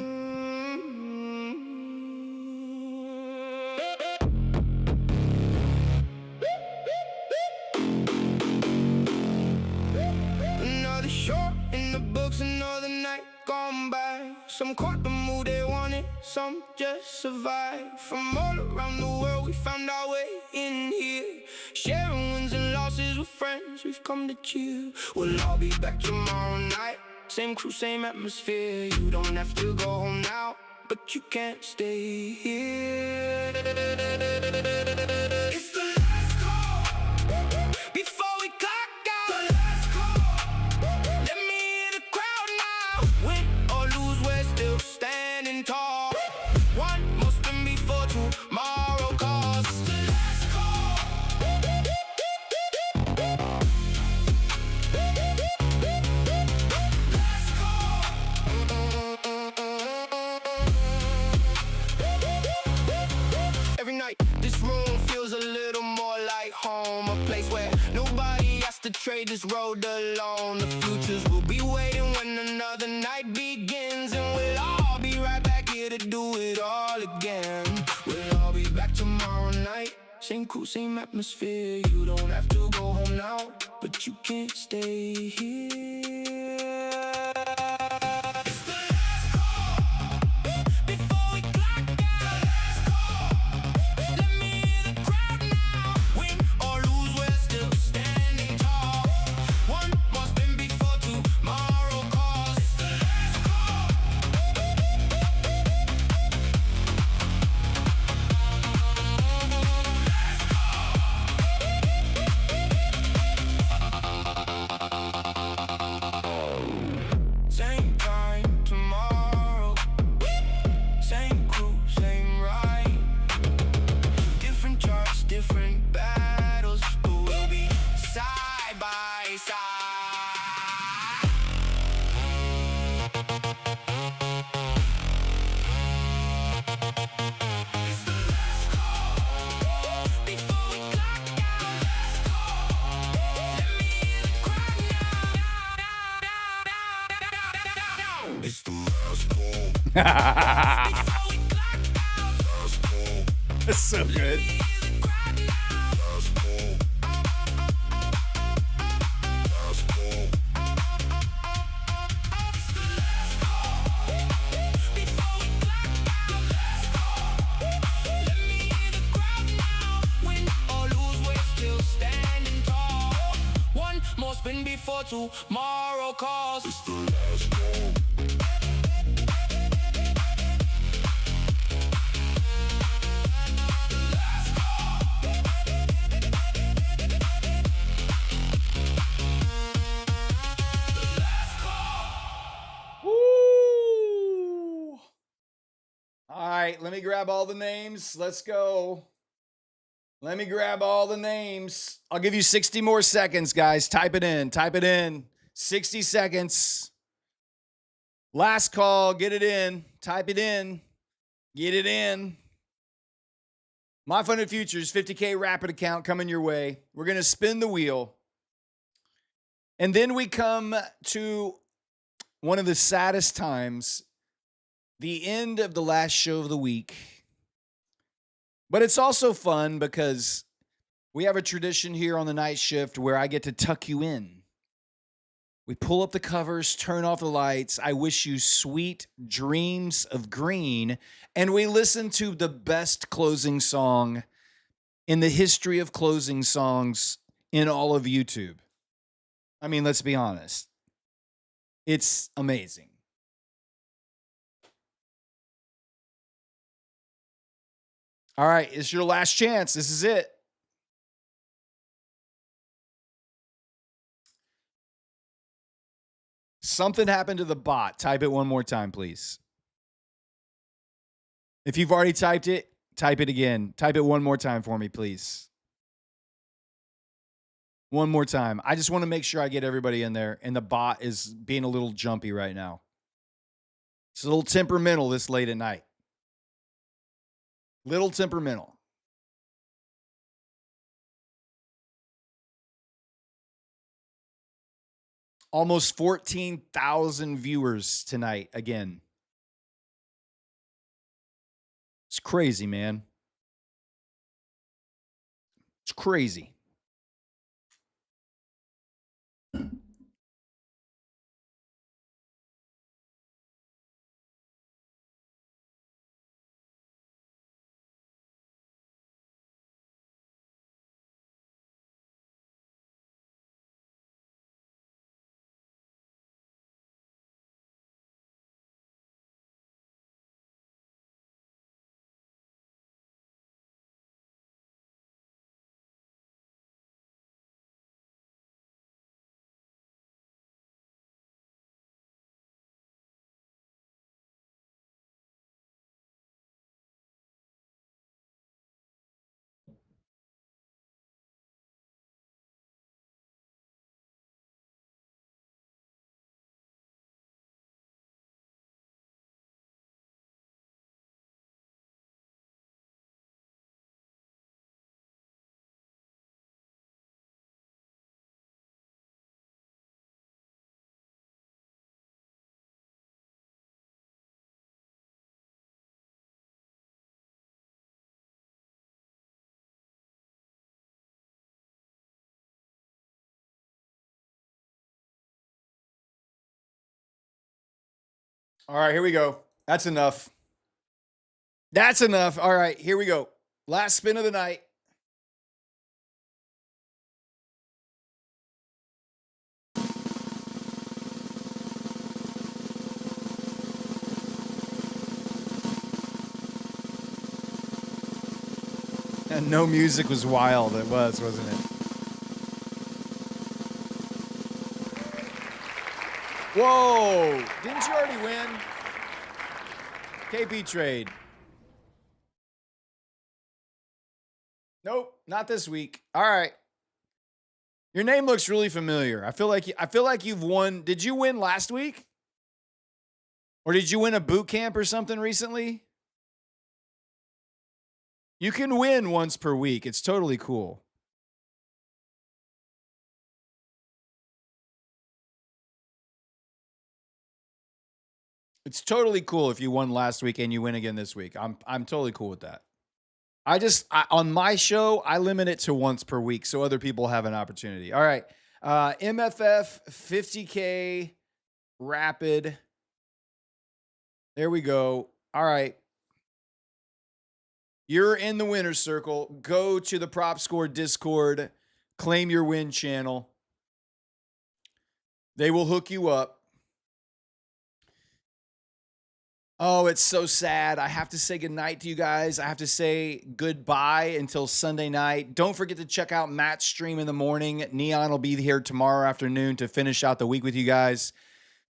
Another short in the books, another night gone by. Some caught the mood they wanted, some just survived. From all around the world we found our way in here, sharing wins and losses with friends we've come to cheer. We'll all be back tomorrow night, same crew, same atmosphere. You don't have to go home now, but you can't stay here. It's the last call before we clock out. The last call. Let me hear the crowd now. Win or lose, we're still standing tall. One more spin before tomorrow calls. It's the last call. Last call. Every night, this room feels a little more like home. A place where nobody has to trade this road alone. The futures will be waiting when another night begins, and we'll all be right back here to do it all again. We'll all be back tomorrow night, same crew, same atmosphere. You don't have to go home now, but you can't stay here. It's the last call before we clock out. Last call. Let me hear the crowd now. Win or lose, we're still standing tall. One more spin before tomorrow calls. It's the last call. Last call. That's so good. Spin before tomorrow calls. It's the last call. Woo! All right, let me grab all the names. Let's go. Let me grab all the names. I'll give you 60 more seconds, guys. Type it in. Type it in. 60 seconds. Last call. Get it in. Type it in. Get it in. My Funded Futures 50K Rapid account coming your way. We're going to spin the wheel. And then we come to one of the saddest times, the end of the last show of the week. But it's also fun because we have a tradition here on the night shift where I get to tuck you in. We pull up the covers, turn off the lights. I wish you sweet dreams of green. And we listen to the best closing song in the history of closing songs in all of YouTube. I mean, let's be honest. It's amazing. All right, it's your last chance. This is it. Something happened to the bot. Type it one more time, please. If you've already typed it, type it again. Type it one more time for me, please. One more time. I just want to make sure I get everybody in there, and the bot is being a little jumpy right now. It's a little temperamental this late at night. Little temperamental. Almost 14,000 viewers tonight again. It's crazy, man. It's crazy. All right, here we go. That's enough. That's enough. All right, here we go. Last spin of the night. And no music was wild. It was, wasn't it? Whoa! Didn't you already win? KP trade. Nope, not this week. All right. Your name looks really familiar. I feel like you've won. Did you win last week? Or did you win a boot camp or something recently? You can win once per week. It's totally cool. It's totally cool if you won last week and you win again this week. I'm totally cool with that. On my show, I limit it to once per week so other people have an opportunity. All right. MFF 50K rapid. There we go. All right. You're in the winner's circle. Go to the Prop Score Discord. Claim your win channel. They will hook you up. Oh, it's so sad. I have to say goodnight to you guys. I have to say goodbye until Sunday night. Don't forget to check out Matt's stream in the morning. Neon will be here tomorrow afternoon to finish out the week with you guys.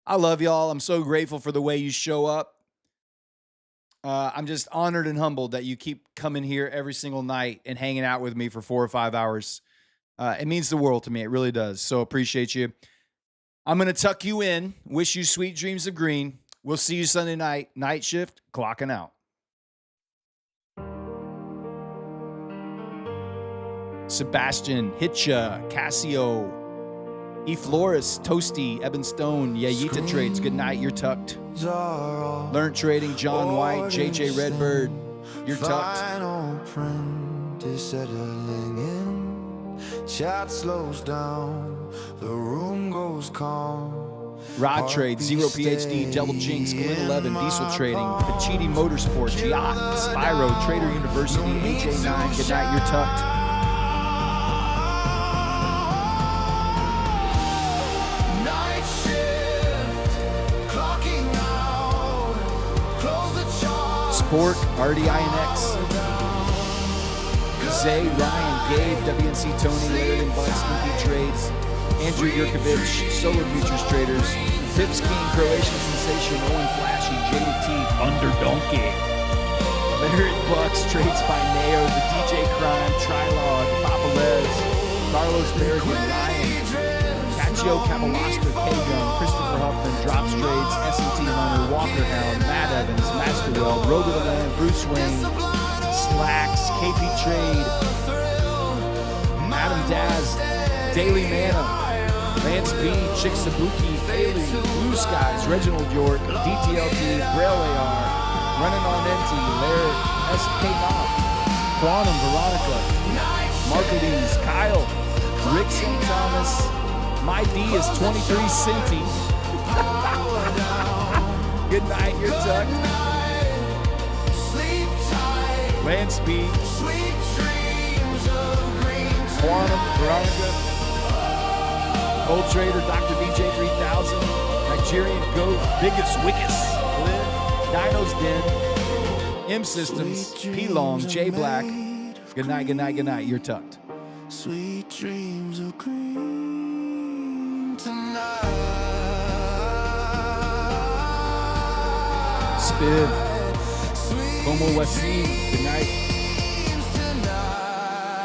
I love y'all. I'm so grateful for the way you show up. I'm just honored and humbled that you keep coming here every single night and hanging out with me for 4 or 5 hours. It means the world to me. It really does. So appreciate you. I'm going to tuck you in. Wish you sweet dreams of green. We'll see you Sunday night. Night shift, clocking out. Sebastian, Hitcha, Casio, E. Flores, Toasty, Eben Stone, Yayita Trades. Good night, you're tucked. Learn Trading, John White, JJ Redbird, you're tucked. Chat slows down, the room goes calm. Rod Trade, Zero PhD, Double Jinx, Glen 11, Diesel Trading, Pachiti Motorsports, Yacht, Spyro, Trader University, HA9. Good night, you're tucked. Night shift, clocking out, close the chart. Sport, RDINX, Zay, Ryan, Gabe, WNC Tony, Larry and Bud, Snoopy Trades, Andrew Yurkovich, Solar Futures Traders, Pips King, Croatian Sensation, Owen Flashy, JT, Thunder Donkey, Larry Bucks, Trades by Neo, The DJ Crime, Trilog, Papa Les, Carlos Berrigan, Ryan, Caccio Cabalasta, K-Gun, Christopher Huffman, Drops Trades, S&T Hunter, Walker Hound, Matt Evans, Masterwell, Rogue of the Land, Bruce Wayne, Slacks, KP Trade, Adam Daz, Daily Mana, Lance B, Chick Sabuki, Haley, Blue Skies, Reginald York, DTLT, Braille AR, Running on Empty, Laird, SK Knob, Quantum, Veronica, Marklees, Kyle, Rick St. Thomas, my D is 23 Cinti. Good night, you're tucked. Lance B, Quantum, Veronica, Old Trader, Dr. DJ 3000, Nigerian Goat, Biggest Wickus, Liv, Dino's Den, M Systems, P Long, J Black. Good night, good night, good night. You're tucked. Sweet dreams of green tonight. Spiv, Homo Wasim, good night.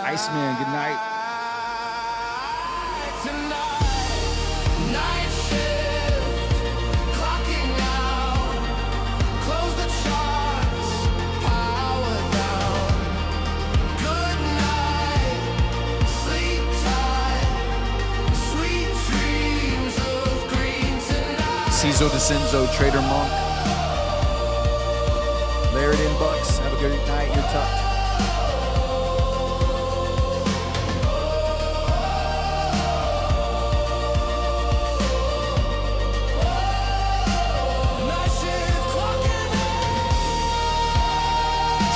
Iceman, good night. Cizo DeCenzo, Trader Monk, Laird in Bucks. Have a good night. You're tucked.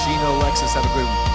Shino Lexus. Have a good one.